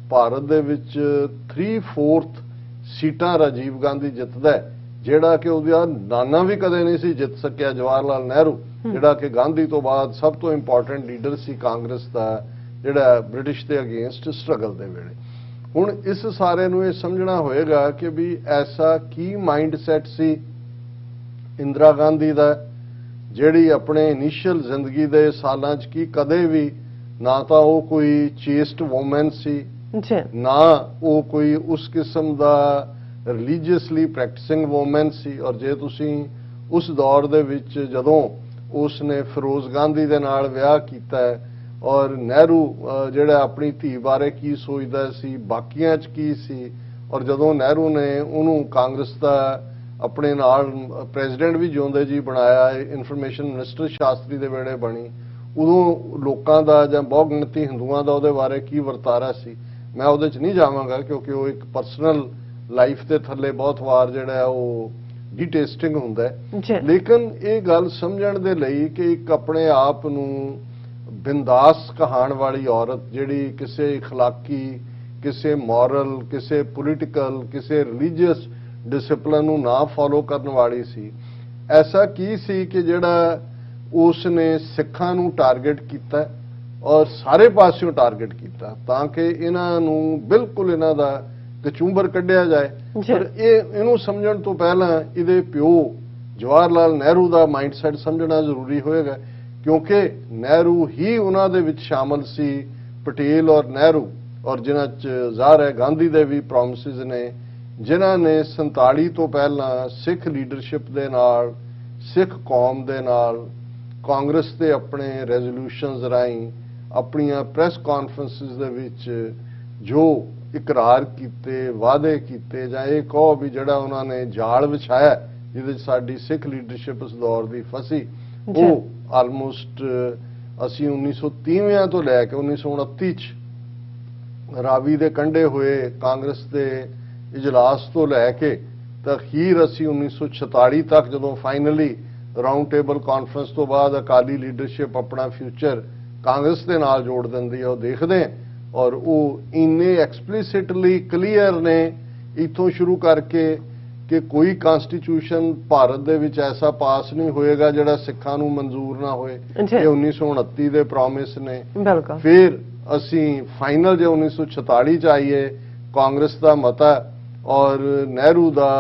भारत दे विच 3/4 सीटां राजीव गांधी जितदा है, जिहड़ा कि उहदा नाना भी कदे नहीं सी जित सकिया जवाहरलाल नेहरू, जिहड़ा कि गांधी तो बाद सब तो इंपॉर्टेंट लीडर सी कांग्रेस का, जिहड़ा ब्रिटिश के अगेंस्ट स्ट्रगल दे वेले। हुण इस सारे नूं ये समझना होएगा कि भी ऐसा की माइंड सैट सी इंदिरा गांधी दा जिहड़ी अपने इनिशियल जिंदगी दे सालां च की कदे भी ना तो वो कोई चेस्ट वोमैन सी ना वो कोई उस किस्म का रिलीजियसली प्रैक्टिसिंग वोमैन सी। और जे तुसीं उस दौर दे विच जदों उसने फिरोज गांधी दे नाल विआह कीता है और नेहरू जिहड़ा अपनी धी बारे की सोचदा सी बाकियां च की सी, और जदों नेहरू ने उन्होंने कांग्रेस का अपने नाल प्रेजिडेंट भी जिउंदे जी बनाया, इन्फॉर्मेशन मिनिस्टर शास्त्री दे वेले बनी, उदों लोकां दा जां बहुगिणती हिंदुआं दा उहदे बारे की वरतारा सी मैं उहदे च नहीं जावांगा क्योंकि वो एक परसनल लाइफ के थल्ले बहुत वार जिहड़ा वो डिटेस्टिंग हुंदा है। लेकिन ये गल समझण दे लई कि एक अपने आप नूं बिंदास कहाण वाली औरत जिहड़ी किसी इखलाकी किसी मॉरल किसी पोलिटिकल किसी रिलीजियस डिसिपलिन नूं ना फॉलो करन वाली सी, ऐसा की सी कि जिहड़ा उसने सिखां नूं टारगेट कीता और सारे पासियों टारगेट कीता ताकि इन्हां नूं बिल्कुल इन्हां दा कचूंबर कढ़िया जाए। पर इनू समझण तो पहला इहदे प्यो जवाहरलाल नेहरू का माइंडसैट समझना जरूरी होएगा क्योंकि नेहरू ही उन्हां दे विच शामिल सी, पटेल और नेहरू, और जिन्हां च ज़ाहिर है गांधी दे भी प्रॉमिसेस ने जिन्हां ने 47 तो पहला सिख लीडरशिप दे नाल सिख कौम दे नाल कांग्रेस के अपने रेजोल्यूशनस राहीं अपनियां प्रेस कॉन्फ्रेंसिस दे विच जो इकरार किए वादे किए जां ये कहो भी जिहड़ा उन्होंने जाल विछाया जिहदे साडी सिख लीडरशिप उस दौर की फसी वो आलमोस्ट असी 1930 तो लैके 1929 रावी के कंढे हुए कांग्रेस के इजलास तो लैके तो अखीर असी 1946 तक जदों फाइनली ਰਾਉਂਡ ਟੇਬਲ ਕਾਨਫਰੰਸ ਤੋਂ ਬਾਅਦ ਅਕਾਲੀ ਲੀਡਰਸ਼ਿਪ ਆਪਣਾ ਫਿਊਚਰ ਕਾਂਗਰਸ ਦੇ ਨਾਲ ਜੋੜ ਦਿੰਦੀ ਹੈ, ਉਹ ਦੇਖਦੇ ਹਾਂ। ਔਰ ਉਹ ਇੰਨੇ ਐਕਸਪਲਿਸਿਟਲੀ ਕਲੀਅਰ ਨੇ ਇੱਥੋਂ ਸ਼ੁਰੂ ਕਰਕੇ ਕਿ ਕੋਈ ਕਨਸਟੀਟਿਊਸ਼ਨ ਭਾਰਤ ਦੇ ਵਿੱਚ ਐਸਾ ਪਾਸ ਨਹੀਂ ਹੋਏਗਾ ਜਿਹੜਾ ਸਿੱਖਾਂ ਨੂੰ ਮਨਜ਼ੂਰ ਨਾ ਹੋਏ। ਇਹ 1929 ਦੇ ਪ੍ਰੋਮਿਸ ਨੇ। ਫਿਰ ਅਸੀਂ ਫਾਈਨਲ ਜੇ 1946 ਚ ਆਈਏ, ਕਾਂਗਰਸ ਦਾ ਮਤਾ ਔਰ ਨਹਿਰੂ ਦਾ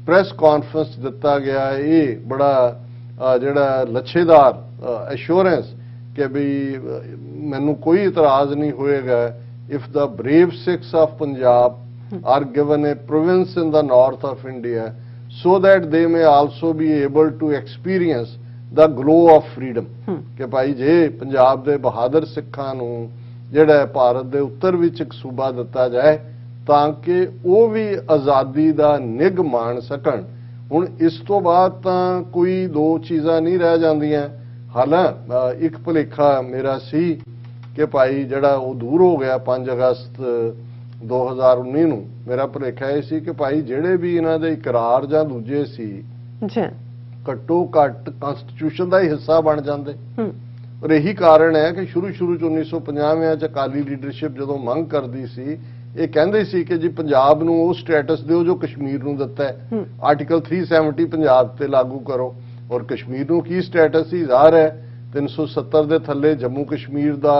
ਪ੍ਰੈਸ ਕਾਨਫਰੰਸ ਦਿੱਤਾ ਗਿਆ। ਇਹ ਬੜਾ ਜਿਹੜਾ ਲੱਛੇਦਾਰ ਐਸ਼ੋਰੈਂਸ ਕਿ ਵੀ ਮੈਨੂੰ ਕੋਈ ਇਤਰਾਜ਼ ਨਹੀਂ ਹੋਏਗਾ if the brave Sikhs of Punjab are given a province in the north of India so that they may also be able to experience the glow of freedom ਕਿ ਭਾਈ ਜੇ ਪੰਜਾਬ ਦੇ ਬਹਾਦਰ ਸਿੱਖਾਂ ਨੂੰ ਜਿਹੜਾ ਭਾਰਤ ਦੇ ਉੱਤਰ ਵਿੱਚ ਇੱਕ ਸੂਬਾ ਦਿੱਤਾ ਜਾਏ ਤਾਂ ਕਿ ਉਹ ਵੀ ਆਜ਼ਾਦੀ ਦਾ ਨਿੱਘ ਮਾਣ ਸਕਣ। ਹੁਣ ਇਸ ਤੋਂ ਬਾਅਦ ਤਾਂ ਕੋਈ ਦੋ ਚੀਜ਼ਾਂ ਨਹੀਂ ਰਹਿ ਜਾਂਦੀਆਂ। ਹਾਲਾਂ ਇੱਕ ਭੁਲੇਖਾ ਮੇਰਾ ਸੀ ਕਿ ਭਾਈ ਜਿਹੜਾ ਉਹ ਦੂਰ ਹੋ ਗਿਆ 5 ਅਗਸਤ 2019 ਨੂੰ। ਮੇਰਾ ਭੁਲੇਖਾ ਇਹ ਸੀ ਕਿ ਭਾਈ ਜਿਹੜੇ ਵੀ ਇਹਨਾਂ ਦੇ ਇਕਰਾਰ ਜਾਂ ਦੂਜੇ ਸੀ ਘੱਟੋ ਘੱਟ ਕਨਸਟੀਟਿਊਸ਼ਨ ਦਾ ਹੀ ਹਿੱਸਾ ਬਣ ਜਾਂਦੇ। ਔਰ ਇਹੀ ਕਾਰਨ ਹੈ ਕਿ ਸ਼ੁਰੂ ਚ 1950 ਚ ਅਕਾਲੀ ਲੀਡਰਸ਼ਿਪ ਜਦੋਂ ਮੰਗ ਕਰਦੀ ਸੀ, ਇਹ ਕਹਿੰਦੇ ਸੀ ਕਿ ਜੀ ਪੰਜਾਬ ਨੂੰ ਉਹ ਸਟੇਟਸ ਦਿਓ ਜੋ ਕਸ਼ਮੀਰ ਨੂੰ ਦਿੱਤਾ ਹੈ। ਆਰਟੀਕਲ 370 ਪੰਜਾਬ ਤੇ ਲਾਗੂ ਕਰੋ। ਔਰ ਕਸ਼ਮੀਰ ਨੂੰ ਕੀ ਸਟੇਟਸ ਸੀ? ਜ਼ਾਹਰ ਹੈ 370 ਦੇ ਥੱਲੇ ਜੰਮੂ ਕਸ਼ਮੀਰ ਦਾ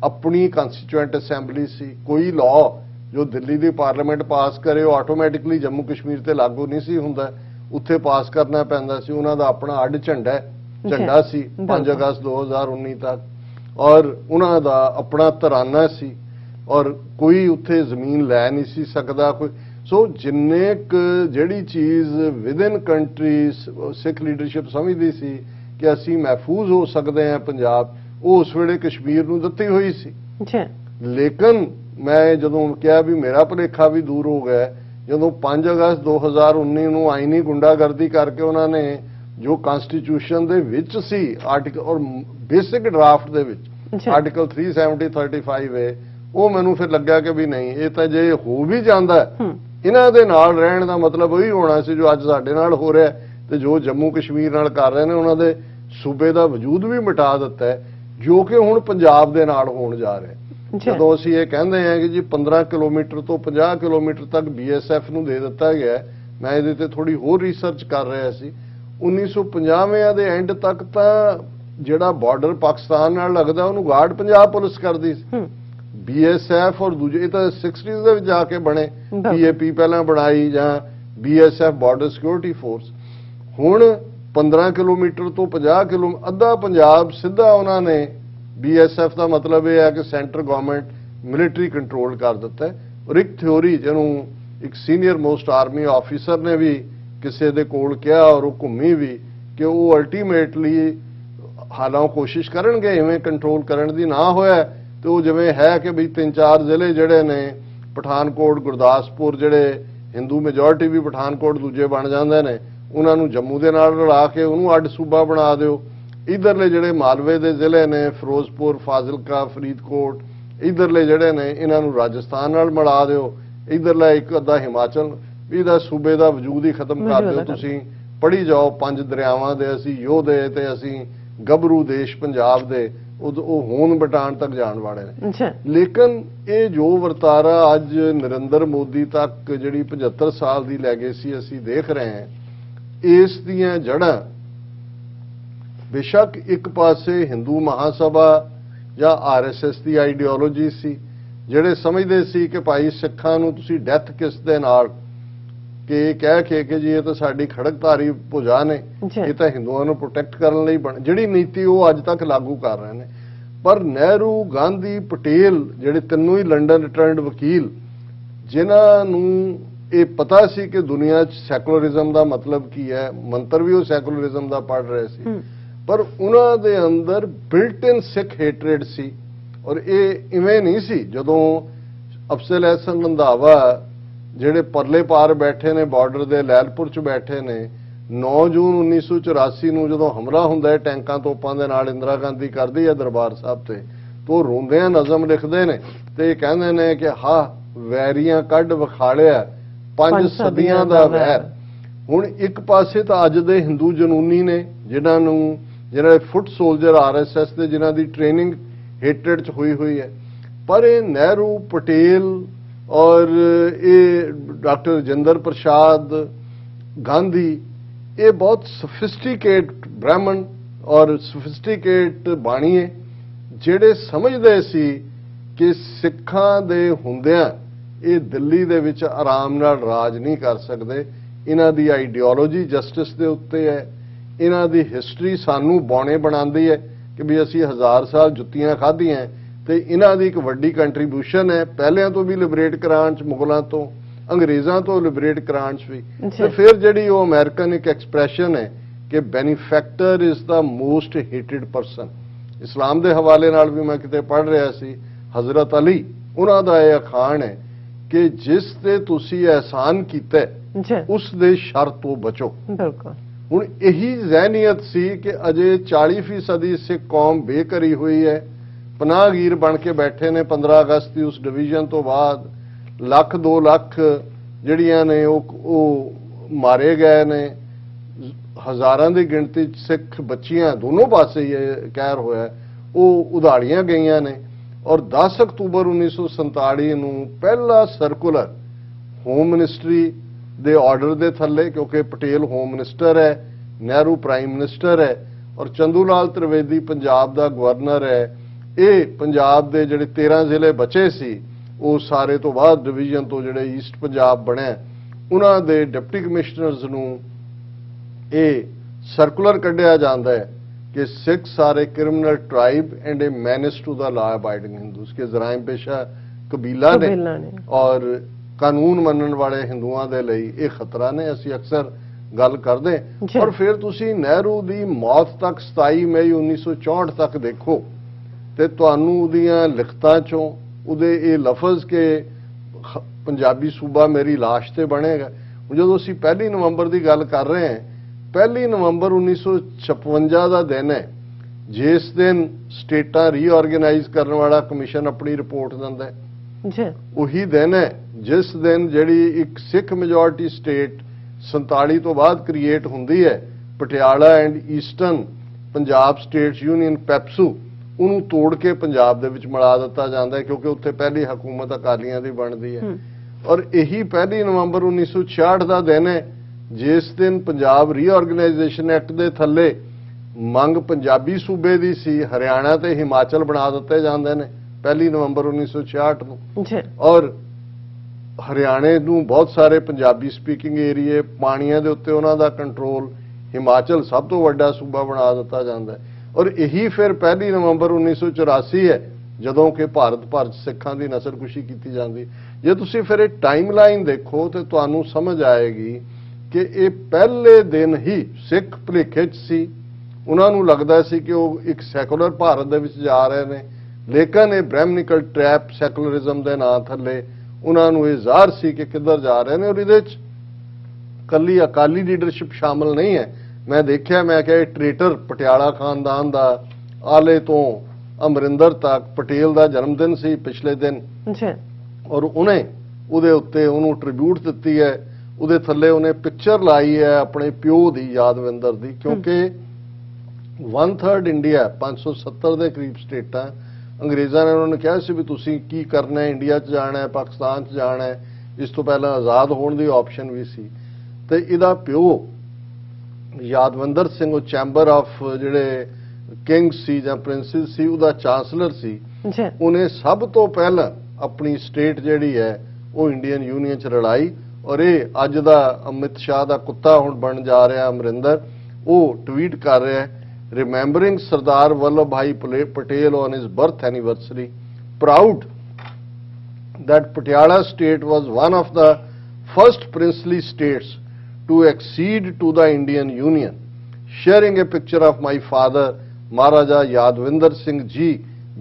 ਆਪਣੀ ਕਨਸਟੀਚੁਐਂਟ ਅਸੈਂਬਲੀ ਸੀ। ਕੋਈ ਲਾਅ ਜੋ ਦਿੱਲੀ ਦੀ ਪਾਰਲੀਮੈਂਟ ਪਾਸ ਕਰੇ ਉਹ ਆਟੋਮੈਟਿਕਲੀ ਜੰਮੂ ਕਸ਼ਮੀਰ ਤੇ ਲਾਗੂ ਨਹੀਂ ਸੀ ਹੁੰਦਾ, ਉੱਥੇ ਪਾਸ ਕਰਨਾ ਪੈਂਦਾ ਸੀ। ਉਹਨਾਂ ਦਾ ਆਪਣਾ ਅੱਡ ਝੰਡਾ ਸੀ 5 ਅਗਸਤ 2019 ਤੱਕ, ਔਰ ਉਹਨਾਂ ਦਾ ਆਪਣਾ ਤਰਾਨਾ ਸੀ, ਔਰ ਕੋਈ ਉੱਥੇ ਜ਼ਮੀਨ ਲੈ ਨਹੀਂ ਸੀ ਸਕਦਾ ਕੋਈ। ਸੋ ਜਿੰਨੇ ਜਿਹੜੀ ਚੀਜ਼ ਵਿਦਿਨ ਕੰਟਰੀ ਸਿੱਖ ਲੀਡਰਸ਼ਿਪ ਸਮਝਦੀ ਸੀ ਕਿ ਅਸੀਂ ਮਹਿਫੂਜ਼ ਹੋ ਸਕਦੇ ਹਾਂ ਪੰਜਾਬ, ਉਹ ਉਸ ਵੇਲੇ ਕਸ਼ਮੀਰ ਨੂੰ ਦਿੱਤੀ ਹੋਈ ਸੀ। ਲੇਕਿਨ ਮੈਂ ਜਦੋਂ ਕਿਹਾ ਵੀ ਮੇਰਾ ਭੁਲੇਖਾ ਵੀ ਦੂਰ ਹੋ ਗਿਆ, ਜਦੋਂ 5 ਅਗਸਤ 2019 ਨੂੰ ਆਈਨੀ ਗੁੰਡਾਗਰਦੀ ਕਰਕੇ ਉਹਨਾਂ ਨੇ ਜੋ ਕਨਸਟੀਟਿਊਸ਼ਨ ਦੇ ਵਿੱਚ ਸੀ ਆਰਟੀਕਲ ਔਰ ਬੇਸਿਕ ਡਰਾਫਟ ਦੇ ਵਿੱਚ ਆਰਟੀਕਲ 370-35 ਹੈ, ਉਹ ਮੈਨੂੰ ਫਿਰ ਲੱਗਿਆ ਕਿ ਵੀ ਨਹੀਂ, ਇਹ ਤਾਂ ਜੇ ਹੋ ਵੀ ਜਾਂਦਾ ਇਹਨਾਂ ਦੇ ਨਾਲ ਰਹਿਣ ਦਾ ਮਤਲਬ ਉਹੀ ਹੋਣਾ ਸੀ ਜੋ ਅੱਜ ਸਾਡੇ ਨਾਲ ਹੋ ਰਿਹਾ ਤੇ ਜੋ ਜੰਮੂ ਕਸ਼ਮੀਰ ਨਾਲ ਕਰ ਰਹੇ ਨੇ। ਉਹਨਾਂ ਦੇ ਸੂਬੇ ਦਾ ਵਜੂਦ ਵੀ ਮਿਟਾ ਦਿੱਤਾ ਹੈ, ਜੋ ਕਿ ਹੁਣ ਪੰਜਾਬ ਦੇ ਨਾਲ ਹੋਣ ਜਾ ਰਿਹਾ। ਜਦੋਂ ਅਸੀਂ ਇਹ ਕਹਿੰਦੇ ਹਾਂ ਕਿ ਜੀ 15 ਕਿਲੋਮੀਟਰ ਤੋਂ 50 ਕਿਲੋਮੀਟਰ ਤੱਕ BSF ਨੂੰ ਦੇ ਦਿੱਤਾ ਗਿਆ, ਮੈਂ ਇਹਦੇ ਤੇ ਥੋੜੀ ਹੋਰ ਰਿਸਰਚ ਕਰ ਰਿਹਾ ਸੀ। 1950 ਦੇ ਐਂਡ ਤੱਕ ਤਾਂ ਜਿਹੜਾ ਬਾਰਡਰ ਪਾਕਿਸਤਾਨ ਨਾਲ ਲੱਗਦਾ ਉਹਨੂੰ ਗਾਰਡ ਪੰਜਾਬ ਪੁਲਿਸ ਕਰਦੀ ਸੀ। BSF ਔਰ ਦੂਜੇ ਇਹ ਤਾਂ 60s ਦੇ ਵਿੱਚ ਜਾ ਕੇ ਬਣੇ, PAP ਪਹਿਲਾਂ ਬਣਾਈ ਜਾਂ BSF ਬਾਰਡਰ ਸਿਕਿਉਰਿਟੀ ਫੋਰਸ। ਹੁਣ 15 ਕਿਲੋਮੀਟਰ ਤੋਂ 50 ਕਿਲੋਮੀਟਰ ਅੱਧਾ ਪੰਜਾਬ ਸਿੱਧਾ ਉਹਨਾਂ ਨੇ BSF ਦਾ ਮਤਲਬ ਇਹ ਹੈ ਕਿ ਸੈਂਟਰ ਗਵਰਨਮੈਂਟ ਮਿਲਟਰੀ ਕੰਟਰੋਲ ਕਰ ਦਿੱਤਾ ਹੈ। ਔਰ ਇੱਕ ਥਿਉਰੀ ਜਿਹਨੂੰ ਇੱਕ ਸੀਨੀਅਰ ਮੋਸਟ ਆਰਮੀ ਆਫੀਸਰ ਨੇ ਵੀ ਕਿਸੇ ਦੇ ਕੋਲ ਕਿਹਾ ਔਰ ਉਹ ਘੁੰਮੀ ਵੀ ਕਿ ਉਹ ਅਲਟੀਮੇਟਲੀ ਹਾਲਾਂ ਕੋਸ਼ਿਸ਼ ਕਰਨਗੇ ਇਵੇਂ ਕੰਟਰੋਲ ਕਰਨ ਦੀ, ਨਾ ਹੋਇਆ ਤੇ ਉਹ ਜਿਵੇਂ ਹੈ ਕਿ ਵੀ 3-4 ਜ਼ਿਲ੍ਹੇ ਜਿਹੜੇ ਨੇ ਪਠਾਨਕੋਟ ਗੁਰਦਾਸਪੁਰ ਜਿਹੜੇ ਹਿੰਦੂ ਮੈਜੋਰਿਟੀ ਵੀ ਪਠਾਨਕੋਟ ਦੂਜੇ ਬਣ ਜਾਂਦੇ ਨੇ, ਉਹਨਾਂ ਨੂੰ ਜੰਮੂ ਦੇ ਨਾਲ ਰਲਾ ਕੇ ਉਹਨੂੰ ਅੱਡ ਸੂਬਾ ਬਣਾ ਦਿਓ। ਇਧਰਲੇ ਜਿਹੜੇ ਮਾਲਵੇ ਦੇ ਜ਼ਿਲ੍ਹੇ ਨੇ ਫਿਰੋਜ਼ਪੁਰ, ਫਾਜ਼ਿਲਕਾ, ਫਰੀਦਕੋਟ, ਇਧਰਲੇ ਜਿਹੜੇ ਨੇ ਇਹਨਾਂ ਨੂੰ ਰਾਜਸਥਾਨ ਨਾਲ ਮਿਲਾ ਦਿਓ। ਇਧਰਲਾ ਇੱਕ ਅੱਧਾ ਹਿਮਾਚਲ, ਇਹਦਾ ਸੂਬੇ ਦਾ ਵਜੂਦ ਹੀ ਖਤਮ ਕਰ ਦਿਓ। ਤੁਸੀਂ ਪੜ੍ਹੀ ਜਾਓ 5 ਦਰਿਆਵਾਂ ਦੇ ਅਸੀਂ ਯੋਧੇ ਤੇ ਅਸੀਂ ਗੱਭਰੂ ਦੇਸ਼ ਪੰਜਾਬ ਦੇ, ਉਹ ਹੋਣ ਬਟਾਣ ਤੱਕ ਜਾਣ ਵਾਲੇ ਨੇ। ਲੇਕਿਨ ਇਹ ਜੋ ਵਰਤਾਰਾ ਅੱਜ ਨਰਿੰਦਰ ਮੋਦੀ ਤੱਕ ਜਿਹੜੀ 75 ਸਾਲ ਦੀ ਲੈਗੇਸੀ ਅਸੀਂ ਦੇਖ ਰਹੇ ਹਾਂ, ਇਸ ਦੀਆਂ ਜੜ੍ਹਾਂ ਬੇਸ਼ੱਕ ਇੱਕ ਪਾਸੇ ਹਿੰਦੂ ਮਹਾਸਭਾ ਜਾਂ RSS ਦੀ ਆਈਡੀਓਲੋਜੀ ਸੀ, ਜਿਹੜੇ ਸਮਝਦੇ ਸੀ ਕਿ ਭਾਈ ਸਿੱਖਾਂ ਨੂੰ ਤੁਸੀਂ ਡੈਥ ਕਿਸ ਦੇ ਨਾਲ ਕਿ ਕਹਿ ਕੇ ਕਿ ਜੀ ਇਹ ਤਾਂ ਸਾਡੀ ਖੜਕਧਾਰੀ ਭੁਜਾ ਨੇ, ਇਹ ਤਾਂ ਹਿੰਦੂਆਂ ਨੂੰ ਪ੍ਰੋਟੈਕਟ ਕਰਨ ਲਈ ਜਿਹੜੀ ਨੀਤੀ ਉਹ ਅੱਜ ਤੱਕ ਲਾਗੂ ਕਰ ਰਹੇ ਨੇ। ਪਰ ਨਹਿਰੂ, ਗਾਂਧੀ, ਪਟੇਲ ਜਿਹੜੇ ਤਿੰਨੋਂ ਹੀ ਲੰਡਨ ਰਿਟਰਨਡ ਵਕੀਲ, ਜਿਨ੍ਹਾਂ ਨੂੰ ਇਹ ਪਤਾ ਸੀ ਕਿ ਦੁਨੀਆ 'ਚ ਸੈਕੂਲਰਿਜ਼ਮ ਦਾ ਮਤਲਬ ਕੀ ਹੈ, ਮੰਤਰ ਵੀ ਉਹ ਸੈਕੂਲਰਿਜ਼ਮ ਦਾ ਪੜ੍ਹ ਰਹੇ ਸੀ, ਪਰ ਉਹਨਾਂ ਦੇ ਅੰਦਰ ਬਿਲਟ ਇਨ ਸਿੱਖ ਹੇਟਰੇਡ ਸੀ। ਔਰ ਇਹ ਇਵੇਂ ਨਹੀਂ ਸੀ ਜਦੋਂ ਅਫਜ਼ਲ ਅਹਿਸਨ ਰੰਧਾਵਾ ਜਿਹੜੇ ਪਰਲੇ ਪਾਰ ਬੈਠੇ ਨੇ ਬਾਰਡਰ ਦੇ ਲੈਲਪੁਰ 'ਚ ਬੈਠੇ ਨੇ, 9 ਜੂਨ 1984 ਨੂੰ ਜਦੋਂ ਹਮਲਾ ਹੁੰਦਾ ਹੈ ਟੈਂਕਾਂ ਤੋਪਾਂ ਦੇ ਨਾਲ, ਇੰਦਰਾ ਗਾਂਧੀ ਕਰਦੀ ਹੈ ਦਰਬਾਰ ਸਾਹਿਬ ਤੇ, ਤੋਂ ਰੋਂਦਿਆਂ ਨਜ਼ਮ ਲਿਖਦੇ ਨੇ ਤੇ ਕਹਿੰਦੇ ਨੇ ਕਿ ਵੈਰੀਆਂ ਕੱਢ ਵਿਖਾਲਿਆ 5 ਸਦੀਆਂ ਦਾ ਵੈਰ। ਹੁਣ ਇੱਕ ਪਾਸੇ ਤਾਂ ਅੱਜ ਦੇ ਹਿੰਦੂ ਜਨੂਨੀ ਨੇ ਜਿਹਨਾਂ ਫੁੱਟ ਸੋਲਜਰ RSS ਦੇ ਜਿਨ੍ਹਾਂ ਦੀ ਟ੍ਰੇਨਿੰਗ ਹੇਟਰਡ 'ਚ ਹੋਈ ਹੈ, ਪਰ ਇਹ ਨਹਿਰੂ, ਪਟੇਲ ਔਰ ਇਹ ਡਾਕਟਰ ਰਾਜਿੰਦਰ ਪ੍ਰਸਾਦ, ਗਾਂਧੀ, ਇਹ ਬਹੁਤ ਸੋਫਿਸਟੀਕੇਟ ਬ੍ਰਾਹਮਣ ਔਰ ਸੋਫਿਸਟੀਕੇਟ ਬਾਣੀਏ ਜਿਹੜੇ ਸਮਝਦੇ ਸੀ ਕਿ ਸਿੱਖਾਂ ਦੇ ਹੁੰਦਿਆਂ ਇਹ ਦਿੱਲੀ ਦੇ ਵਿੱਚ ਆਰਾਮ ਨਾਲ ਰਾਜ ਨਹੀਂ ਕਰ ਸਕਦੇ। ਇਹਨਾਂ ਦੀ ਆਈਡੀਓਲੋਜੀ ਜਸਟਿਸ ਦੇ ਉੱਤੇ ਹੈ, ਇਹਨਾਂ ਦੀ ਹਿਸਟਰੀ ਸਾਨੂੰ ਬੌਣੇ ਬਣਾਉਂਦੀ ਹੈ ਕਿ ਵੀ ਅਸੀਂ 1000 ਸਾਲ ਜੁੱਤੀਆਂ ਖਾਧੀਆਂ, ਤੇ ਇਹਨਾਂ ਦੀ ਇੱਕ ਵੱਡੀ ਕੰਟਰੀਬਿਊਸ਼ਨ ਹੈ ਪਹਿਲਿਆਂ ਤੋਂ ਵੀ ਲਿਬਰੇਟ ਕਰਾਉਣ 'ਚ, ਮੁਗਲਾਂ ਤੋਂ, ਅੰਗਰੇਜ਼ਾਂ ਤੋਂ ਲਿਬਰੇਟ ਕਰਾਉਣ 'ਚ ਵੀ। ਤੇ ਫਿਰ ਜਿਹੜੀ ਉਹ ਅਮਰੀਕਨ ਇੱਕ ਐਕਸਪ੍ਰੈਸ਼ਨ ਹੈ ਕਿ benefactor is the most hated person. ਇਸਲਾਮ ਦੇ ਹਵਾਲੇ ਨਾਲ ਵੀ ਮੈਂ ਕਿਤੇ ਪੜ੍ਹ ਰਿਹਾ ਸੀ, ਹਜ਼ਰਤ ਅਲੀ, ਉਹਨਾਂ ਦਾ ਇਹ ਅਖਾਣ ਹੈ ਕਿ ਜਿਸ ਤੇ ਤੁਸੀਂ ਅਹਿਸਾਨ ਕੀਤਾ ਉਸ ਦੇ ਸ਼ਰ ਤੋਂ ਬਚੋ। ਬਿਲਕੁਲ। ਹੁਣ ਇਹੀ ਜ਼ਹਿਨੀਅਤ ਸੀ ਕਿ ਅਜੇ 40% ਸਿੱਖ ਕੌਮ ਬੇਘਰੀ ਹੋਈ ਹੈ, ਪਨਾਹਗੀਰ ਬਣ ਕੇ ਬੈਠੇ ਨੇ 15 ਅਗਸਤ ਦੀ ਉਸ ਡਿਵੀਜ਼ਨ ਤੋਂ ਬਾਅਦ। 1-2 ਲੱਖ ਜਿਹੜੀਆਂ ਨੇ ਉਹ ਮਾਰੇ ਗਏ ਨੇ, ਹਜ਼ਾਰਾਂ ਦੀ ਗਿਣਤੀ ਸਿੱਖ ਬੱਚੀਆਂ ਦੋਨੋਂ ਪਾਸੇ ਹੀ ਕਹਿਰ ਹੋਇਆ, ਉਹ ਉਧਾੜੀਆਂ ਗਈਆਂ ਨੇ। ਔਰ 10 ਅਕਤੂਬਰ 1947 ਨੂੰ ਪਹਿਲਾ ਸਰਕੂਲਰ ਹੋਮ ਮਿਨਿਸਟਰੀ ਦੇ ਆਰਡਰ ਦੇ ਥੱਲੇ, ਕਿਉਂਕਿ ਪਟੇਲ ਹੋਮ ਮਿਨਿਸਟਰ ਹੈ, ਨਹਿਰੂ ਪ੍ਰਾਈਮ ਮਿਨਿਸਟਰ ਹੈ ਔਰ ਚੰਦੂ ਲਾਲ ਤ੍ਰਿਵੇਦੀ ਪੰਜਾਬ ਦਾ ਗਵਰਨਰ ਹੈ, ਇਹ ਪੰਜਾਬ ਦੇ ਜਿਹੜੇ 13 ਜ਼ਿਲ੍ਹੇ ਬਚੇ ਸੀ ਉਹ ਸਾਰੇ ਤੋਂ ਬਾਅਦ ਡਿਵੀਜ਼ਨ ਤੋਂ ਜਿਹੜੇ ਈਸਟ ਪੰਜਾਬ ਬਣਿਆ, ਉਹਨਾਂ ਦੇ ਡਿਪਟੀ ਕਮਿਸ਼ਨਰਸ ਨੂੰ ਇਹ ਸਰਕੂਲਰ ਕੱਢਿਆ ਜਾਂਦਾ ਹੈ कि Sikhs are a criminal tribe and a menace to the law abiding Hindus के जराइम पेशा कबीला ने और कानून मनन वाले हिंदुओं के लिए ये खतरा ने। असी अक्सर गल करते और फिर तुसी नेहरू दी मौत तक 27 मई 1964 तक देखो ते तुहानू उहदियां लिखतां चों उहदे ये लफज के पंजाबी सूबा मेरी लाश ते बनेगा। जो असी 1 नवंबर की गल कर रहे हैं, 1 नवंबर 1956 का दिन है जिस दिन स्टेटां रीऑर्गेनाइज करने वाला कमीशन अपनी रिपोर्ट दिंदा है। उही दिन है जिस दिन जिहड़ी एक सिख मेजोरिटी स्टेट 47 तो बाद क्रिएट हुंदी है, Patiala and eastern Punjab states union PEPSU, उन्होंने तोड़ के पंजाब दे विच मिला दिता जाता है क्योंकि उत्थे पहली हुकूमत अकालियां दी बनदी है। और यही 1 नवंबर 1966 का दिन है जिस दिन पंजाब रीऑर्गेनाइजेशन एक्ट के थले मंग पंजाबी सूबे की सी, हरियाणा ते हिमाचल बना दिते जाते हैं 1 नवंबर 1966 को। और हरियाणे नूं बहुत सारे पंजाबी स्पीकिंग एरिए, पानिया के उत्ते उन्हां दा कंट्रोल, हिमाचल सब तो वड्डा सूबा बना दिता जाता है। और यही फिर 1 नवंबर 1984 है जदों कि भारत भर सिखां की नसलकुशी की जाती। जे तुसीं फिर टाइम लाइन देखो तो तुहानूं समझ आएगी कि ये पहले दिन ही सिख भुलेखे च सी, उन्होंने लगता सी कि वो एक सैकुलर भारत दे विच जा रहे हैं, लेकिन ये ब्रह्मनिकल ट्रैप सैकुलरिज्म के नाम थले उन्होंने ये ज़ाहिर सी कि किधर जा रहे हैं। और ये कली अकाली लीडरशिप शामिल नहीं है। मैं देखा, मैं क्या ट्रेटर पटियाला खानदान का आले तो अमरिंदर तक पटेल का जन्मदिन सी पिछले दिन, और उन्हें उहदे उत्ते उन्होंने ट्रिब्यूट दी है, उहदे थल्ले उन्हें पिक्चर लाई है अपने प्यो की यादविंदर की, क्योंकि 1/3 इंडिया 570 के करीब स्टेटां अंग्रेज़ों ने उन्होंने कहा सी भी तुसीं की करना है, इंडिया च जाना है, पाकिस्तान च जाना है, इस तो पहला आज़ाद होने की ऑप्शन भी सी। ते इहदा प्यो यादविंदर सिंह चैंबर ऑफ जिहड़े किंग्स सी जां प्रिंसिस सी, उहदा चांसलर सी, उन्हें सब तो पहला अपनी स्टेट जिहड़ी है वो इंडियन यूनियन च रलाई। और ये अज दा अमित शाह का कुत्ता हुण बन जा रहा अमरिंदर, वो ट्वीट कर रहा है, रिमेंबरिंग सरदार वल्लभ भाई Patel on his birth anniversary, proud that Patiala state was one of the first princely states to accede to the Indian Union, sharing a picture of my father Maharaja Yadvinder Singh Ji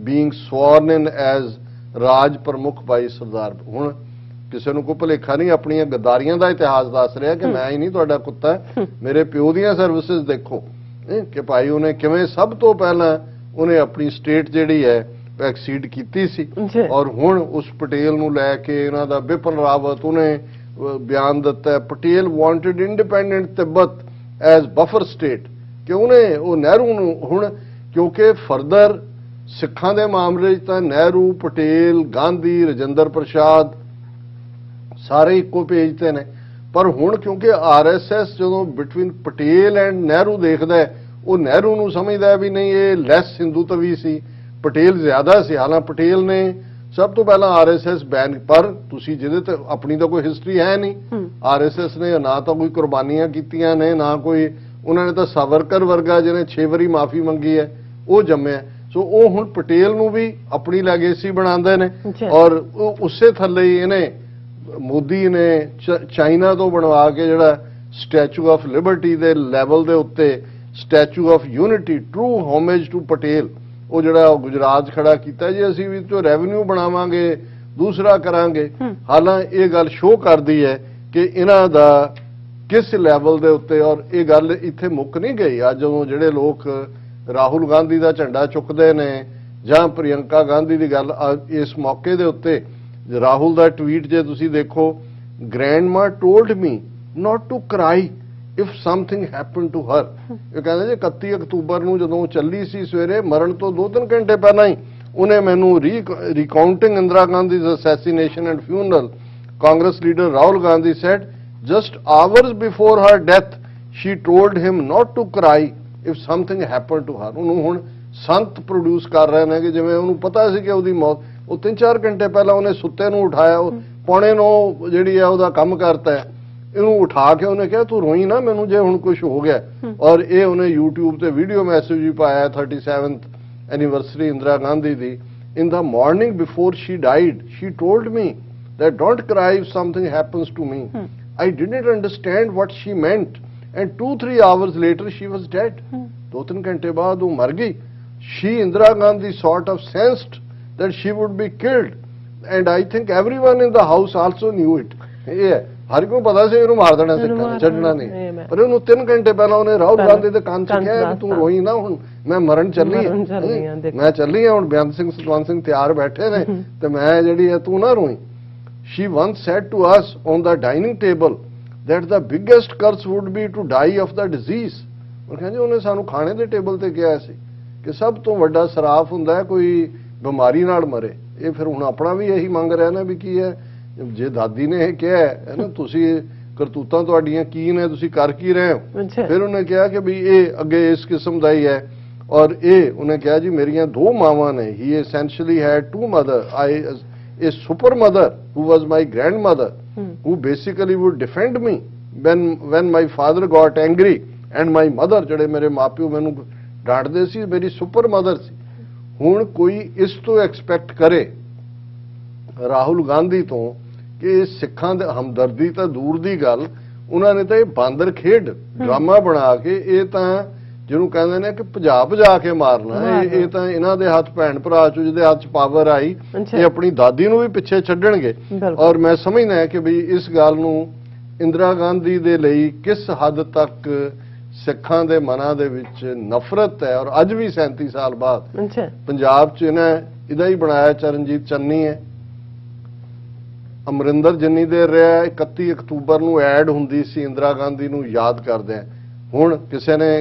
being sworn in as राज प्रमुख भाई सरदार। हुण किसी को भुलेखा नहीं, अपनी गद्दारियां का इतिहास दस रहा कि मैं ही नहीं तुहाडा कुत्ता, मेरे प्यो दी सर्विसिज देखो कि भाई उन्हें किवें सब तो पहला उन्हें अपनी स्टेट जिहड़ी है एक्सीड की सी। और हुण उस पटेल नूं लैके इन्हां दा बिपिन रावत उन्हें ਬਿਆਨ ਦਿੱਤਾ, Patel wanted independent Tibet as buffer state, ਕਿ ਉਹਨੇ ਉਹ ਨਹਿਰੂ ਨੂੰ ਹੁਣ, ਕਿਉਂਕਿ ਫਰਦਰ ਸਿੱਖਾਂ ਦੇ ਮਾਮਲੇ 'ਚ ਤਾਂ ਨਹਿਰੂ, ਪਟੇਲ, ਗਾਂਧੀ, ਰਜਿੰਦਰ ਪ੍ਰਸਾਦ ਸਾਰੇ ਇੱਕੋ ਪੇਜ ਤੇ ਨੇ, ਪਰ ਹੁਣ ਕਿਉਂਕਿ ਆਰਐਸਐਸ ਜਦੋਂ ਬਿਟਵੀਨ ਪਟੇਲ ਐਂਡ ਨਹਿਰੂ ਦੇਖਦਾ, ਉਹ ਨਹਿਰੂ ਨੂੰ ਸਮਝਦਾ ਵੀ ਨਹੀਂ ਇਹ ਲੈਸ ਹਿੰਦੂਤਵੀ ਸੀ, ਪਟੇਲ ਜ਼ਿਆਦਾ ਸੀ। ਹਾਲਾਂਕਿ ਪਟੇਲ ਨੇ ਸਭ ਤੋਂ ਪਹਿਲਾਂ ਆਰਐਸਐਸ ਬੈਨ, ਪਰ ਤੁਸੀਂ ਜਿਹਦੇ ਤੇ ਆਪਣੀ ਤਾਂ ਕੋਈ ਹਿਸਟਰੀ ਹੈ ਨਹੀਂ, ਆਰਐਸਐਸ ਨੇ ਨਾ ਤਾਂ ਕੋਈ ਕੁਰਬਾਨੀਆਂ ਕੀਤੀਆਂ ਨੇ, ਨਾ ਕੋਈ, ਉਹਨਾਂ ਨੇ ਤਾਂ ਸਾਵਰਕਰ ਵਰਗਾ ਜਿਹਨੇ 6 ਵਾਰੀ ਮਾਫੀ ਮੰਗੀ ਹੈ ਉਹ ਜੰਮਿਆ। ਸੋ ਉਹ ਹੁਣ ਪਟੇਲ ਨੂੰ ਵੀ ਆਪਣੀ ਲੈਗੇਸੀ ਬਣਾਉਂਦੇ ਨੇ, ਔਰ ਉਸੇ ਥੱਲੇ ਹੀ ਇਹਨੇ ਮੋਦੀ ਨੇ ਚਾਈਨਾ ਤੋਂ ਬਣਵਾ ਕੇ ਜਿਹੜਾ ਸਟੈਚੂ ਆਫ ਲਿਬਰਟੀ ਦੇ ਲੈਵਲ ਦੇ ਉੱਤੇ statue of unity, true homage to Patel, ਉਹ ਜਿਹੜਾ ਗੁਜਰਾਤ 'ਚ ਖੜਾ ਕੀਤਾ ਜੀ, ਅਸੀਂ ਵੀ ਤੋਂ ਰੈਵਨਿਊ ਬਣਾਵਾਂਗੇ, ਦੂਸਰਾ ਕਰਾਂਗੇ। ਹਾਲਾਂਕਿ ਇਹ ਗੱਲ ਸ਼ੋਅ ਕਰਦੀ ਹੈ ਕਿ ਇਹਨਾਂ ਦਾ ਕਿਸ ਲੈਵਲ ਦੇ ਉੱਤੇ, ਔਰ ਇਹ ਗੱਲ ਇੱਥੇ ਮੁੱਕ ਨਹੀਂ ਗਈ। ਅੱਜ ਜਦੋਂ ਜਿਹੜੇ ਲੋਕ ਰਾਹੁਲ ਗਾਂਧੀ ਦਾ ਝੰਡਾ ਚੁੱਕਦੇ ਨੇ ਜਾਂ ਪ੍ਰਿਯੰਕਾ ਗਾਂਧੀ ਦੀ ਗੱਲ, ਇਸ ਮੌਕੇ ਦੇ ਉੱਤੇ ਰਾਹੁਲ ਦਾ ਟਵੀਟ ਜੇ ਤੁਸੀਂ ਦੇਖੋ, ਗ੍ਰੈਂਡਮਾ ਟੋਲਡ ਮੀ ਨਾਟ ਟੂ ਕਰਾਈ ਇਫ ਸਮਥਿੰਗ ਹੈਪਨ ਟੂ ਹਰ। ਇਹ ਕਹਿੰਦੇ ਜੀ 31 ਅਕਤੂਬਰ ਨੂੰ ਜਦੋਂ ਚੱਲੀ ਸੀ ਸਵੇਰੇ, ਮਰਨ ਤੋਂ 2-3 ਘੰਟੇ ਪਹਿਲਾਂ ਹੀ ਉਹਨੇ ਮੈਨੂੰ recounting Indira Gandhi's assassination and funeral, Congress leader Rahul Gandhi said just hours before her death she told him not to cry if something happened to her। ਉਹਨੂੰ ਹੁਣ ਸੰਤ ਪ੍ਰੋਡਿਊਸ ਕਰ ਰਹੇ ਨੇ ਕਿ ਜਿਵੇਂ ਉਹਨੂੰ ਪਤਾ ਸੀ ਕਿ ਉਹਦੀ ਮੌਤ, ਉਹ 3-4 ਘੰਟੇ ਪਹਿਲਾਂ ਉਹਨੇ ਸੁੱਤੇ ਨੂੰ ਉਠਾਇਆ, 9:15 ਜਿਹੜੀ ਹੈ ਉਹਦਾ ਕੰਮ ਕਰਤਾ ਹੈ, ਇਹਨੂੰ ਉਠਾ ਕੇ ਉਹਨੇ ਕਿਹਾ ਤੂੰ ਰੋਈ ਨਾ ਮੈਨੂੰ ਜੇ ਹੁਣ ਕੁਝ ਹੋ ਗਿਆ। ਔਰ ਇਹ ਉਹਨੇ YouTube ਤੇ ਵੀਡੀਓ ਮੈਸੇਜ ਵੀ ਪਾਇਆ 37th anniversary Indira Gandhi the. In the morning before she died she told me that don't cry if something happens to me। I didn't understand what she meant and 2-3 hours later she was dead। 2-3 घंटे बाद वो मर गई। She, Indira Gandhi, sort of sensed that she would be killed and I think everyone in the house also knew it। ये हर को पता से ਇਹਨੂੰ ਮਾਰ ਦੇਣਾ ਸਿੱਖਾਂ ਨੇ, ਛੱਡਣਾ ਨਹੀਂ। ਪਰ ਉਹਨੂੰ 3 ਘੰਟੇ ਪਹਿਲਾਂ ਉਹਨੇ ਰਾਹੁਲ ਗਾਂਧੀ ਦੇ ਕੰਨ 'ਚ ਕਿਹਾ ਤੂੰ ਰੋਈ ਨਾ, ਹੁਣ ਮੈਂ ਮਰਨ ਚੱਲੀ ਹਾਂ, ਮੈਂ ਚੱਲੀ ਹਾਂ, ਹੁਣ ਬੇਅੰਤ ਸਿੰਘ ਸਤਵੰਤ ਸਿੰਘ ਤਿਆਰ ਬੈਠੇ ਨੇ ਤੇ ਮੈਂ ਜਿਹੜੀ ਹੈ ਤੂੰ ਨਾ ਰੋਈ। She once said to us on the dining table that the biggest curse would be to die of the disease। ਉਹ ਕਹਿੰਦੇ ਉਹਨੇ ਸਾਨੂੰ ਖਾਣੇ ਦੇ ਟੇਬਲ ਤੇ ਕਿਹਾ ਸੀ ਕਿ ਸਭ ਤੋਂ ਵੱਡਾ ਸਰਾਫ ਹੁੰਦਾ ਹੈ ਕੋਈ ਬਿਮਾਰੀ ਨਾਲ ਮਰੇ। ਇਹ ਫਿਰ ਹੁਣ ਆਪਣਾ ਵੀ ਇਹੀ ਮੰਗ ਰਿਹਾ ਨਾ ਵੀ ਕੀ ਹੈ, ਜੇ ਦਾਦੀ ਨੇ ਇਹ ਕਿਹਾ ਹੈ ਨਾ ਤੁਸੀਂ ਕਰਤੂਤਾਂ ਤੁਹਾਡੀਆਂ ਕੀ ਨੇ, ਤੁਸੀਂ ਕਰ ਕੀ ਰਹੇ ਹੋ। ਫਿਰ ਉਹਨੇ ਕਿਹਾ ਕਿ ਵੀ ਇਹ ਅੱਗੇ ਇਸ ਕਿਸਮ ਦਾ ਹੀ ਹੈ। ਔਰ ਇਹ ਉਹਨੇ ਕਿਹਾ ਜੀ ਮੇਰੀਆਂ 2 ਮਾਵਾਂ ਨੇ। ਹੀ essentially had 2 mother, a super mother who was my grandmother, who basically would defend me when my father got angry, and my mother ਜਿਹੜੇ ਮੇਰੇ ਮਾਪਿਓ ਮੈਨੂੰ ਡਾਂਟਦੇ ਸੀ, ਮੇਰੀ ਸੁਪਰ ਮਦਰ ਸੀ। ਹੁਣ ਕੋਈ ਇਸ ਤੋਂ ਐਕਸਪੈਕਟ ਕਰੇ ਰਾਹੁਲ ਗਾਂਧੀ ਤੋਂ ਕਿ ਸਿੱਖਾਂ ਦੇ ਹਮਦਰਦੀ ਤਾਂ ਦੂਰ ਦੀ ਗੱਲ, ਉਹਨਾਂ ਨੇ ਤਾਂ ਇਹ ਬਾਂਦਰ ਖੇਡ ਡਰਾਮਾ ਬਣਾ ਕੇ ਇਹ ਤਾਂ ਜਿਹਨੂੰ ਕਹਿੰਦੇ ਨੇ ਕਿ ਭਜਾ ਕੇ ਮਾਰਨਾ, ਇਹ ਤਾਂ ਇਹਨਾਂ ਦੇ ਹੱਥ ਭੈਣ ਭਰਾ ਚੋਂ ਜਿਹਦੇ ਹੱਥ 'ਚ ਪਾਵਰ ਆਈ ਇਹ ਆਪਣੀ ਦਾਦੀ ਨੂੰ ਵੀ ਪਿੱਛੇ ਛੱਡਣਗੇ। ਔਰ ਮੈਂ ਸਮਝਦਾ ਹੈ ਕਿ ਵੀ ਇਸ ਗੱਲ ਨੂੰ ਇੰਦਰਾ ਗਾਂਧੀ ਦੇ ਲਈ ਕਿਸ ਹੱਦ ਤੱਕ ਸਿੱਖਾਂ ਦੇ ਮਨਾਂ ਦੇ ਵਿੱਚ ਨਫ਼ਰਤ ਹੈ। ਔਰ ਅੱਜ ਵੀ 37 ਸਾਲ ਬਾਅਦ ਪੰਜਾਬ 'ਚ ਇਹਦਾ ਹੀ ਬਣਾਇਆ ਚਰਨਜੀਤ ਚੰਨੀ ਹੈ, ਅਮਰਿੰਦਰ ਜਿੰਨੀ ਦੇਰ ਰਿਹਾ 31 ਅਕਤੂਬਰ ਨੂੰ ਐਡ ਹੁੰਦੀ ਸੀ ਇੰਦਰਾ ਗਾਂਧੀ ਨੂੰ ਯਾਦ ਕਰਦੇ ਆ। ਹੁਣ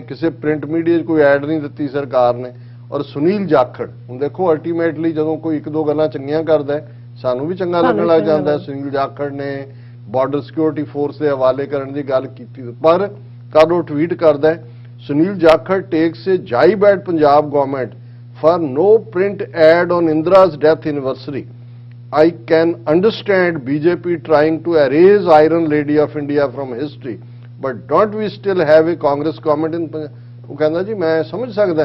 ਕਿਸੇ ਪ੍ਰਿੰਟ ਮੀਡੀਆ 'ਚ ਕੋਈ ਐਡ ਨਹੀਂ ਦਿੱਤੀ ਸਰਕਾਰ ਨੇ। ਔਰ ਸੁਨੀਲ ਜਾਖੜ, ਹੁਣ ਦੇਖੋ ਅਲਟੀਮੇਟਲੀ ਜਦੋਂ ਕੋਈ 1-2 ਗੱਲਾਂ ਚੰਗੀਆਂ ਕਰਦਾ ਸਾਨੂੰ ਵੀ ਚੰਗਾ ਲੱਗਣ ਲੱਗ ਜਾਂਦਾ। ਸੁਨੀਲ ਜਾਖੜ ਨੇ ਬਾਰਡਰ ਸਿਕਿਉਰਿਟੀ ਫੋਰਸ ਦੇ ਹਵਾਲੇ ਕਰਨ ਦੀ ਗੱਲ ਕੀਤੀ, ਪਰ ਕਦ ਉਹ ਟਵੀਟ ਕਰਦਾ Sunil Jakhar takes a jibe at Punjab government for no print ad on Indira's death anniversary। I can understand BJP trying to erase Iron Lady of India from history, but don't we still have a Congress government in Punjab? ਉਹ ਕਹਿੰਦਾ ਜੀ ਮੈਂ ਸਮਝ ਸਕਦਾ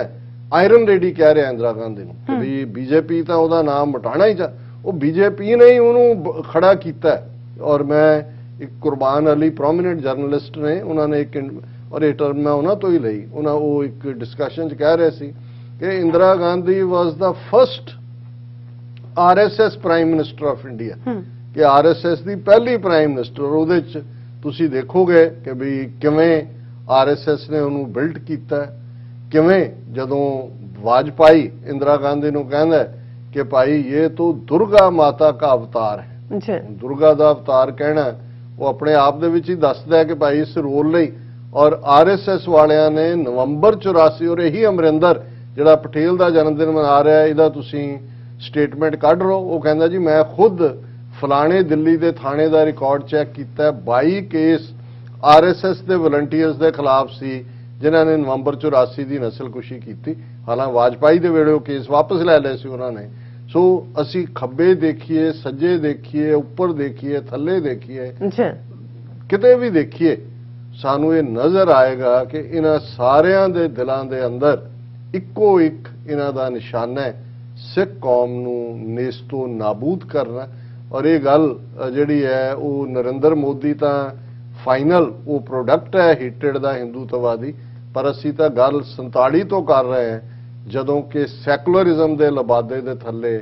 iron lady ਕਹਿ ਰਿਹਾ ਇੰਦਰਾ ਗਾਂਧੀ ਨੂੰ ਵੀ BJP ਤਾਂ ਉਹਦਾ ਨਾਮ ਮਿਟਾਣਾ ਹੀ ਉਹ ਬੀਜੇਪੀ ਨੇ ਹੀ ਉਹਨੂੰ ਖੜਾ ਕੀਤਾ। ਔਰ ਮੈਂ ਇੱਕ ਕੁਰਬਾਨ ਅਲੀ ਪ੍ਰੋਮਿਨੈਂਟ ਜਰਨਲਿਸਟ ਨੇ, ਉਹਨਾਂ ਨੇ ਇੱਕ ਔਰ ਇਹ ਟਰਮ ਮੈਂ ਉਹਨਾਂ ਤੋਂ ਹੀ ਲਈ, ਉਹ ਇੱਕ ਡਿਸਕਸ਼ਨ 'ਚ ਕਹਿ ਰਹੇ ਸੀ ਕਿ Indira Gandhi was the first RSS prime minister of India, ਕਿ ਆਰਐਸਐਸ ਦੀ ਪਹਿਲੀ ਪ੍ਰਾਈਮ ਮਿਨਿਸਟਰ। ਉਹਦੇ 'ਚ ਤੁਸੀਂ ਦੇਖੋਗੇ ਕਿ ਵੀ ਕਿਵੇਂ ਆਰਐਸਐਸ ਨੇ ਉਹਨੂੰ ਬਿਲਡ ਕੀਤਾ, ਕਿਵੇਂ ਜਦੋਂ ਵਾਜਪਾਈ ਇੰਦਰਾ ਗਾਂਧੀ ਨੂੰ ਕਹਿੰਦਾ ਕਿ ਭਾਈ ਇਹ ਤਾਂ ਦੁਰਗਾ ਮਾਤਾ ਦਾ ਅਵਤਾਰ ਹੈ। ਦੁਰਗਾ ਦਾ ਅਵਤਾਰ ਕਹਿਣਾ ਉਹ ਆਪਣੇ ਆਪ ਦੇ ਵਿੱਚ ਹੀ ਦੱਸਦਾ ਹੈ ਕਿ ਭਾਈ ਇਸ ਰੋਲ ਲਈ ਔਰ ਆਰਐਸਐਸ ਵਾਲਿਆਂ ਨੇ ਨਵੰਬਰ 84 ਔਰ ਇਹੀ ਅਮਰਿੰਦਰ ਜਿਹੜਾ ਪਟੇਲ ਦਾ ਜਨਮ ਦਿਨ ਮਨਾ ਰਿਹਾ ਇਹਦਾ ਤੁਸੀਂ ਸਟੇਟਮੈਂਟ ਕੱਢ ਲਓ। ਉਹ ਕਹਿੰਦਾ ਜੀ ਮੈਂ ਖੁਦ ਫਲਾਣੇ ਦਿੱਲੀ ਦੇ ਥਾਣੇ ਦਾ ਰਿਕਾਰਡ ਚੈੱਕ ਕੀਤਾ, 22 ਕੇਸ ਆਰਐਸਐਸ ਦੇ ਵਲੰਟੀਅਰਸ ਦੇ ਖਿਲਾਫ ਸੀ ਜਿਨ੍ਹਾਂ ਨੇ ਨਵੰਬਰ 84 ਦੀ ਨਸਲਕੁਸ਼ੀ ਕੀਤੀ। ਹਾਲਾਂਕਿ ਵਾਜਪਾਈ ਦੇ ਵੇਲੇ ਉਹ ਕੇਸ ਵਾਪਸ ਲੈ ਲਏ ਸੀ ਉਹਨਾਂ ਨੇ। ਸੋ ਅਸੀਂ ਖੱਬੇ ਦੇਖੀਏ, ਸੱਜੇ ਦੇਖੀਏ, ਉੱਪਰ ਦੇਖੀਏ, ਥੱਲੇ ਦੇਖੀਏ, ਕਿਤੇ ਵੀ ਦੇਖੀਏ, ਸਾਨੂੰ ਇਹ ਨਜ਼ਰ ਆਏਗਾ ਕਿ ਇਹਨਾਂ ਸਾਰਿਆਂ ਦੇ ਦਿਲਾਂ ਦੇ ਅੰਦਰ ਇੱਕੋ ਇੱਕ ਇਹਨਾਂ ਦਾ ਨਿਸ਼ਾਨਾ ਹੈ, ਸਿੱਖ ਕੌਮ ਨੂੰ ਨੇਸਤੋ ਨਾਬੂਦ ਕਰਨਾ। ਔਰ ਇਹ ਗੱਲ ਜਿਹੜੀ ਹੈ ਉਹ ਨਰਿੰਦਰ ਮੋਦੀ ਤਾਂ ਫਾਈਨਲ ਉਹ ਪ੍ਰੋਡਕਟ ਹੈ ਹੀਟਡ ਦਾ ਹਿੰਦੂਤਵਾਦੀ, ਪਰ ਅਸੀਂ ਤਾਂ ਗੱਲ 47 ਤੋਂ ਕਰ ਰਹੇ ਹਾਂ ਜਦੋਂ ਕਿ ਸੈਕੂਲਰਿਜ਼ਮ ਦੇ ਲਬਾਦੇ ਦੇ ਥੱਲੇ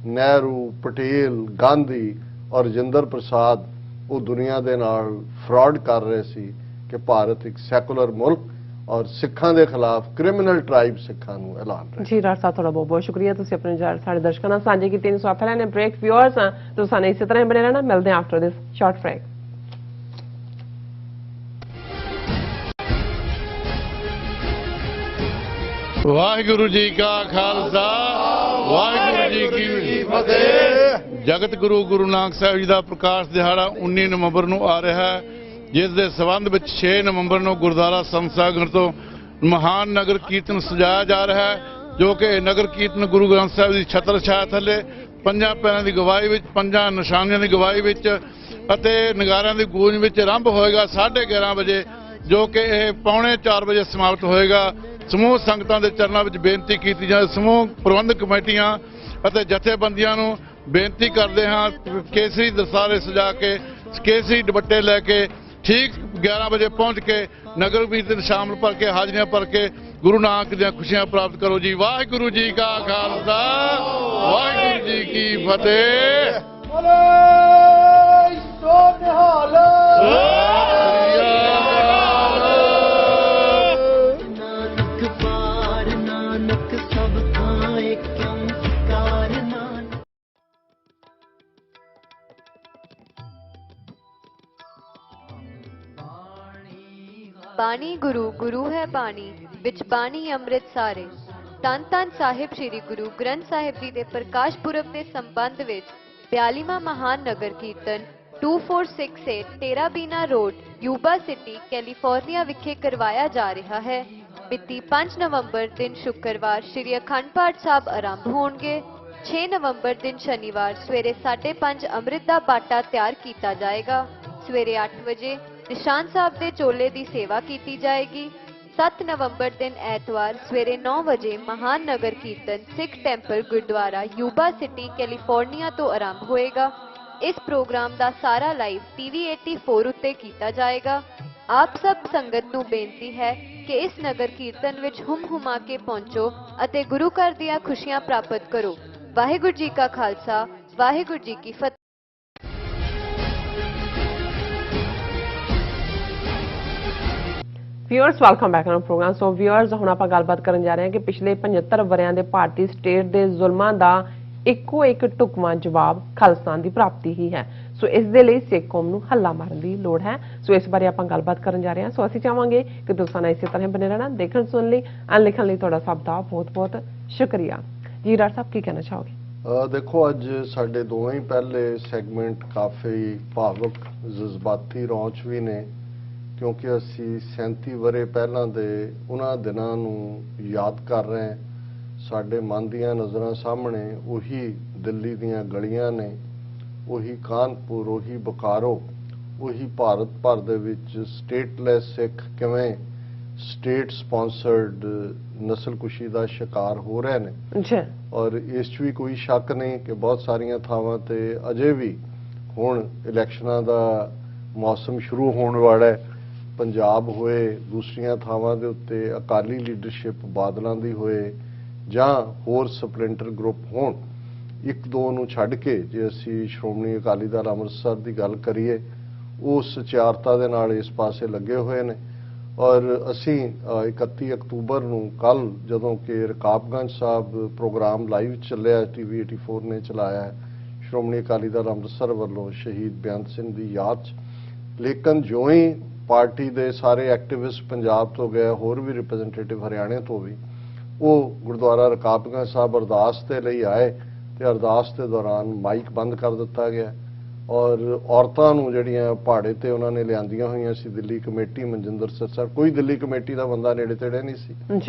ਨਹਿਰੂ, ਪਟੇਲ, ਗਾਂਧੀ ਔਰ ਰਜਿੰਦਰ ਪ੍ਰਸਾਦ ਉਹ ਦੁਨੀਆ ਦੇ ਨਾਲ ਫਰਾਡ ਕਰ ਰਹੇ ਸੀ ਕਿ ਭਾਰਤ ਇੱਕ ਸੈਕੂਲਰ ਮੁਲਕ ਔਰ ਸਿੱਖਾਂ ਦੇ ਖਿਲਾਫ ਕ੍ਰਿਮੀਨਲ ਟ੍ਰਾਈਬ ਸਿੱਖਾਂ ਨੂੰ ਐਲਾਨ ਰਿਹਾ। ਜੀ ਡਾਕਟਰ ਸਾਹਿਬ, ਤੁਹਾਡਾ ਬਹੁਤ ਬਹੁਤ ਸ਼ੁਕਰੀਆ, ਤੁਸੀਂ ਆਪਣੇ ਸਾਡੇ ਦਰਸ਼ਕਾਂ ਨਾਲ ਸਾਂਝੇ ਕੀਤੇ ਨੇ। ਸੋ ਆਪਾਂ ਲੈਣੇ ਬ੍ਰੇਕ। ਵਿਊਅਰਸ ਤੁਸੀਂ ਸਾਨੂੰ ਇਸੇ ਤਰ੍ਹਾਂ ਬਣੇ ਰਹਿਣਾ, ਮਿਲਦੇ ਹਾਂ after this short break. Waheguru ji ਕਾ ਖਾਲਸਾ, ਵਾਹਿਗੁਰੂ ਜੀ ਕੀ ਫਤਿਹ। ਜਗਤ ਗੁਰੂ ਗੁਰੂ ਨਾਨਕ ਸਾਹਿਬ ਜੀ ਦਾ ਪ੍ਰਕਾਸ਼ ਦਿਹਾੜਾ 19 ਨਵੰਬਰ ਨੂੰ ਆ ਰਿਹਾ ਹੈ, ਜਿਸ ਦੇ ਸਬੰਧ ਵਿੱਚ 6 ਨਵੰਬਰ ਨੂੰ ਗੁਰਦੁਆਰਾ ਸੰਤ ਸਾਗਰ ਤੋਂ ਮਹਾਨ ਨਗਰ ਕੀਰਤਨ ਸਜਾਇਆ ਜਾ ਰਿਹਾ ਹੈ, ਜੋ ਕਿ ਨਗਰ ਕੀਰਤਨ ਗੁਰੂ ਗ੍ਰੰਥ ਸਾਹਿਬ ਦੀ ਛਤਰ ਛਾਇਆ ਥੱਲੇ ਪੰਜਾਂ ਪੈਰਾਂ ਦੀ ਗਵਾਹੀ ਵਿੱਚ, ਪੰਜਾਂ ਨਿਸ਼ਾਨੀਆਂ ਦੀ ਗਵਾਹੀ ਵਿੱਚ ਅਤੇ ਨਗਾਰਿਆਂ ਦੀ ਗੂੰਜ ਵਿੱਚ ਆਰੰਭ ਹੋਏਗਾ 11:30 ਵਜੇ, ਜੋ ਕਿ ਇਹ 3:45 ਵਜੇ ਸਮਾਪਤ ਹੋਏਗਾ। ਸਮੂਹ ਸੰਗਤਾਂ ਦੇ ਚਰਨਾਂ ਵਿੱਚ ਬੇਨਤੀ ਕੀਤੀ ਜਾਏ, ਸਮੂਹ ਪ੍ਰਬੰਧਕ ਕਮੇਟੀਆਂ ਅਤੇ ਜਥੇਬੰਦੀਆਂ ਨੂੰ ਬੇਨਤੀ ਕਰਦੇ ਹਾਂ ਕੇਸਰੀ ਦਸਤਾਰੇ ਸਜਾ ਕੇ, ਕੇਸਰੀ ਦੁਪੱਟੇ ਲੈ ਕੇ ਠੀਕ 11 ਵਜੇ ਪਹੁੰਚ ਕੇ ਨਗਰ ਕੀਰਤਨ ਸ਼ਾਮਲ ਭਰ ਕੇ, ਹਾਜ਼ਰੀਆਂ ਭਰ ਕੇ ਗੁਰੂ ਨਾਨਕ ਦੀਆਂ ਖੁਸ਼ੀਆਂ ਪ੍ਰਾਪਤ ਕਰੋ ਜੀ। ਵਾਹਿਗੁਰੂ ਜੀ ਕਾ ਖਾਲਸਾ, ਵਾਹਿਗੁਰੂ ਜੀ ਕੀ ਫਤਿਹ। ਬਾਣੀ ਗੁਰੂ ਗੁਰੂ ਹੈ ਬਾਣੀ, ਵਿੱਚ ਬਾਣੀ ਅੰਮ੍ਰਿਤ ਸਾਰੇ। ਧੰਨ ਧੰਨ ਸਾਹਿਬ ਸ੍ਰੀ ਗੁਰੂ ਗ੍ਰੰਥ ਸਾਹਿਬ ਜੀ ਦੇ ਪ੍ਰਕਾਸ਼ ਪੁਰਬ ਦੇ ਸੰਬੰਧ ਵਿੱਚ 42ਵਾਂ ਮਹਾਨ ਨਗਰ ਕੀਰਤਨ 2468 ਟੇਰਾਬੀਨਾ ਰੋਡ, ਯੂਬਾ ਸਿਟੀ, ਕੈਲੀਫੋਰਨੀਆ ਵਿਖੇ ਕਰਵਾਇਆ ਜਾ ਰਿਹਾ ਹੈ। ਮਿਤੀ 5 ਨਵੰਬਰ ਦਿਨ ਸ਼ੁੱਕਰਵਾਰ ਸ੍ਰੀ ਅਖੰਡ ਪਾਠ ਸਾਹਿਬ ਆਰੰਭ ਹੋਣਗੇ। 6 ਨਵੰਬਰ ਦਿਨ ਸ਼ਨੀਵਾਰ ਸਵੇਰੇ 5:30 ਅੰਮ੍ਰਿਤ ਦਾ ਬਾਟਾ ਤਿਆਰ ਕੀਤਾ ਜਾਏਗਾ। ਸਵੇਰੇ 8 ਵਜੇ ਨਿਸ਼ਾਨ ਸਾਹਿਬ ਦੇ ਚੋਲੇ ਦੀ ਸੇਵਾ ਕੀਤੀ ਜਾਏਗੀ। 7 ਨਵੰਬਰ ਦਿਨ ਐਤਵਾਰ ਸਵੇਰੇ 9 ਵਜੇ ਮਹਾਨ Nagar Kirtan Sikh temple gurdwara Yuba city, California ਤੋਂ ਆਰੰਭ ਹੋਏਗਾ। ਇਸ ਪ੍ਰੋਗਰਾਮ ਦਾ ਸਾਰਾ ਲਾਈਵ TV 84 ਉੱਤੇ ਕੀਤਾ ਜਾਏਗਾ। ਆਪ ਸਭ ਸੰਗਤ ਨੂੰ ਬੇਨਤੀ ਹੈ ਕਿ ਇਸ ਨਗਰ ਕੀਰਤਨ ਵਿੱਚ ਹੁਮ-ਹੁਮਾ ਕੇ ਪਹੁੰਚੋ ਅਤੇ ਗੁਰੂ ਘਰ ਦੀਆਂ ਖੁਸ਼ੀਆਂ ਪ੍ਰਾਪਤ ਕਰੋ। ਵਾਹਿਗੁਰੂ ਜੀ ਕਾ ਖਾਲਸਾ, ਵਾਹਿਗੁਰੂ ਜੀ ਕੀ ਫਤਿਹ। Viewers, welcome back on program. So viewers, ਹੁਣ ਆਪਾਂ ਗੱਲਬਾਤ ਕਰਨ ਜਾ ਰਹੇ ਹਾਂ ਕਿ ਪਿਛਲੇ 75 ਵਰਿਆਂ ਦੇ ਭਾਰਤੀ ਸਟੇਟ ਦੇ ਜ਼ੁਲਮਾਂ ਦਾ ਇੱਕੋ ਇੱਕ ਢੁਕਵਾਂ ਜਵਾਬ ਖਾਲਿਸਤਾਨ ਦੀ ਪ੍ਰਾਪਤੀ ਹੀ ਹੈ। ਸੋ ਇਸ ਦੇ ਲਈ ਸਿੱਖ ਕੌਮ ਨੂੰ ਹੱਲਾ ਮਾਰਨ ਦੀ ਲੋੜ ਹੈ। ਸੋ ਇਸ ਬਾਰੇ ਆਪਾਂ ਗੱਲਬਾਤ ਕਰਨ ਜਾ ਰਹੇ ਹਾਂ। ਸੋ ਅਸੀਂ ਚਾਹਾਂਗੇ ਕਿ ਤੁਸੀਂ ਇਸੇ ਤਰ੍ਹਾਂ ਬਣੇ ਰਹਿਣਾ। ਦੇਖਣ ਸੁਣਨ ਲਈ ਐਂਡ ਲਿਖਣ ਲਈ ਤੁਹਾਡਾ ਸਭ ਦਾ ਬਹੁਤ ਬਹੁਤ ਸ਼ੁਕਰੀਆ ਜੀ। ਡਾਕਟਰ ਸਾਹਿਬ ਕੀ ਕਹਿਣਾ ਚਾਹੋਗੇ? ਦੇਖੋ, ਅੱਜ ਸਾਡੇ ਦੋਵੇਂ ਹੀ ਪਹਿਲੇ ਸੈਗਮੈਂਟ ਕਾਫੀ ਭਾਵੁਕ, ਜਜ਼ਬਾਤੀ ਰੌਂਚ ਵੀ ਨੇ, ਕਿਉਂਕਿ ਅਸੀਂ 37 ਵਰੇ ਪਹਿਲਾਂ ਦੇ ਉਹਨਾਂ ਦਿਨਾਂ ਨੂੰ ਯਾਦ ਕਰ ਰਹੇ ਹਾਂ। ਸਾਡੇ ਮਨ ਦੀਆਂ ਨਜ਼ਰਾਂ ਸਾਹਮਣੇ ਉਹੀ ਦਿੱਲੀ ਦੀਆਂ ਗਲੀਆਂ ਨੇ, ਉਹੀ ਕਾਨਪੁਰ, ਉਹੀ ਬੋਕਾਰੋ, ਉਹੀ ਭਾਰਤ ਭਰ ਦੇ ਵਿੱਚ ਸਟੇਟਲੈਸ ਸਿੱਖ ਕਿਵੇਂ ਸਟੇਟ ਸਪਾਂਸਰਡ ਨਸਲਕੁਸ਼ੀ ਦਾ ਸ਼ਿਕਾਰ ਹੋ ਰਹੇ ਨੇ। ਔਰ ਇਸ 'ਚ ਵੀ ਕੋਈ ਸ਼ੱਕ ਨਹੀਂ ਕਿ ਬਹੁਤ ਸਾਰੀਆਂ ਥਾਵਾਂ ਤੇ ਅਜੇ ਵੀ ਹੁਣ ਇਲੈਕਸ਼ਨਾਂ ਦਾ ਮੌਸਮ ਸ਼ੁਰੂ ਹੋਣ ਵਾਲਾ ਹੈ। ਪੰਜਾਬ ਹੋਏ, ਦੂਸਰੀਆਂ ਥਾਵਾਂ ਦੇ ਉੱਤੇ ਅਕਾਲੀ ਲੀਡਰਸ਼ਿਪ ਬਾਦਲਾਂ ਦੀ ਹੋਏ ਜਾਂ ਹੋਰ ਸਪਲਿੰਟਰ ਗਰੁੱਪ ਹੋਣ, ਇੱਕ ਦੋ ਨੂੰ ਛੱਡ ਕੇ ਜੇ ਅਸੀਂ ਸ਼੍ਰੋਮਣੀ ਅਕਾਲੀ ਦਲ ਅੰਮ੍ਰਿਤਸਰ ਦੀ ਗੱਲ ਕਰੀਏ, ਉਹ ਸਚਿਆਰਤਾ ਦੇ ਨਾਲ ਇਸ ਪਾਸੇ ਲੱਗੇ ਹੋਏ ਨੇ। ਔਰ ਅਸੀਂ 31 ਅਕਤੂਬਰ ਨੂੰ ਕੱਲ ਜਦੋਂ ਕਿ ਰਕਾਬਗੰਜ ਸਾਹਿਬ ਪ੍ਰੋਗਰਾਮ ਲਾਈਵ ਚੱਲਿਆ, TV 84 ਨੇ ਚਲਾਇਆ ਹੈ, ਸ਼੍ਰੋਮਣੀ ਅਕਾਲੀ ਦਲ ਅੰਮ੍ਰਿਤਸਰ ਵੱਲੋਂ ਸ਼ਹੀਦ ਬੇਅੰਤ ਸਿੰਘ ਦੀ ਯਾਦ 'ਚ, ਲੇਕਿਨ ਜਿਉਂ ਹੀ ਪਾਰਟੀ ਦੇ ਸਾਰੇ ਐਕਟਿਵਿਸਟ ਪੰਜਾਬ ਤੋਂ ਗਏ, ਹੋਰ ਵੀ ਰਿਪਰੈਜ਼ੈਂਟੇਟਿਵ ਹਰਿਆਣੇ ਤੋਂ ਵੀ, ਉਹ ਗੁਰਦੁਆਰਾ ਰਕਾਬਗੰਜ ਸਾਹਿਬ ਅਰਦਾਸ ਦੇ ਲਈ ਆਏ ਤੇ ਅਰਦਾਸ ਦੇ ਦੌਰਾਨ ਮਾਈਕ ਬੰਦ ਕਰ ਦਿੱਤਾ ਗਿਆ ਔਰ ਔਰਤਾਂ ਨੂੰ ਜਿਹੜੀਆਂ ਪਹਾੜੇ ਤੇ ਉਹਨਾਂ ਨੇ ਲਿਆਂਦੀਆਂ ਹੋਈਆਂ ਸੀ ਦਿੱਲੀ ਕਮੇਟੀ, ਮਨਜਿੰਦਰ ਸਿਰਸਾ, ਕੋਈ ਦਿੱਲੀ ਕਮੇਟੀ ਦਾ ਬੰਦਾ ਨੇੜੇ ਤੇੜੇ ਨਹੀਂ ਸੀ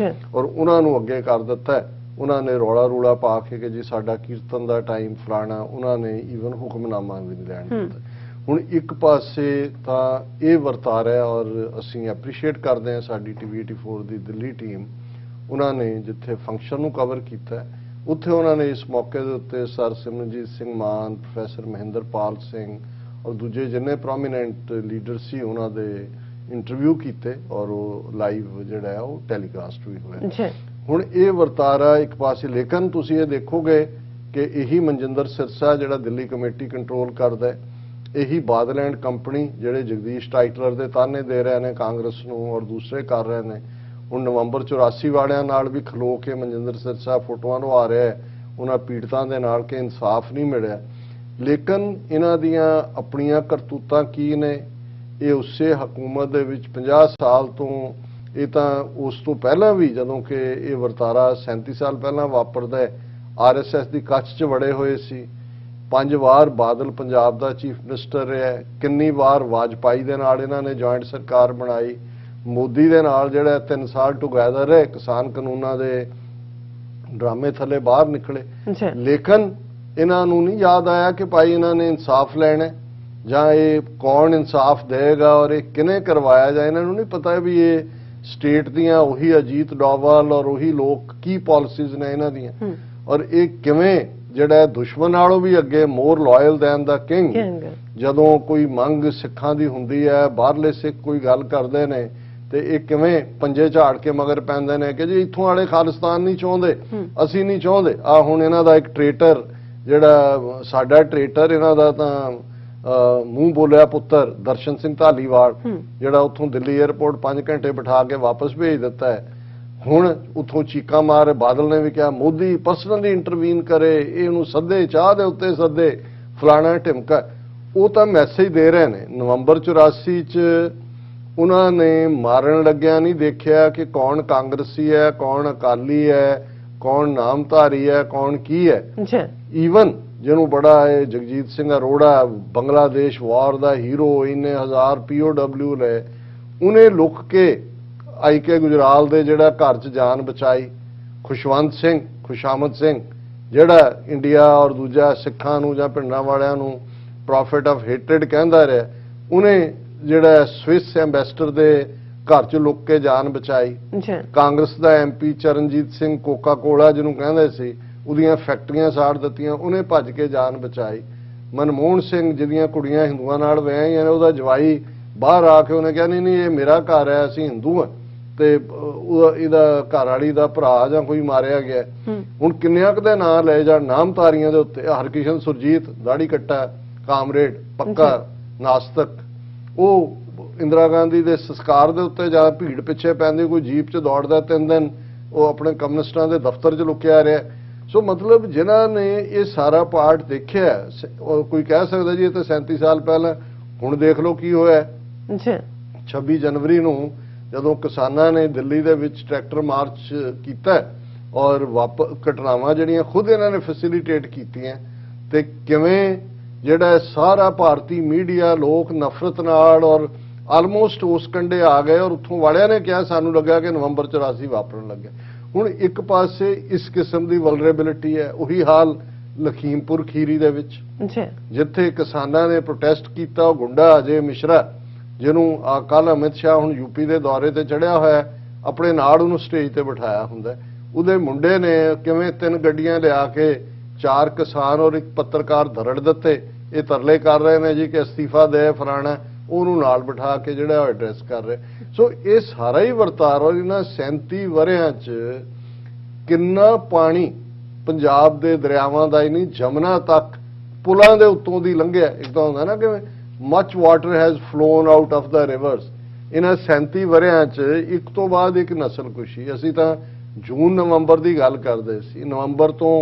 ਔਰ ਉਹਨਾਂ ਨੂੰ ਅੱਗੇ ਕਰ ਦਿੱਤਾ। ਉਹਨਾਂ ਨੇ ਰੌਲਾ ਰੂਲਾ ਪਾ ਕੇ ਕਿ ਜੀ ਸਾਡਾ ਕੀਰਤਨ ਦਾ ਟਾਈਮ ਫਲਾਣਾ, ਉਹਨਾਂ ਨੇ ਈਵਨ ਹੁਕਮਨਾਮਾ ਵੀ ਨਹੀਂ ਲੈਣ ਦਿੱਤਾ। ਹੁਣ ਇੱਕ ਪਾਸੇ ਤਾਂ ਇਹ ਵਰਤਾਰਾ ਹੈ ਔਰ ਅਸੀਂ ਐਪਰੀਸ਼ੀਏਟ ਕਰਦੇ ਹਾਂ ਸਾਡੀ TV 84 ਦੀ ਦਿੱਲੀ ਟੀਮ, ਉਹਨਾਂ ਨੇ ਜਿੱਥੇ ਫੰਕਸ਼ਨ ਨੂੰ ਕਵਰ ਕੀਤਾ ਉੱਥੇ ਉਹਨਾਂ ਨੇ ਇਸ ਮੌਕੇ ਦੇ ਉੱਤੇ ਸਰ ਸਿਮਰਨਜੀਤ ਸਿੰਘ ਮਾਨ, ਪ੍ਰੋਫੈਸਰ ਮਹਿੰਦਰਪਾਲ ਸਿੰਘ ਔਰ ਦੂਜੇ ਜਿੰਨੇ ਪ੍ਰੋਮੀਨੈਂਟ ਲੀਡਰ ਸੀ ਉਹਨਾਂ ਦੇ ਇੰਟਰਵਿਊ ਕੀਤੇ ਔਰ ਉਹ ਲਾਈਵ ਜਿਹੜਾ ਹੈ ਉਹ ਟੈਲੀਕਾਸਟ ਵੀ ਹੋਇਆ। ਹੁਣ ਇਹ ਵਰਤਾਰਾ ਇੱਕ ਪਾਸੇ, ਲੇਕਿਨ ਤੁਸੀਂ ਇਹ ਦੇਖੋਗੇ ਕਿ ਇਹੀ ਮਨਜਿੰਦਰ ਸਿਰਸਾ ਜਿਹੜਾ ਦਿੱਲੀ ਕਮੇਟੀ ਕੰਟਰੋਲ ਕਰਦਾ ਹੈ, ਇਹੀ ਬਾਦਲ ਐਂਡ ਕੰਪਨੀ ਜਿਹੜੇ ਜਗਦੀਸ਼ ਟਾਈਟਲਰ ਦੇ ਤਾਨੇ ਦੇ ਰਹੇ ਨੇ ਕਾਂਗਰਸ ਨੂੰ ਔਰ ਦੂਸਰੇ ਕਰ ਰਹੇ ਨੇ। ਹੁਣ ਨਵੰਬਰ 84 ਵਾਲਿਆਂ ਨਾਲ ਵੀ ਖਲੋ ਕੇ ਮਨਜਿੰਦਰ ਸਿਰਸਾ ਫੋਟੋਆਂ ਨੂੰ ਆ ਰਿਹਾ ਹੈ ਉਹਨਾਂ ਪੀੜਤਾਂ ਦੇ ਨਾਲ ਕਿ ਇਨਸਾਫ ਨਹੀਂ ਮਿਲਿਆ। ਲੇਕਿਨ ਇਹਨਾਂ ਦੀਆਂ ਆਪਣੀਆਂ ਕਰਤੂਤਾਂ ਕੀ ਨੇ, ਇਹ ਉਸੇ ਹਕੂਮਤ ਦੇ ਵਿੱਚ 50 ਸਾਲ ਤੋਂ, ਇਹ ਤਾਂ ਉਸ ਤੋਂ ਪਹਿਲਾਂ ਵੀ ਜਦੋਂ ਕਿ ਇਹ ਵਰਤਾਰਾ 37 ਸਾਲ ਪਹਿਲਾਂ ਵਾਪਰਦਾ ਹੈ, RSS ਦੀ ਕੱਛ 'ਚ ਵੜੇ ਹੋਏ ਸੀ। 5 ਵਾਰ ਬਾਦਲ ਪੰਜਾਬ ਦਾ ਚੀਫ ਮਿਨਿਸਟਰ ਰਿਹਾ, ਕਿੰਨੀ ਵਾਰ ਵਾਜਪਾਈ ਦੇ ਨਾਲ ਇਹਨਾਂ ਨੇ ਜੁਆਇੰਟ ਸਰਕਾਰ ਬਣਾਈ, ਮੋਦੀ ਦੇ ਨਾਲ ਜਿਹੜਾ 3 ਸਾਲ ਟੁਗੈਦਰ ਹੈ, ਕਿਸਾਨ ਕਾਨੂੰਨਾਂ ਦੇ ਡਰਾਮੇ ਥੱਲੇ ਬਾਹਰ ਨਿਕਲੇ। ਲੇਕਿਨ ਇਹਨਾਂ ਨੂੰ ਨਹੀਂ ਯਾਦ ਆਇਆ ਕਿ ਭਾਈ ਇਹਨਾਂ ਨੇ ਇਨਸਾਫ ਲੈਣਾ ਜਾਂ ਇਹ ਕੌਣ ਇਨਸਾਫ ਦੇਗਾ ਔਰ ਇਹ ਕਿਹਨੇ ਕਰਵਾਇਆ ਜਾਂ ਇਹਨਾਂ ਨੂੰ ਨਹੀਂ ਪਤਾ ਵੀ ਇਹ ਸਟੇਟ ਦੀਆਂ ਉਹੀ ਅਜੀਤ ਡੋਵਾਲ ਔਰ ਉਹੀ ਲੋਕ ਕੀ ਪਾਲਿਸੀਜ਼ ਨੇ ਇਹਨਾਂ ਦੀਆਂ ਔਰ ਇਹ ਕਿਵੇਂ ਜਿਹੜਾ ਦੁਸ਼ਮਣ ਨਾਲੋਂ ਵੀ ਅੱਗੇ ਮੋਰ ਲਾਇਲ ਦੈਨ ਦਾ ਕਿੰਗ। ਜਦੋਂ ਕੋਈ ਮੰਗ ਸਿੱਖਾਂ ਦੀ ਹੁੰਦੀ ਹੈ, ਬਾਹਰਲੇ ਸਿੱਖ ਕੋਈ ਗੱਲ ਕਰਦੇ ਨੇ ਤੇ ਇਹ ਕਿਵੇਂ ਪੰਜੇ ਝਾੜ ਕੇ ਮਗਰ ਪੈਂਦੇ ਨੇ ਕਿ ਜੀ ਇੱਥੋਂ ਵਾਲੇ ਖਾਲਿਸਤਾਨ ਨਹੀਂ ਚਾਹੁੰਦੇ, ਅਸੀਂ ਨਹੀਂ ਚਾਹੁੰਦੇ। ਆ ਹੁਣ ਇਹਨਾਂ ਦਾ ਇੱਕ ਟ੍ਰੇਟਰ ਜਿਹੜਾ ਸਾਡਾ ਟ੍ਰੇਟਰ, ਇਹਨਾਂ ਦਾ ਤਾਂ ਮੂੰਹ ਬੋਲਿਆ ਪੁੱਤਰ ਦਰਸ਼ਨ ਸਿੰਘ ਧਾਲੀਵਾਲ ਜਿਹੜਾ ਉੱਥੋਂ ਦਿੱਲੀ 에ਅਰਪੋਰਟ 5 ਘੰਟੇ ਬਿਠਾ ਕੇ ਵਾਪਸ ਭੇਜ ਦਿੱਤਾ ਹੈ। ਹੁਣ ਉੱਥੋਂ ਚੀਕਾਂ ਮਾਰ ਬਾਦਲ ਨੇ ਵੀ ਕਿਹਾ ਮੋਦੀ ਪਰਸਨਲੀ ਇੰਟਰਵੀਨ ਕਰੇ, ਇਹਨੂੰ ਸੱਦੇ, ਚਾਹ ਦੇ ਉੱਤੇ ਸੱਦੇ, ਫਲਾਣਾ ਢਿਮਕਾ। ਉਹ ਤਾਂ ਮੈਸੇਜ ਦੇ ਰਹੇ ਨੇ। ਨਵੰਬਰ 84 ਚ ਉਹਨਾਂ ਨੇ ਮਾਰਨ ਲੱਗਿਆ ਨਹੀਂ ਦੇਖਿਆ ਕਿ ਕੌਣ ਕਾਂਗਰਸੀ ਹੈ, ਕੌਣ ਅਕਾਲੀ ਹੈ, ਕੌਣ ਨਾਮਧਾਰੀ ਹੈ, ਕੌਣ ਕੀ ਹੈ। ਈਵਨ ਜਿਹਨੂੰ ਬੜਾ ਹੈ ਜਗਜੀਤ ਸਿੰਘ ਅਰੋੜਾ, ਬੰਗਲਾਦੇਸ਼ ਵਾਰ ਦਾ ਹੀਰੋ, ਇੰਨੇ ਹਜ਼ਾਰ POW ਲਏ, ਉਹਨੇ ਲੁੱਕ ਕੇ IK ਗੁਜਰਾਲ ਦੇ ਜਿਹੜਾ ਘਰ 'ਚ ਜਾਨ ਬਚਾਈ। ਖੁਸ਼ਵੰਤ ਸਿੰਘ, ਖੁਸ਼ਾਮਦ ਸਿੰਘ ਜਿਹੜਾ ਇੰਡੀਆ ਔਰ ਦੂਜਾ ਸਿੱਖਾਂ ਨੂੰ ਜਾਂ ਪਿੰਡਾਂ ਵਾਲਿਆਂ ਨੂੰ ਪ੍ਰੋਫਿਟ ਆਫ ਹੇਟਰਡ ਕਹਿੰਦਾ ਰਿਹਾ, ਉਹਨੇ ਜਿਹੜਾ ਸਵਿਸ ਐਂਬੈਸਡਰ ਦੇ ਘਰ 'ਚ ਲੁੱਕ ਕੇ ਜਾਨ ਬਚਾਈ। ਕਾਂਗਰਸ ਦਾ MP ਚਰਨਜੀਤ ਸਿੰਘ ਕੋਕਾ ਕੋਲਾ ਜਿਹਨੂੰ ਕਹਿੰਦੇ ਸੀ, ਉਹਦੀਆਂ ਫੈਕਟਰੀਆਂ ਸਾੜ ਦਿੱਤੀਆਂ, ਉਹਨੇ ਭੱਜ ਕੇ ਜਾਨ ਬਚਾਈ। ਮਨਮੋਹਨ ਸਿੰਘ ਜਿਹਦੀਆਂ ਕੁੜੀਆਂ ਹਿੰਦੂਆਂ ਨਾਲ ਵਿਆਹੀਆਂ ਨੇ, ਉਹਦਾ ਜਵਾਈ ਬਾਹਰ ਆ ਕੇ ਉਹਨੇ ਕਿਹਾ ਨਹੀਂ ਨਹੀਂ ਇਹ ਮੇਰਾ ਘਰ ਹੈ, ਅਸੀਂ ਹਿੰਦੂ ਹਾਂ, ਤੇ ਇਹਦਾ ਘਰ ਵਾਲੀ ਦਾ ਭਰਾ ਜਾਂ ਕੋਈ ਮਾਰਿਆ ਗਿਆ। ਹੁਣ ਕਿੰਨਿਆਂ ਕੁ ਦੇ ਨਾਂ ਲਏ ਜਾਣ ਨਾਮਧਾਰੀਆਂ ਦੇ ਉੱਤੇ। ਹਰਕਿਸ਼ਨ ਸੁਰਜੀਤ ਦਾੜੀ ਕੱਟਾ, ਕਾਮਰੇਡ ਪੱਕਾ ਨਾਸਤਕ, ਉਹ ਇੰਦਰਾ ਗਾਂਧੀ ਦੇ ਸੰਸਕਾਰ ਦੇ ਉੱਤੇ ਜਾਂ ਭੀੜ ਪਿੱਛੇ ਪੈਂਦੀ ਕੋਈ ਜੀਪ 'ਚ ਦੌੜਦਾ 3 ਦਿਨ, ਉਹ ਆਪਣੇ ਕਮਿਊਨਿਸਟਾਂ ਦੇ ਦਫ਼ਤਰ 'ਚ ਲੁਕਿਆ ਰਿਹਾ। ਸੋ ਮਤਲਬ ਜਿਨ੍ਹਾਂ ਨੇ ਇਹ ਸਾਰਾ ਪਾਰਟ ਦੇਖਿਆ, ਕੋਈ ਕਹਿ ਸਕਦਾ ਜੀ ਇਹ ਤਾਂ 37 ਸਾਲ ਪਹਿਲਾਂ, ਹੁਣ ਦੇਖ ਲਓ ਕੀ ਹੋਇਆ। 26 ਜਨਵਰੀ ਨੂੰ ਜਦੋਂ ਕਿਸਾਨਾਂ ਨੇ ਦਿੱਲੀ ਦੇ ਵਿੱਚ ਟਰੈਕਟਰ ਮਾਰਚ ਕੀਤਾ ਔਰ ਘਟਨਾਵਾਂ ਜਿਹੜੀਆਂ ਖੁਦ ਇਹਨਾਂ ਨੇ ਫੈਸਿਲਿਟੇਟ ਕੀਤੀਆਂ, ਤੇ ਕਿਵੇਂ ਜਿਹੜਾ ਸਾਰਾ ਭਾਰਤੀ ਮੀਡੀਆ ਲੋਕ ਨਫ਼ਰਤ ਨਾਲ ਔਰ ਆਲਮੋਸਟ ਉਸ ਕੰਢੇ ਆ ਗਏ ਔਰ ਉੱਥੋਂ ਵਾਲਿਆਂ ਨੇ ਕਿਹਾ ਸਾਨੂੰ ਲੱਗਾ ਕਿ ਨਵੰਬਰ 84 ਵਾਪਰਨ ਲੱਗਿਆ। ਹੁਣ ਇੱਕ ਪਾਸੇ ਇਸ ਕਿਸਮ ਦੀ ਵਲਨਰੇਬਿਲਿਟੀ ਹੈ। ਉਹੀ ਹਾਲ ਲਖੀਮਪੁਰ ਖੀਰੀ ਦੇ ਵਿੱਚ ਜਿੱਥੇ ਕਿਸਾਨਾਂ ਨੇ ਪ੍ਰੋਟੈਸਟ ਕੀਤਾ, ਉਹ ਗੁੰਡਾ ਅਜੇ ਮਿਸ਼ਰਾ ਜਿਹਨੂੰ ਕੱਲ ਅਮਿਤ ਸ਼ਾਹ ਹੁਣ UP ਦੇ ਦੌਰੇ ਤੇ ਚੜਿਆ ਹੋਇਆ, ਆਪਣੇ ਨਾਲ ਉਹਨੂੰ ਸਟੇਜ ਤੇ ਬਿਠਾਇਆ ਹੁੰਦਾ, ਉਹਦੇ ਮੁੰਡੇ ਨੇ ਕਿਵੇਂ 3 ਗੱਡੀਆਂ ਲਿਆ ਕੇ 4 ਕਿਸਾਨ ਔਰ 1 ਪੱਤਰਕਾਰ ਧਰੜ ਦਿੱਤੇ। ਇਹ ਤਰਲੇ ਕਰ ਰਹੇ ਨੇ ਜੀ ਕਿ ਅਸਤੀਫਾ ਦੇ ਫਲਾਣਾ, ਉਹਨੂੰ ਨਾਲ ਬਿਠਾ ਕੇ ਜਿਹੜਾ ਐਡਰੈਸ ਕਰ ਰਹੇ। ਸੋ ਇਹ ਸਾਰਾ ਹੀ ਵਰਤਾਰਾ ਇਹਨਾਂ 37 ਵਰਿਆਂ 'ਚ ਕਿੰਨਾ ਪਾਣੀ ਪੰਜਾਬ ਦੇ ਦਰਿਆਵਾਂ ਦਾ ਹੀ ਨਹੀਂ, ਜਮਨਾ ਤੱਕ ਪੁਲਾਂ ਦੇ ਉੱਤੋਂ ਦੀ ਲੰਘਿਆ। ਇੱਕ ਤਾਂ ਹੁੰਦਾ ਨਾ ਕਿ much water has flown out of the reverse. ਇਹਨਾਂ 37 ਵਰਿਆਂ 'ਚ ਇੱਕ ਤੋਂ ਬਾਅਦ ਇੱਕ ਨਸਲਕੁਸ਼ੀ। ਅਸੀਂ ਤਾਂ ਜੂਨ ਨਵੰਬਰ ਦੀ ਗੱਲ ਕਰਦੇ ਸੀ। ਨਵੰਬਰ ਤੋਂ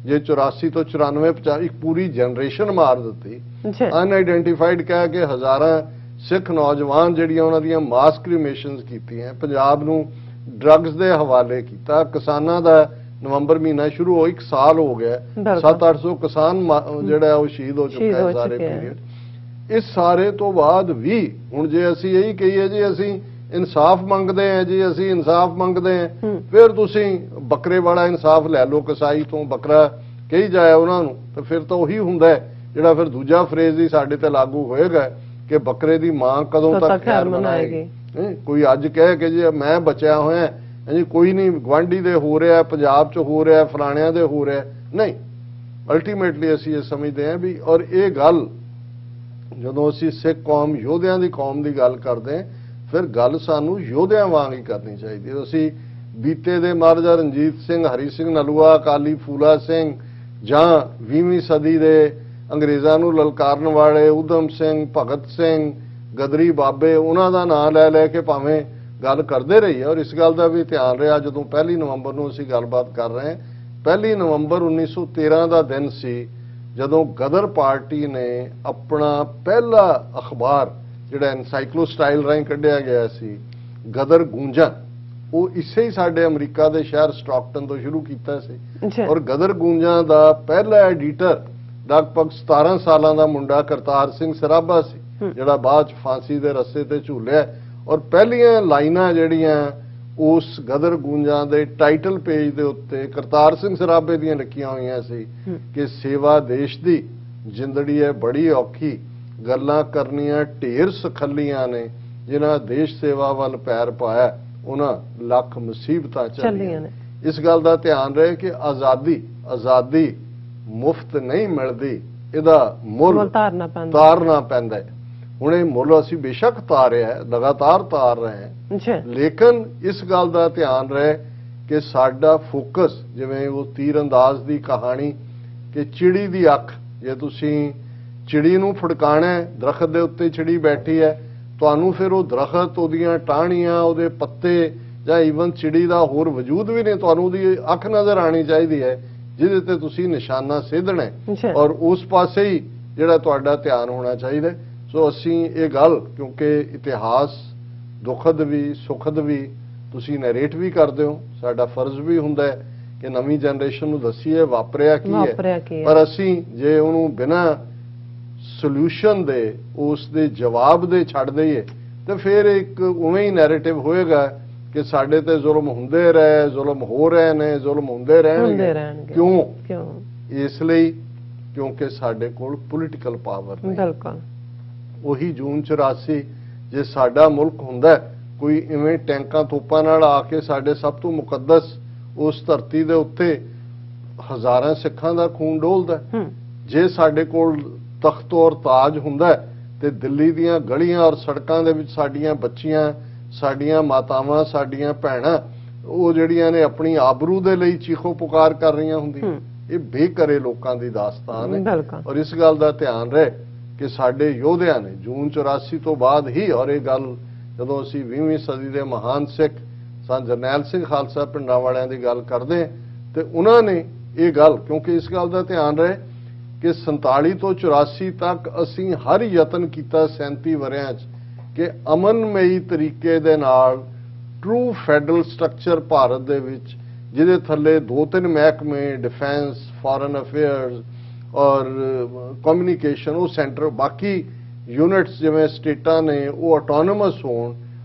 ਜੇ 84 ਤੋਂ 94 50 ਇੱਕ ਪੂਰੀ ਜਨਰੇਸ਼ਨ ਮਾਰ ਦਿੱਤੀ। ਅਨਆਇਡੈਂਟੀਫਾਈਡ ਕਹਿ ਕੇ ਹਜ਼ਾਰਾਂ ਸਿੱਖ ਨੌਜਵਾਨ ਜਿਹੜੀਆਂ ਉਹਨਾਂ ਦੀਆਂ ਮਾਸ ਕ੍ਰਿਮੇਸ਼ਨਸ ਕੀਤੀਆਂ, ਪੰਜਾਬ ਨੂੰ ਡਰੱਗਸ ਦੇ ਹਵਾਲੇ ਕੀਤਾ, ਕਿਸਾਨਾਂ ਦਾ ਨਵੰਬਰ ਮਹੀਨਾ ਸ਼ੁਰੂ ਹੋ 1 ਸਾਲ ਹੋ ਗਿਆ, 700-800 ਕਿਸਾਨ ਜਿਹੜਾ ਉਹ ਸ਼ਹੀਦ ਹੋ ਚੁੱਕਾ ਹੈ ਸਾਰੇ ਪੀਰੀਅਡ। ਇਸ ਸਾਰੇ ਤੋਂ ਬਾਅਦ ਵੀ ਹੁਣ ਜੇ ਅਸੀਂ ਇਹੀ ਕਹੀਏ ਜੀ ਅਸੀਂ ਇਨਸਾਫ ਮੰਗਦੇ ਹਾਂ ਜੀ, ਅਸੀਂ ਇਨਸਾਫ ਮੰਗਦੇ ਹਾਂ, ਫਿਰ ਤੁਸੀਂ ਬੱਕਰੇ ਵਾਲਾ ਇਨਸਾਫ ਲੈ ਲਓ, ਕਸਾਈ ਤੋਂ ਬੱਕਰਾ ਕਹੀ ਜਾਏ ਉਹਨਾਂ ਨੂੰ, ਤਾਂ ਫਿਰ ਤਾਂ ਉਹੀ ਹੁੰਦਾ ਜਿਹੜਾ ਫਿਰ ਦੂਜਾ ਫਰੇਜ਼ ਹੀ ਸਾਡੇ ਤੇ ਲਾਗੂ ਹੋਏਗਾ ਕਿ ਬੱਕਰੇ ਦੀ ਮਾਂ ਕਦੋਂ ਤੱਕ ਖੈਰ ਮਨਾਏਗੀ। ਕੋਈ ਅੱਜ ਕਹੇ ਕਿ ਜੀ ਮੈਂ ਬਚਿਆ ਹੋਇਆ ਜੀ, ਕੋਈ ਨਹੀਂ, ਗੁਆਂਢੀ ਦੇ ਹੋ ਰਿਹਾ, ਪੰਜਾਬ 'ਚ ਹੋ ਰਿਹਾ, ਫਲਾਣਿਆਂ ਦੇ ਹੋ ਰਿਹਾ, ਨਹੀਂ। ਅਲਟੀਮੇਟਲੀ ਅਸੀਂ ਇਹ ਸਮਝਦੇ ਹਾਂ ਵੀ, ਔਰ ਇਹ ਗੱਲ ਜਦੋਂ ਅਸੀਂ ਸਿੱਖ ਕੌਮ ਯੋਧਿਆਂ ਦੀ ਕੌਮ ਦੀ ਗੱਲ ਕਰਦੇ ਹਾਂ, ਫਿਰ ਗੱਲ ਸਾਨੂੰ ਯੋਧਿਆਂ ਵਾਂਗ ਹੀ ਕਰਨੀ ਚਾਹੀਦੀ ਹੈ। ਅਸੀਂ ਬੀਤੇ ਦੇ ਮਹਾਰਾਜਾ ਰਣਜੀਤ ਸਿੰਘ, ਹਰੀ ਸਿੰਘ ਨਲੂਆ, ਅਕਾਲੀ ਫੂਲਾ ਸਿੰਘ, ਜਾਂ 20ਵੀਂ ਸਦੀ ਦੇ ਅੰਗਰੇਜ਼ਾਂ ਨੂੰ ਲਲਕਾਰਨ ਵਾਲੇ ਊਧਮ ਸਿੰਘ, ਭਗਤ ਸਿੰਘ, ਗਦਰੀ ਬਾਬੇ, ਉਹਨਾਂ ਦਾ ਨਾਂ ਲੈ ਲੈ ਕੇ ਭਾਵੇਂ ਗੱਲ ਕਰਦੇ ਰਹੀ। ਔਰ ਇਸ ਗੱਲ ਦਾ ਵੀ ਧਿਆਨ ਰਿਹਾ, ਜਦੋਂ 1 ਨਵੰਬਰ ਨੂੰ ਅਸੀਂ ਗੱਲਬਾਤ ਕਰ ਰਹੇ ਹਾਂ, 1 ਨਵੰਬਰ 1913 ਦਾ ਦਿਨ ਸੀ ਜਦੋਂ ਗਦਰ ਪਾਰਟੀ ਨੇ ਆਪਣਾ ਪਹਿਲਾ ਅਖਬਾਰ ਜਿਹੜਾ ਐਨਸਾਈਕਲੋਸਟਾਈਲ ਰਾਹੀਂ ਕੱਢਿਆ ਗਿਆ ਸੀ, ਗਦਰ ਗੂੰਜਾਂ, ਉਹ ਇਸੇ ਹੀ ਸਾਡੇ ਅਮਰੀਕਾ ਦੇ ਸ਼ਹਿਰ ਸਟਾਕਟਨ ਤੋਂ ਸ਼ੁਰੂ ਕੀਤਾ ਸੀ। ਔਰ ਗਦਰ ਗੂੰਜਾਂ ਦਾ ਪਹਿਲਾ ਐਡੀਟਰ ਲਗਭਗ 17 ਸਾਲਾਂ ਦਾ ਮੁੰਡਾ ਕਰਤਾਰ ਸਿੰਘ ਸਰਾਭਾ ਸੀ, ਜਿਹੜਾ ਬਾਅਦ ਚ ਫਾਂਸੀ ਦੇ ਰਸਤੇ ਤੇ ਝੂਲਿਆ। ਔਰ ਪਹਿਲੀਆਂ ਲਾਈਨਾਂ ਜਿਹੜੀਆਂ ਉਸ ਗਦਰ ਗੂੰਜਾਂ ਦੇ ਟਾਈਟਲ ਪੇਜ ਦੇ ਉੱਤੇ ਕਰਤਾਰ ਸਿੰਘ ਸਰਾਭੇ ਦੀਆਂ ਲਿਖੀਆਂ ਹੋਈਆਂ ਸੀ ਕਿ ਸੇਵਾ ਦੇਸ਼ ਦੀ ਜ਼ਿੰਦੜੀ ਹੈ ਬੜੀ ਔਖੀ, ਗੱਲਾਂ ਕਰਨੀਆਂ ਢੇਰ ਸਖੱਲੀਆਂ ਨੇ, ਜਿਨ੍ਹਾਂ ਦੇਸ਼ ਸੇਵਾ ਵੱਲ ਪੈਰ ਪਾਇਆ ਉਹਨਾਂ ਲੱਖ ਮੁਸੀਬਤਾਂ ਚੱਲੀਆਂ ਨੇ। ਇਸ ਗੱਲ ਦਾ ਧਿਆਨ ਰਹੇ ਕਿ ਆਜ਼ਾਦੀ ਮੁਫਤ ਨਹੀਂ ਮਿਲਦੀ, ਇਹਦਾ ਮੁੱਲ ਤਾਰਨਾ ਪੈਂਦਾ ਹੈ। ਹੁਣ ਇਹ ਮੁੱਲ ਅਸੀਂ ਬੇਸ਼ੱਕ ਤਾਰਿਆ, ਲਗਾਤਾਰ ਤਾਰ ਰਹੇ ਹਾਂ, ਲੇਕਿਨ ਇਸ ਗੱਲ ਦਾ ਧਿਆਨ ਰਹੇ ਕਿ ਸਾਡਾ ਫੋਕਸ, ਜਿਵੇਂ ਉਹ ਤੀਰਅੰਦਾਜ਼ ਦੀ ਕਹਾਣੀ ਕਿ ਚਿੜੀ ਦੀ ਅੱਖ, ਜੇ ਤੁਸੀਂ ਚਿੜੀ ਨੂੰ ਫੜਕਾਣਾ, ਦਰਖਤ ਦੇ ਉੱਤੇ ਚਿੜੀ ਬੈਠੀ ਹੈ, ਤੁਹਾਨੂੰ ਫਿਰ ਉਹ ਦਰਖਤ, ਉਹਦੀਆਂ ਟਾਹਣੀਆਂ, ਉਹਦੇ ਪੱਤੇ, ਜਾਂ ਈਵਨ ਚਿੜੀ ਦਾ ਹੋਰ ਵਜੂਦ ਵੀ ਨਹੀਂ, ਤੁਹਾਨੂੰ ਉਹਦੀ ਅੱਖ ਨਜ਼ਰ ਆਣੀ ਚਾਹੀਦੀ ਹੈ ਜਿਹਦੇ ਤੇ ਤੁਸੀਂ ਨਿਸ਼ਾਨਾ ਸੇਧਣਾ, ਔਰ ਉਸ ਪਾਸੇ ਹੀ ਜਿਹੜਾ ਤੁਹਾਡਾ ਧਿਆਨ ਹੋਣਾ ਚਾਹੀਦਾ। ਸੋ ਅਸੀਂ ਇਹ ਗੱਲ, ਕਿਉਂਕਿ ਇਤਿਹਾਸ ਦੁਖਦ ਵੀ ਸੁਖਦ ਵੀ ਤੁਸੀਂ ਨੈਰੇਟ ਵੀ ਕਰਦੇ ਹੋ, ਸਾਡਾ ਫਰਜ਼ ਵੀ ਹੁੰਦਾ ਹੈ ਕਿ ਨਵੀਂ ਜਨਰੇਸ਼ਨ ਨੂੰ ਦੱਸੀਏ ਵਾਪਰਿਆ ਕੀ ਹੈ, ਪਰ ਅਸੀਂ ਜੇ ਉਹਨੂੰ ਬਿਨਾਂ ਸੋਲੂਸ਼ਨ ਦੇ, ਉਸ ਦੇ ਜਵਾਬ ਦੇ ਛੱਡ ਦਈਏ ਤੇ ਫਿਰ ਇੱਕ ਉਵੇਂ ਹੀ ਨੈਰੇਟਿਵ ਹੋਏਗਾ ਕਿ ਸਾਡੇ ਤੇ ਜ਼ੁਲਮ ਹੁੰਦੇ ਰਹੇ, ਜ਼ੁਲਮ ਹੋ ਰਹੇ ਨੇ, ਜ਼ੁਲਮ ਹੁੰਦੇ ਰਹਿਣਗੇ। ਕਿਉਂ? ਇਸ ਲਈ ਕਿਉਂਕਿ ਸਾਡੇ ਕੋਲ ਪੋਲੀਟੀਕਲ ਪਾਵਰ ਨਹੀਂ। ਬਿਲਕੁਲ ਉਹੀ ਜੂਨ 84 ਜੇ ਸਾਡਾ ਮੁਲਕ ਹੁੰਦਾ, ਕੋਈ ਇਵੇਂ ਟੈਂਕਾਂ ਤੋਪਾਂ ਨਾਲ ਆ ਕੇ ਸਾਡੇ ਸਭ ਤੋਂ ਮੁਕੱਦਸ ਉਸ ਧਰਤੀ ਦੇ ਉੱਤੇ ਹਜ਼ਾਰਾਂ ਸਿੱਖਾਂ ਦਾ ਖੂਨ ਡੋਲਦਾ, ਜੇ ਸਾਡੇ ਕੋਲ ਤਖਤ ਔਰ ਤਾਜ ਹੁੰਦਾ ਤੇ ਦਿੱਲੀ ਦੀਆਂ ਗਲੀਆਂ ਔਰ ਸੜਕਾਂ ਦੇ ਵਿੱਚ ਸਾਡੀਆਂ ਬੱਚੀਆਂ, ਸਾਡੀਆਂ ਮਾਤਾਵਾਂ, ਸਾਡੀਆਂ ਭੈਣਾਂ, ਉਹ ਜਿਹੜੀਆਂ ਨੇ ਆਪਣੀ ਆਬਰੂ ਦੇ ਲਈ ਚੀਖੋ ਪੁਕਾਰ ਕਰ ਰਹੀਆਂ ਹੁੰਦੀਆਂ। ਇਹ ਬੇਕਰੇ ਲੋਕਾਂ ਦੀ ਦਾਸਤਾਨ ਹੈ। ਔਰ ਇਸ ਗੱਲ ਦਾ ਧਿਆਨ ਰਹੇ ਕਿ ਸਾਡੇ ਯੋਧਿਆਂ ਨੇ ਜੂਨ 84 ਤੋਂ ਬਾਅਦ ਹੀ, ਔਰ ਇਹ ਗੱਲ ਜਦੋਂ ਅਸੀਂ 20ਵੀਂ ਸਦੀ ਦੇ ਮਹਾਨ ਸਿੱਖ ਸੰਤ ਜਰਨੈਲ ਸਿੰਘ ਖਾਲਸਾ ਪਿੰਡਾਂ ਵਾਲਿਆਂ ਦੀ ਗੱਲ ਕਰਦੇ ਤੇ ਉਹਨਾਂ ਨੇ ਇਹ ਗੱਲ, ਕਿਉਂਕਿ ਇਸ ਗੱਲ ਦਾ ਧਿਆਨ ਰਹੇ ਕਿ 47 ਤੋਂ 84 ਤੱਕ ਅਸੀਂ ਹਰ ਯਤਨ ਕੀਤਾ 37 ਵਰਿਆਂ 'ਚ ਕਿ ਅਮਨਮਈ ਤਰੀਕੇ ਦੇ ਨਾਲ ਟਰੂ ਫੈਡਰਲ ਸਟਰਕਚਰ ਭਾਰਤ ਦੇ ਵਿੱਚ, ਜਿਹਦੇ ਥੱਲੇ 2-3 ਮਹਿਕਮੇ, ਡਿਫੈਂਸ, ਫੋਰਨ ਅਫੇਅਰਸ ਔਰ ਕਮਿਊਨੀਕੇਸ਼ਨ, ਉਹ ਸੈਂਟਰ, ਬਾਕੀ ਯੂਨਿਟਸ ਜਿਵੇਂ ਸਟੇਟਾਂ ਨੇ ਉਹ ਆਟੋਨੋਮਸ ਹੋਣ,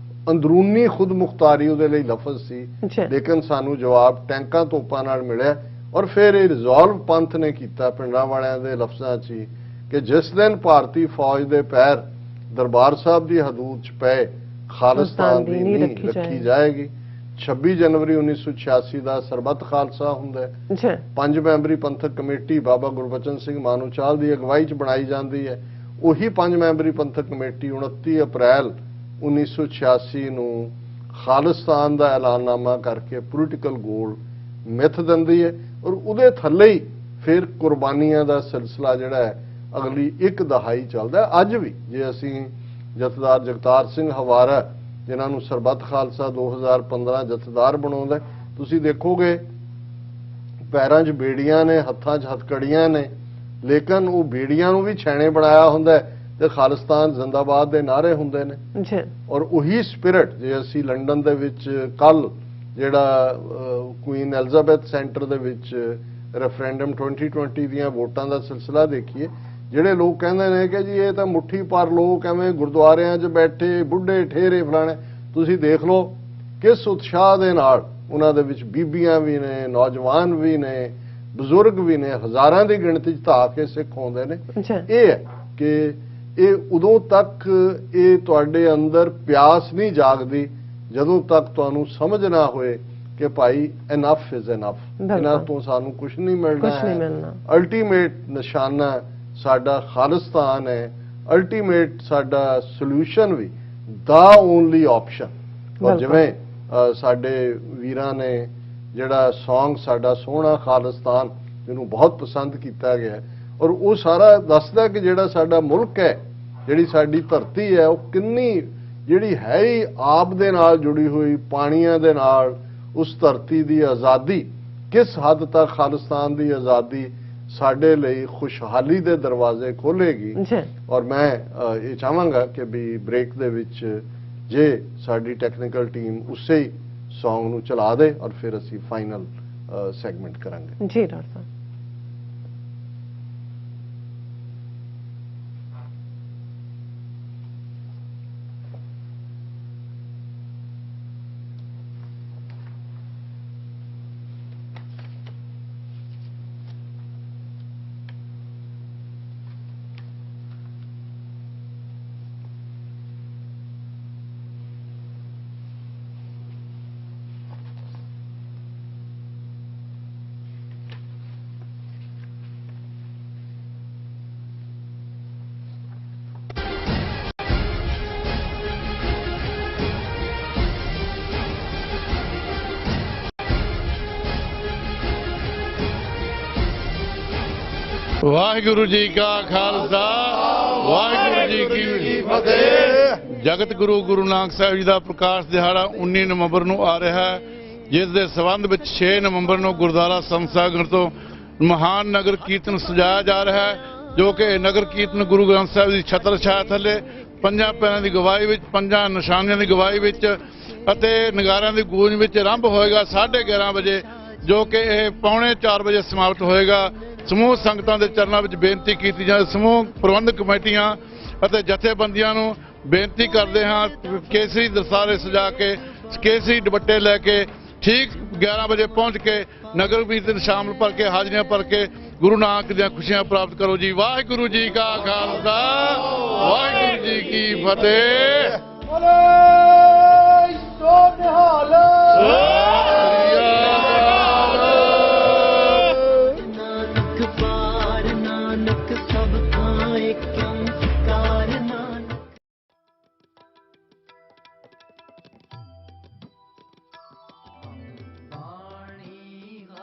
ਅੰਦਰੂਨੀ ਖੁਦਮੁਖਤਾਰੀ ਉਹਦੇ ਲਈ ਲਫ਼ਜ਼ ਸੀ, ਲੇਕਿਨ ਸਾਨੂੰ ਜਵਾਬ ਟੈਂਕਾਂ ਤੋਪਾਂ ਨਾਲ ਮਿਲਿਆ। ਔਰ ਫਿਰ ਇਹ ਰਿਜ਼ੋਲਵ ਪੰਥ ਨੇ ਕੀਤਾ ਪਿੰਡਾਂ ਵਾਲਿਆਂ ਦੇ ਲਫ਼ਜ਼ਾਂ 'ਚ ਕਿ ਜਿਸ ਦਿਨ ਭਾਰਤੀ ਫੌਜ ਦੇ ਪੈਰ ਦਰਬਾਰ ਸਾਹਿਬ ਦੀ ਹਦੂਦ 'ਚ ਪਏ, ਖਾਲਿਸਤਾਨ ਦੀ ਨੀਂਹ ਰੱਖੀ ਜਾਏਗੀ। 26 ਜਨਵਰੀ 1986 ਦਾ ਸਰਬੱਤ ਖਾਲਸਾ ਹੁੰਦਾ ਹੈ। 5 ਮੈਂਬਰੀ ਪੰਥਕ ਕਮੇਟੀ ਬਾਬਾ ਗੁਰਬਚਨ ਸਿੰਘ ਮਾਨੂਚਾਲ ਦੀ ਅਗਵਾਈ 'ਚ ਬਣਾਈ ਜਾਂਦੀ ਹੈ। ਉਹੀ 5 ਮੈਂਬਰੀ ਪੰਥਕ ਕਮੇਟੀ 29 ਅਪ੍ਰੈਲ 1986 ਨੂੰ ਖਾਲਿਸਤਾਨ ਦਾ ਐਲਾਨਨਾਮਾ ਕਰਕੇ ਪੋਲੀਟੀਕਲ ਗੋਲ ਮਿੱਥ ਦਿੰਦੀ ਹੈ। ਔਰ ਉਹਦੇ ਥੱਲੇ ਹੀ ਫਿਰ ਕੁਰਬਾਨੀਆਂ ਦਾ ਸਿਲਸਿਲਾ ਜਿਹੜਾ ਹੈ ਅਗਲੀ 1 ਦਹਾਈ ਚੱਲਦਾ ਹੈ। ਅੱਜ ਵੀ ਜੇ ਅਸੀਂ ਜਥੇਦਾਰ ਜਗਤਾਰ ਸਿੰਘ ਹਵਾਰਾ, ਜਿਨ੍ਹਾਂ ਨੂੰ ਸਰਬੱਤ ਖਾਲਸਾ 2015 ਜਥੇਦਾਰ ਬਣਾਉਂਦਾ, ਤੁਸੀਂ ਦੇਖੋਗੇ ਪੈਰਾਂ 'ਚ ਬੇੜੀਆਂ ਨੇ, ਹੱਥਾਂ 'ਚ ਹਥਕੜੀਆਂ ਨੇ, ਲੇਕਿਨ ਉਹ ਬੇੜੀਆਂ ਨੂੰ ਵੀ ਛੈਣੇ ਬਣਾਇਆ ਹੁੰਦਾ ਤੇ ਖਾਲਿਸਤਾਨ ਜ਼ਿੰਦਾਬਾਦ ਦੇ ਨਾਰੇ ਹੁੰਦੇ ਨੇ ਜੀ। ਔਰ ਉਹੀ ਸਪਿਰਿਟ ਜੇ ਅਸੀਂ ਲੰਡਨ ਦੇ ਵਿੱਚ ਕੱਲ ਜਿਹੜਾ ਕੁਈਨ ਐਲਿਜ਼ਾਬੈਥ ਸੈਂਟਰ ਦੇ ਵਿੱਚ ਰੈਫਰੈਂਡਮ 2020 ਦੀਆਂ ਵੋਟਾਂ ਦਾ ਸਿਲਸਿਲਾ ਦੇਖੀਏ, ਜਿਹੜੇ ਲੋਕ ਕਹਿੰਦੇ ਨੇ ਕਿ ਜੀ ਇਹ ਤਾਂ ਮੁੱਠੀ ਭਰ ਲੋਕ ਐਵੇਂ ਗੁਰਦੁਆਰਿਆਂ 'ਚ ਬੈਠੇ ਬੁੱਢੇ ਠੇਰੇ ਫਲਾਣੇ, ਤੁਸੀਂ ਦੇਖ ਲਓ ਕਿਸ ਉਤਸ਼ਾਹ ਦੇ ਨਾਲ ਉਹਨਾਂ ਦੇ ਵਿੱਚ ਬੀਬੀਆਂ ਵੀ ਨੇ, ਨੌਜਵਾਨ ਵੀ ਨੇ, ਬਜ਼ੁਰਗ ਵੀ ਨੇ, ਹਜ਼ਾਰਾਂ ਦੀ ਗਿਣਤੀ 'ਚ ਧਾ ਕੇ ਸਿੱਖ ਆਉਂਦੇ ਨੇ। ਇਹ ਹੈ ਕਿ ਇਹ ਉਦੋਂ ਤੱਕ ਇਹ ਤੁਹਾਡੇ ਅੰਦਰ ਪਿਆਸ ਨਹੀਂ ਜਾਗਦੀ ਜਦੋਂ ਤੱਕ ਤੁਹਾਨੂੰ ਸਮਝ ਨਾ ਹੋਏ ਕਿ ਭਾਈ ਇਨਫ ਇਜ਼ ਇਨਫ, ਇਹਨਾਂ ਤੋਂ ਸਾਨੂੰ ਕੁਝ ਨਹੀਂ ਮਿਲਣਾ। ਅਲਟੀਮੇਟ ਨਿਸ਼ਾਨਾ ਸਾਡਾ ਖਾਲਿਸਤਾਨ ਹੈ, ਅਲਟੀਮੇਟ ਸਾਡਾ ਸੋਲੂਸ਼ਨ ਵੀ ਦਾ ਓਨਲੀ ਆਪਸ਼ਨ। ਔਰ ਜਿਵੇਂ ਸਾਡੇ ਵੀਰਾਂ ਨੇ ਜਿਹੜਾ ਸੌਂਗ ਸਾਡਾ ਸੋਹਣਾ ਖਾਲਿਸਤਾਨ ਜਿਹਨੂੰ ਬਹੁਤ ਪਸੰਦ ਕੀਤਾ ਗਿਆ, ਔਰ ਉਹ ਸਾਰਾ ਦੱਸਦਾ ਕਿ ਜਿਹੜਾ ਸਾਡਾ ਮੁਲਕ ਹੈ, ਜਿਹੜੀ ਸਾਡੀ ਧਰਤੀ ਹੈ, ਉਹ ਕਿੰਨੀ ਜਿਹੜੀ ਹੈ ਹੀ ਆਪ ਦੇ ਨਾਲ ਜੁੜੀ ਹੋਈ, ਪਾਣੀਆਂ ਦੇ ਨਾਲ, ਉਸ ਧਰਤੀ ਦੀ ਆਜ਼ਾਦੀ ਕਿਸ ਹੱਦ ਤੱਕ ਖਾਲਿਸਤਾਨ ਦੀ ਆਜ਼ਾਦੀ ਸਾਡੇ ਲਈ ਖੁਸ਼ਹਾਲੀ ਦੇ ਦਰਵਾਜ਼ੇ ਖੋਲੇਗੀ। ਔਰ ਮੈਂ ਇਹ ਚਾਹਾਂਗਾ ਕਿ ਵੀ ਬ੍ਰੇਕ ਦੇ ਵਿੱਚ ਜੇ ਸਾਡੀ ਟੈਕਨੀਕਲ ਟੀਮ ਉਸੇ ਹੀ ਸੌਂਗ ਨੂੰ ਚਲਾ ਦੇ ਔਰ ਫਿਰ ਅਸੀਂ ਫਾਈਨਲ ਸੈਗਮੈਂਟ ਕਰਾਂਗੇ। ਜੀ ਡਾਕਟਰ ਸਾਹਿਬ। ਵਾਹਿਗੁਰੂ ਜੀ ਕਾ ਖਾਲਸਾ, ਵਾਹਿਗੁਰੂ ਜੀ ਕੀ ਫਤਿਹ। ਜਗਤ ਗੁਰੂ ਗੁਰੂ ਨਾਨਕ ਸਾਹਿਬ ਜੀ ਦਾ ਪ੍ਰਕਾਸ਼ ਦਿਹਾੜਾ 19 ਨਵੰਬਰ ਨੂੰ ਆ ਰਿਹਾ ਹੈ, ਜਿਸ ਦੇ ਸੰਬੰਧ ਵਿੱਚ 6 ਨਵੰਬਰ ਨੂੰ ਗੁਰਦੁਆਰਾ ਸੰਤ ਸਾਗਰ ਤੋਂ ਮਹਾਨ ਨਗਰ ਕੀਰਤਨ ਸਜਾਇਆ ਜਾ ਰਿਹਾ ਹੈ, ਜੋ ਕਿ ਨਗਰ ਕੀਰਤਨ ਗੁਰੂ ਗ੍ਰੰਥ ਸਾਹਿਬ ਦੀ ਛਤਰ ਛਾਇਆ ਥੱਲੇ ਪੰਜਾਂ ਪੈਰਾਂ ਦੀ ਗਵਾਹੀ ਵਿੱਚ, ਪੰਜਾਂ ਨਿਸ਼ਾਨੀਆਂ ਦੀ ਗਵਾਹੀ ਵਿੱਚ ਅਤੇ ਨਗਾਰਿਆਂ ਦੀ ਗੂੰਜ ਵਿੱਚ ਆਰੰਭ ਹੋਏਗਾ 11:30 ਵਜੇ, ਜੋ ਕਿ ਇਹ 3:45 ਵਜੇ ਸਮਾਪਤ ਹੋਏਗਾ। ਸਮੂਹ ਸੰਗਤਾਂ ਦੇ ਚਰਨਾਂ ਵਿੱਚ ਬੇਨਤੀ ਕੀਤੀ ਜਾਂਦੀ, ਸਮੂਹ ਪ੍ਰਬੰਧਕ ਕਮੇਟੀਆਂ ਅਤੇ ਜਥੇਬੰਦੀਆਂ ਨੂੰ ਬੇਨਤੀ ਕਰਦੇ ਹਾਂ, ਕੇਸਰੀ ਦਸਤਾਰੇ ਸਜਾ ਕੇ, ਕੇਸਰੀ ਦੁਪੱਟੇ ਲੈ ਕੇ ਠੀਕ 11 ਵਜੇ ਪਹੁੰਚ ਕੇ ਨਗਰ ਕੀਰਤਨ ਸ਼ਾਮਲ ਭਰ ਕੇ, ਹਾਜ਼ਰੀਆਂ ਭਰ ਕੇ ਗੁਰੂ ਨਾਨਕ ਦੀਆਂ ਖੁਸ਼ੀਆਂ ਪ੍ਰਾਪਤ ਕਰੋ ਜੀ। ਵਾਹਿਗੁਰੂ ਜੀ ਕਾ ਖਾਲਸਾ, ਵਾਹਿਗੁਰੂ ਜੀ ਕੀ ਫਤਿਹ।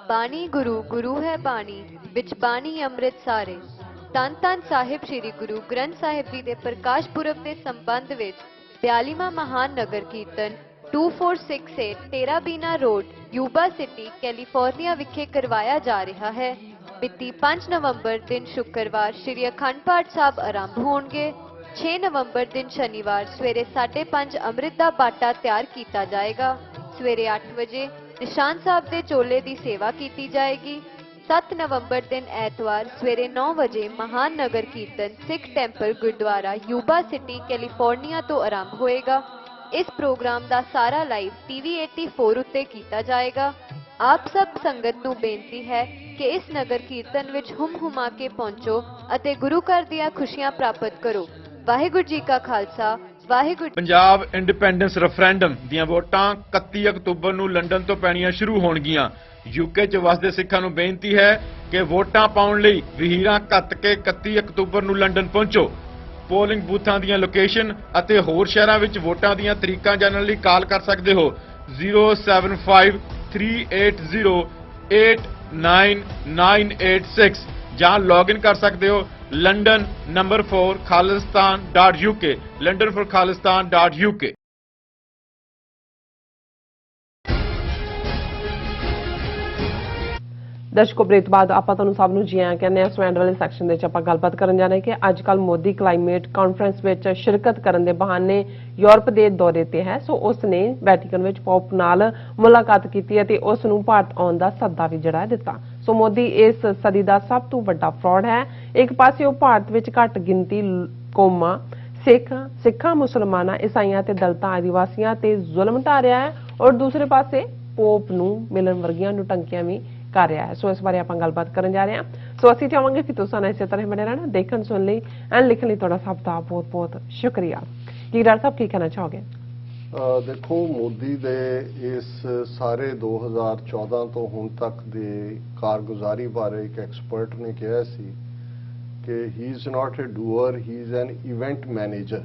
ਬਾਣੀ ਗੁਰੂ ਗੁਰੂ ਹੈ ਬਾਣੀ, ਵਿੱਚ ਬਾਣੀ ਅੰਮ੍ਰਿਤ ਸਾਰੇ। ਧੰਨ ਧੰਨ ਸਾਹਿਬ ਸ੍ਰੀ ਗੁਰੂ ਗ੍ਰੰਥ ਸਾਹਿਬ ਜੀ ਦੇ ਪ੍ਰਕਾਸ਼ ਪੁਰਬ ਦੇ ਸੰਬੰਧ ਵਿੱਚ 42ਵਾਂ ਮਹਾਨ ਨਗਰ ਕੀਰਤਨ 2468 ਟੇਰਾਬੀਨਾ ਰੋਡ, ਯੂਬਾ ਸਿਟੀ, ਕੈਲੀਫੋਰਨੀਆ ਵਿਖੇ ਕਰਵਾਇਆ ਜਾ ਰਿਹਾ ਹੈ। ਮਿਤੀ 5 ਨਵੰਬਰ ਦਿਨ ਸ਼ੁੱਕਰਵਾਰ ਸ੍ਰੀ ਅਖੰਡ ਪਾਠ ਸਾਹਿਬ ਆਰੰਭ ਹੋਣਗੇ। 6 ਨਵੰਬਰ ਦਿਨ ਸ਼ਨੀਵਾਰ ਸਵੇਰੇ 5:30 ਅੰਮ੍ਰਿਤ ਦਾ ਬਾਟਾ ਤਿਆਰ ਕੀਤਾ ਜਾਏਗਾ। ਸਵੇਰੇ 8 ਵਜੇ ਨਿਸ਼ਾਨ ਸਾਹਿਬ ਦੇ ਚੋਲੇ ਦੀ ਸੇਵਾ ਕੀਤੀ ਜਾਏਗੀ। 7 ਨਵੰਬਰ ਦਿਨ ਐਤਵਾਰ ਸਵੇਰੇ 9 ਵਜੇ ਮਹਾਨ Nagar Kirtan Sikh temple gurdwara Yuba city, California ਤੋਂ ਆਰੰਭ ਹੋਏਗਾ। ਇਸ ਪ੍ਰੋਗਰਾਮ ਦਾ ਸਾਰਾ ਲਾਈਵ ਟੀਵੀ 84 ਉੱਤੇ ਕੀਤਾ ਜਾਏਗਾ। ਆਪ ਸਭ ਸੰਗਤ ਨੂੰ ਬੇਨਤੀ ਹੈ ਕਿ ਇਸ ਨਗਰ ਕੀਰਤਨ ਵਿੱਚ ਹੁਮ-ਹੁਮਾ ਕੇ ਪਹੁੰਚੋ ਅਤੇ ਗੁਰੂ ਘਰ ਦੀਆਂ ਖੁਸ਼ੀਆਂ ਪ੍ਰਾਪਤ ਕਰੋ। ਵਾਹਿਗੁਰੂ ਜੀ ਕਾ ਖਾਲਸਾ, ਵਾਹਿਗੁਰੂ। ਪੰਜਾਬ ਇੰਡੀਪੈਂਡੈਂਸ ਰੈਫਰੈਂਡਮ ਦੀਆਂ ਵੋਟਾਂ 31 ਅਕਤੂਬਰ ਨੂੰ ਲੰਡਨ ਤੋਂ ਪੈਣੀਆਂ ਸ਼ੁਰੂ ਹੋਣਗੀਆਂ। ਯੂਕੇ 'ਚ ਵਸਦੇ ਸਿੱਖਾਂ ਨੂੰ ਬੇਨਤੀ ਹੈ ਕਿ ਵੋਟਾਂ ਪਾਉਣ ਲਈ ਵਹੀਰਾਂ ਘੱਤ ਕੇ 31 ਅਕਤੂਬਰ ਨੂੰ ਲੰਡਨ ਪਹੁੰਚੋ। ਪੋਲਿੰਗ ਬੂਥਾਂ ਦੀਆਂ ਲੋਕੇਸ਼ਨ ਅਤੇ ਹੋਰ ਸ਼ਹਿਰਾਂ ਵਿੱਚ ਵੋਟਾਂ ਦੀਆਂ ਤਰੀਕਾਂ ਜਾਣਨ ਲਈ ਕਾਲ ਕਰ ਸਕਦੇ ਹੋ 07538089986 ਜਾਂ ਲੌਗਇਨ ਕਰ ਸਕਦੇ ਹੋ London number 4 khalistan.uk, London for khalistan.uk। ਦਰਸ਼ਕੋ ਬ੍ਰੇਕ ਬਾਅਦ ਆਪਾਂ ਤੁਹਾਨੂੰ ਸਭ ਨੂੰ ਜੀ ਆਇਆਂ ਕਹਿੰਦੇ ਆ। ਸਵੈਂਡ ਵਾਲੇ ਸੈਕਸ਼ਨ ਦੇ ਵਿੱਚ ਆਪਾਂ ਗੱਲਬਾਤ ਕਰਨ ਜਾ ਰਹੇ ਕਿ ਅੱਜ ਕੱਲ ਮੋਦੀ ਕਲਾਈਮੇਟ ਕਾਨਫਰੰਸ ਵਿੱਚ ਸ਼ਿਰਕਤ ਕਰਨ ਦੇ ਬਹਾਨੇ ਯੂਰਪ ਦੇ ਦੌਰੇ ਤੇ ਹੈ। ਸੋ ਉਸ ਨੇ ਵੈਟੀਕਨ ਵਿੱਚ ਪੋਪ ਨਾਲ ਮੁਲਾਕਾਤ ਕੀਤੀ ਅਤੇ ਉਸ ਨੂੰ ਭਾਰਤ ਆਉਣ ਦਾ ਸੱਦਾ ਵੀ ਜਿਹੜਾ ਦਿੱਤਾ। ਸੋ ਮੋਦੀ ਇਸ ਸਦੀ ਦਾ ਸਭ ਤੋਂ ਵੱਡਾ ਫਰਾਡ ਹੈ। ਇੱਕ ਪਾਸੇ ਉਹ ਭਾਰਤ ਵਿੱਚ ਘੱਟ ਗਿਣਤੀ ਕੌਮਾਂ ਸਿੱਖਾਂ ਮੁਸਲਮਾਨਾਂ ਈਸਾਈਆਂ ਤੇ ਦਲਿਤਾਂ ਆਦੀਵਾਸੀਆਂ ਤੇ ਜ਼ੁਲਮ ਢਾ ਰਿਹਾ ਹੈ ਔਰ ਦੂਸਰੇ ਪਾਸੇ ਪੋਪ ਨੂੰ ਮਿਲਣ ਵਰਗੀਆਂ ਨੁਟੰਕੀਆਂ ਵੀ ਕਰ ਰਿਹਾ ਹੈ। ਸੋ ਇਸ ਬਾਰੇ ਆਪਾਂ ਗੱਲਬਾਤ ਕਰਨ ਜਾ ਰਹੇ ਹਾਂ। ਸੋ ਅਸੀਂ ਚਾਹਾਂਗੇ ਕਿ ਤੁਸੀਂ ਇਸੇ ਤਰ੍ਹਾਂ ਬਣੇ ਰਹਿਣਾ, ਦੇਖਣ ਸੁਣ ਲਈ ਐਂਡ ਲਿਖਣ ਲਈ ਤੁਹਾਡਾ ਸਭ ਦਾ ਬਹੁਤ ਬਹੁਤ ਸ਼ੁਕਰੀਆ। ਕੀ ਡਾਕਟਰ ਸਾਹਿਬ ਕੀ ਕਹਿਣਾ ਚਾਹੋਗੇ? ਦੇਖੋ, ਮੋਦੀ ਦੇ ਇਸ ਸਾਰੇ 2014 ਤੋਂ ਹੁਣ ਤੱਕ ਦੀ ਕਾਰਗੁਜ਼ਾਰੀ ਬਾਰੇ ਇੱਕ ਐਕਸਪਰਟ ਨੇ ਕਿਹਾ ਸੀ ਕਿ he is not a doer, he is an event manager.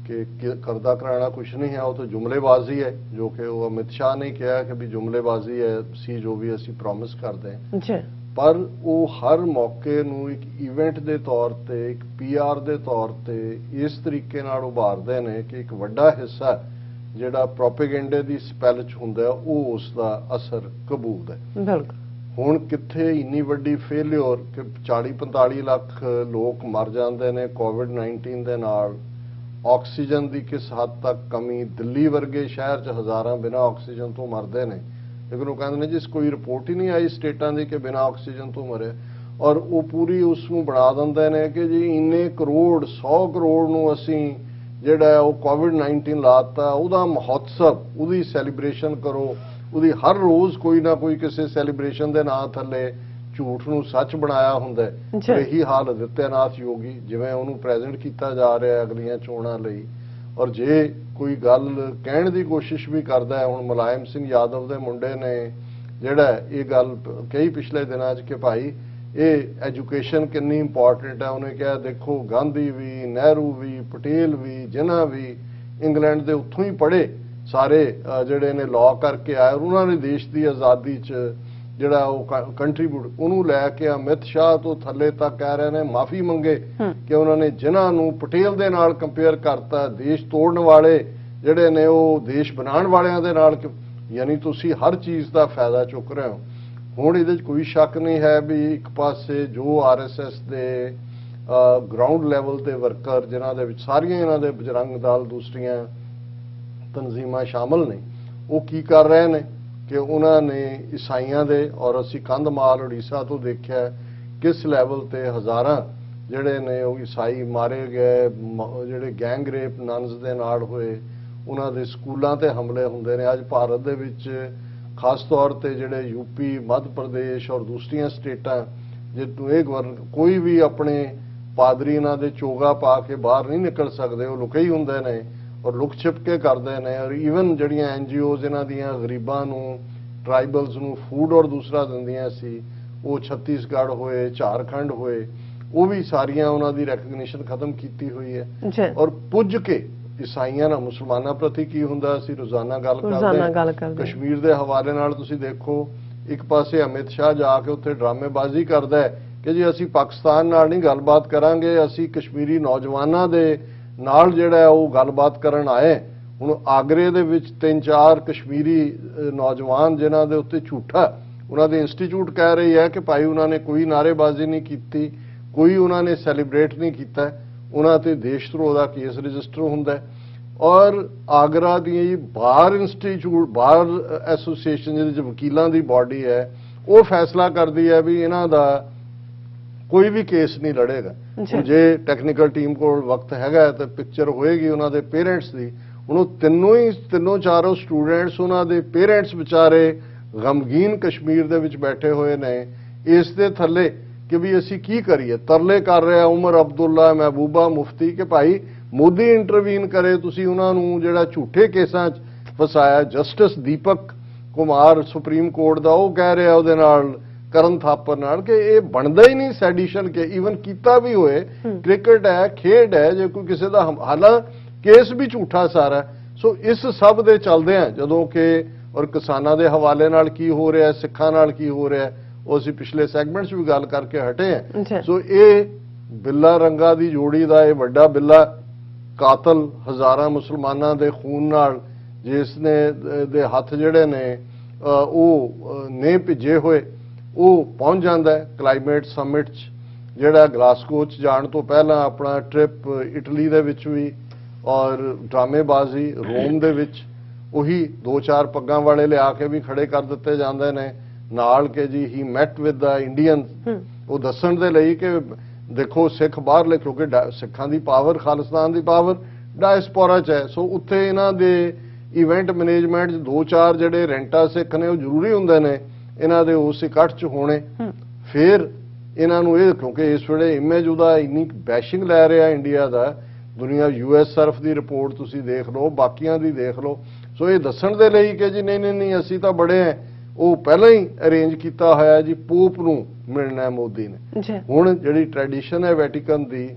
ਕਿ ਕਰਦਾ ਕਰਾਣਾ ਕੁਛ ਨਹੀਂ ਹੈ, ਉਹ ਤਾਂ ਜੁਮਲੇਬਾਜ਼ੀ ਹੈ, ਜੋ ਕਿ ਉਹ ਅਮਿਤ ਸ਼ਾਹ ਨੇ ਕਿਹਾ ਕਿ ਵੀ ਜੁਮਲੇਬਾਜ਼ੀ ਹੈ ਸੀ ਜੋ ਵੀ ਅਸੀਂ ਪ੍ਰੋਮਿਸ ਕਰਦੇ ਹਾਂ। ਪਰ ਉਹ ਹਰ ਮੌਕੇ ਨੂੰ ਇੱਕ ਇਵੈਂਟ ਦੇ ਤੌਰ ਤੇ, ਇੱਕ PR ਦੇ ਤੌਰ ਤੇ ਇਸ ਤਰੀਕੇ ਨਾਲ ਉਭਾਰਦੇ ਨੇ ਕਿ ਇੱਕ ਵੱਡਾ ਹਿੱਸਾ ਜਿਹੜਾ ਪ੍ਰੋਪੇਗੈਂਡੇ ਦੀ ਸਪੈਲ 'ਚ ਹੁੰਦਾ ਉਹ ਉਸ ਦਾ ਅਸਰ ਕਬੂਲ ਹੈ। ਬਿਲਕੁਲ। ਹੁਣ ਕਿੱਥੇ ਇੰਨੀ ਵੱਡੀ ਫੇਲਿਅਰ ਕਿ 40-45 ਲੱਖ ਲੋਕ ਮਰ ਜਾਂਦੇ ਨੇ ਕੋਵਿਡ-19 ਦੇ ਨਾਲ। ਆਕਸੀਜਨ ਦੀ ਕਿਸ ਹੱਦ ਤੱਕ ਕਮੀ, ਦਿੱਲੀ ਵਰਗੇ ਸ਼ਹਿਰ 'ਚ ਹਜ਼ਾਰਾਂ ਬਿਨਾਂ ਆਕਸੀਜਨ ਤੋਂ ਮਰਦੇ ਨੇ, ਲੇਕਿਨ ਉਹ ਕਹਿੰਦੇ ਨੇ ਜਿਸ ਕੋਈ ਰਿਪੋਰਟ ਹੀ ਨਹੀਂ ਆਈ ਸਟੇਟਾਂ ਦੀ ਕਿ ਬਿਨਾਂ ਆਕਸੀਜਨ ਤੋਂ ਮਰੇ। ਔਰ ਉਹ ਪੂਰੀ ਉਸ ਨੂੰ ਬਣਾ ਦਿੰਦੇ ਨੇ ਕਿ ਜੀ ਇੰਨੇ ਕਰੋੜ 100 ਕਰੋੜ ਨੂੰ ਅਸੀਂ ਜਿਹੜਾ ਉਹ ਕੋਵਿਡ-19 ਲਾਤਾ, ਉਹਦਾ ਮਹੋਤਸਵ, ਉਹਦੀ ਸੈਲੀਬ੍ਰੇਸ਼ਨ ਕਰੋ। ਉਹਦੀ ਹਰ ਰੋਜ਼ ਕੋਈ ਨਾ ਕੋਈ ਕਿਸੇ ਸੈਲੀਬ੍ਰੇਸ਼ਨ ਦੇ ਨਾਂ ਥੱਲੇ ਝੂਠ ਨੂੰ ਸੱਚ ਬਣਾਇਆ ਹੁੰਦਾ ਹੈ। ਇਹੀ ਹਾਲ ਆਦਿੱਤਿਆਨਾਥ ਯੋਗੀ, ਜਿਵੇਂ ਉਹਨੂੰ ਪ੍ਰੈਜ਼ੈਂਟ ਕੀਤਾ ਜਾ ਰਿਹਾ ਅਗਲੀਆਂ ਚੋਣਾਂ ਲਈ। ਔਰ ਜੇ ਕੋਈ ਗੱਲ ਕਹਿਣ ਦੀ ਕੋਸ਼ਿਸ਼ ਵੀ ਕਰਦਾ ਹੈ, ਹੁਣ ਮੁਲਾਇਮ ਸਿੰਘ ਯਾਦਵ ਦੇ ਮੁੰਡੇ ਨੇ ਜਿਹੜਾ ਇਹ ਗੱਲ ਕਈ ਪਿਛਲੇ ਦਿਨਾਂ 'ਚ ਕਿ ਭਾਈ ਇਹ ਐਜੂਕੇਸ਼ਨ ਕਿੰਨੀ ਇੰਪੋਰਟੈਂਟ ਹੈ, ਉਹਨੇ ਕਿਹਾ ਦੇਖੋ ਗਾਂਧੀ ਵੀ, ਨਹਿਰੂ ਵੀ, ਪਟੇਲ ਵੀ, ਜਿਨ੍ਹਾਂ ਵੀ ਇੰਗਲੈਂਡ ਦੇ ਉੱਥੋਂ ਹੀ ਪੜ੍ਹੇ ਸਾਰੇ ਜਿਹੜੇ ਨੇ ਲਾਅ ਕਰਕੇ ਆਏ, ਉਹਨਾਂ ਨੇ ਦੇਸ਼ ਦੀ ਆਜ਼ਾਦੀ 'ਚ ਜਿਹੜਾ ਉਹ ਕੰਟਰੀਬਿਊਟ, ਉਹਨੂੰ ਲੈ ਕੇ ਅਮਿਤ ਸ਼ਾਹ ਤੋਂ ਥੱਲੇ ਤੱਕ ਕਹਿ ਰਹੇ ਨੇ ਮਾਫੀ ਮੰਗੇ ਕਿ ਉਹਨਾਂ ਨੇ ਜਿਨ੍ਹਾਂ ਨੂੰ ਪਟੇਲ ਦੇ ਨਾਲ ਕੰਪੇਅਰ ਕਰਤਾ, ਦੇਸ਼ ਤੋੜਨ ਵਾਲੇ ਜਿਹੜੇ ਨੇ ਉਹ ਦੇਸ਼ ਬਣਾਉਣ ਵਾਲਿਆਂ ਦੇ ਨਾਲ। ਯਾਨੀ ਤੁਸੀਂ ਹਰ ਚੀਜ਼ ਦਾ ਫਾਇਦਾ ਚੁੱਕ ਰਹੇ ਹੋ। ਹੁਣ ਇਹਦੇ 'ਚ ਕੋਈ ਸ਼ੱਕ ਨਹੀਂ ਹੈ ਵੀ ਇੱਕ ਪਾਸੇ ਜੋ RSS ਦੇ ਗਰਾਊਂਡ ਲੈਵਲ ਤੇ ਵਰਕਰ, ਜਿਨ੍ਹਾਂ ਦੇ ਵਿੱਚ ਸਾਰੀਆਂ ਇਹਨਾਂ ਦੇ ਬਜਰੰਗ ਦਲ ਦੂਸਰੀਆਂ ਤਨਜ਼ੀਮਾਂ ਸ਼ਾਮਲ ਨੇ, ਉਹ ਕੀ ਕਰ ਰਹੇ ਨੇ ਕਿ ਉਹਨਾਂ ਨੇ ਈਸਾਈਆਂ ਦੇ, ਔਰ ਅਸੀਂ ਕੰਧਮਾਲ ਉੜੀਸਾ ਤੋਂ ਦੇਖਿਆ ਕਿਸ ਲੈਵਲ ਤੇ ਹਜ਼ਾਰਾਂ ਜਿਹੜੇ ਨੇ ਉਹ ਈਸਾਈ ਮਾਰੇ ਗਏ, ਜਿਹੜੇ ਗੈਂਗ ਰੇਪ ਨਨਸ ਦੇ ਨਾਲ ਹੋਏ, ਉਹਨਾਂ ਦੇ ਸਕੂਲਾਂ ਤੇ ਹਮਲੇ ਹੁੰਦੇ ਨੇ। ਅੱਜ ਭਾਰਤ ਦੇ ਵਿੱਚ ਖਾਸ ਤੌਰ ਤੇ ਜਿਹੜੇ ਯੂਪੀ, ਮੱਧ ਪ੍ਰਦੇਸ਼ ਔਰ ਦੂਸਰੀਆਂ ਸਟੇਟਾਂ, ਜੇ ਇਹ ਕੋਈ ਵੀ ਆਪਣੇ ਪਾਦਰੀ ਇਹਨਾਂ ਦੇ ਚੋਗਾ ਪਾ ਕੇ ਬਾਹਰ ਨਹੀਂ ਨਿਕਲ ਸਕਦੇ, ਉਹ ਲੁਕੇ ਹੀ ਹੁੰਦੇ ਨੇ ਔਰ ਲੁਕ ਛਿਪ ਕੇ ਕਰਦੇ ਨੇ। ਔਰ ਈਵਨ ਜਿਹੜੀਆਂ NGOs ਇਹਨਾਂ ਦੀਆਂ ਗਰੀਬਾਂ ਨੂੰ, ਟਰਾਈਬਲਸ ਨੂੰ ਫੂਡ ਔਰ ਦੂਸਰਾ ਦਿੰਦੀਆਂ ਸੀ, ਉਹ ਛੱਤੀਸਗੜ੍ਹ ਹੋਏ, ਝਾਰਖੰਡ ਹੋਏ, ਉਹ ਵੀ ਸਾਰੀਆਂ ਉਹਨਾਂ ਦੀ ਰੈਕਗਨੀਸ਼ਨ ਖਤਮ ਕੀਤੀ ਹੋਈ ਹੈ। ਔਰ ਪੁੱਜ ਕੇ ਈਸਾਈਆਂ ਨਾਲ ਮੁਸਲਮਾਨਾਂ ਪ੍ਰਤੀ ਕੀ ਹੁੰਦਾ, ਅਸੀਂ ਰੋਜ਼ਾਨਾ ਗੱਲ ਕਰਦੇ। ਕਸ਼ਮੀਰ ਦੇ ਹਵਾਲੇ ਨਾਲ ਤੁਸੀਂ ਦੇਖੋ, ਇੱਕ ਪਾਸੇ ਅਮਿਤ ਸ਼ਾਹ ਜਾ ਕੇ ਉੱਥੇ ਡਰਾਮੇਬਾਜ਼ੀ ਕਰਦਾ ਹੈ ਕਿ ਜੀ ਅਸੀਂ ਪਾਕਿਸਤਾਨ ਨਾਲ ਨਹੀਂ ਗੱਲਬਾਤ ਕਰਾਂਗੇ, ਅਸੀਂ ਕਸ਼ਮੀਰੀ ਨੌਜਵਾਨਾਂ ਦੇ ਨਾਲ ਜਿਹੜਾ ਉਹ ਗੱਲਬਾਤ ਕਰਨ ਆਏ। ਹੁਣ ਆਗਰੇ ਦੇ ਵਿੱਚ 3-4 ਕਸ਼ਮੀਰੀ ਨੌਜਵਾਨ ਜਿਨ੍ਹਾਂ ਦੇ ਉੱਤੇ ਝੂਠਾ ਉਹਨਾਂ ਦੇ ਇੰਸਟੀਚਿਊਟ ਕਹਿ ਰਹੀ ਹੈ ਕਿ ਭਾਈ ਉਹਨਾਂ ਨੇ ਕੋਈ ਨਾਅਰੇਬਾਜ਼ੀ ਨਹੀਂ ਕੀਤੀ, ਕੋਈ ਉਹਨਾਂ ਨੇ ਸੈਲੀਬ੍ਰੇਟ ਨਹੀਂ ਕੀਤਾ, ਉਹਨਾਂ ਤੇ ਦੇਸ਼ ਧਰੋਹ ਦਾ ਕੇਸ ਰਜਿਸਟਰ ਹੁੰਦਾ ਹੈ। ਔਰ ਆਗਰਾ ਦੀ ਬਾਰ ਇੰਸਟੀਚਿਊਟ, ਬਾਰ ਐਸੋਸੀਏਸ਼ਨ ਜਿਹਦੇ 'ਚ ਵਕੀਲਾਂ ਦੀ ਬਾਡੀ ਹੈ, ਉਹ ਫੈਸਲਾ ਕਰਦੀ ਹੈ ਵੀ ਇਹਨਾਂ ਦਾ ਕੋਈ ਵੀ ਕੇਸ ਨਹੀਂ ਲੜੇਗਾ। ਜੇ ਟੈਕਨੀਕਲ ਟੀਮ ਕੋਲ ਵਕਤ ਹੈਗਾ ਤਾਂ ਪਿਕਚਰ ਹੋਏਗੀ ਉਹਨਾਂ ਦੇ ਪੇਰੈਂਟਸ ਦੀ। ਹੁਣ ਉਹ ਤਿੰਨੋਂ ਚਾਰੋਂ ਸਟੂਡੈਂਟਸ, ਉਹਨਾਂ ਦੇ ਪੇਰੈਂਟਸ ਵਿਚਾਰੇ ਗਮਗੀਨ ਕਸ਼ਮੀਰ ਦੇ ਵਿੱਚ ਬੈਠੇ ਹੋਏ ਨੇ ਇਸ ਦੇ ਥੱਲੇ ਕਿ ਵੀ ਅਸੀਂ ਕੀ ਕਰੀਏ। ਤਰਲੇ ਕਰ ਰਿਹਾ ਉਮਰ ਅਬਦੁੱਲਾ, ਮਹਿਬੂਬਾ ਮੁਫਤੀ ਕਿ ਭਾਈ ਮੋਦੀ ਇੰਟਰਵੀਨ ਕਰੇ, ਤੁਸੀਂ ਉਹਨਾਂ ਨੂੰ ਜਿਹੜਾ ਝੂਠੇ ਕੇਸਾਂ 'ਚ ਫਸਾਇਆ। Justice Deepak Kumar supreme court ਦਾ, ਉਹ ਕਹਿ ਰਿਹਾ ਉਹਦੇ ਨਾਲ ਕਰਨ ਥਾਪਰ ਨਾਲ ਕਿ ਇਹ ਬਣਦਾ ਹੀ ਨਹੀਂ ਸੈਡੀਸ਼ਨ ਕੇ, ਈਵਨ ਕੀਤਾ ਵੀ ਹੋਏ, ਕ੍ਰਿਕਟ ਹੈ, ਖੇਡ ਹੈ, ਜੇ ਕੋਈ ਕਿਸੇ ਦਾ ਹਾਲਾਂ ਕੇਸ ਵੀ ਝੂਠਾ ਸਾਰਾ। ਸੋ ਇਸ ਸਭ ਦੇ ਚੱਲਦੇ ਆ ਜਦੋਂ ਕਿ ਔਰ ਕਿਸਾਨਾਂ ਦੇ ਹਵਾਲੇ ਨਾਲ ਕੀ ਹੋ ਰਿਹਾ, ਸਿੱਖਾਂ ਨਾਲ ਕੀ ਹੋ ਰਿਹਾ, ਉਹ ਅਸੀਂ ਪਿਛਲੇ ਸੈਗਮੈਂਟ 'ਚ ਵੀ ਗੱਲ ਕਰਕੇ ਹਟੇ ਆ। ਸੋ ਇਹ ਬਿੱਲਾ ਰੰਗਾ ਦੀ ਜੋੜੀ ਦਾ ਇਹ ਵੱਡਾ ਬਿੱਲਾ ਕਾਤਲ ਹਜ਼ਾਰਾਂ ਮੁਸਲਮਾਨਾਂ ਦੇ ਖੂਨ ਨਾਲ ਜਿਸ ਨੇ ਦੇ ਹੱਥ ਜਿਹੜੇ ਨੇ ਉਹ ਨੇ ਭਿੱਜੇ ਹੋਏ, ਉਹ ਪਹੁੰਚ ਜਾਂਦਾ ਹੈ ਕਲਾਈਮੇਟ ਸਮਿਟ 'ਚ, ਜਿਹੜਾ ਗਲਾਸਗੋ 'ਚ ਜਾਣ ਤੋਂ ਪਹਿਲਾਂ ਆਪਣਾ ਟ੍ਰਿਪ ਇਟਲੀ ਦੇ ਵਿੱਚ ਵੀ ਔਰ ਡਰਾਮੇਬਾਜ਼ੀ ਰੋਮ ਦੇ ਵਿੱਚ ਉਹੀ 2-4 ਪੱਗਾਂ ਵਾਲੇ ਲਿਆ ਕੇ ਵੀ ਖੜੇ ਕਰ ਦਿੱਤੇ ਜਾਂਦੇ ਨੇ ਨਾਲ ਕਿ ਜੀ ਹੀ ਮੈਟ ਵਿਦ ਦਾ ਇੰਡੀਅਨ, ਉਹ ਦੱਸਣ ਦੇ ਲਈ ਕਿ ਦੇਖੋ ਸਿੱਖ ਬਾਹਰਲੇ, ਕਿਉਂਕਿ ਸਿੱਖਾਂ ਦੀ ਪਾਵਰ, ਖਾਲਿਸਤਾਨ ਦੀ ਪਾਵਰ ਡਾਇਸਪੋਰਾ 'ਚ ਹੈ। ਸੋ ਉੱਥੇ ਇਹਨਾਂ ਦੇ ਇਵੈਂਟ ਮੈਨੇਜਮੈਂਟ 'ਚ 2-4 ਜਿਹੜੇ ਰੈਂਟਾ ਸਿੱਖ ਨੇ ਉਹ ਜ਼ਰੂਰੀ ਹੁੰਦੇ ਨੇ ਇਹਨਾਂ ਦੇ ਉਸ ਇਕੱਠ 'ਚ ਹੋਣੇ। ਫਿਰ ਇਹਨਾਂ ਨੂੰ ਇਹ, ਕਿਉਂਕਿ ਇਸ ਵੇਲੇ ਇਮੇਜ ਉਹਦਾ ਇੰਨੀ ਬੈਸ਼ਿੰਗ ਲੈ ਰਿਹਾ ਇੰਡੀਆ ਦਾ, ਦੁਨੀਆ US ਸਰਫ ਦੀ ਰਿਪੋਰਟ ਤੁਸੀਂ ਦੇਖ ਲਓ, ਬਾਕੀਆਂ ਦੀ ਦੇਖ ਲਓ। ਸੋ ਇਹ ਦੱਸਣ ਦੇ ਲਈ ਕਿ ਜੀ ਨਹੀਂ ਅਸੀਂ ਤਾਂ ਬੜੇ ਹਾਂ, ਉਹ ਪਹਿਲਾਂ ਹੀ ਅਰੇਂਜ ਕੀਤਾ ਹੋਇਆ ਜੀ ਪੋਪ ਨੂੰ ਮਿਲਣਾ ਮੋਦੀ ਨੇ। ਹੁਣ ਜਿਹੜੀ ਟ੍ਰੈਡੀਸ਼ਨ ਹੈ ਵੈਟੀਕਨ ਦੀ,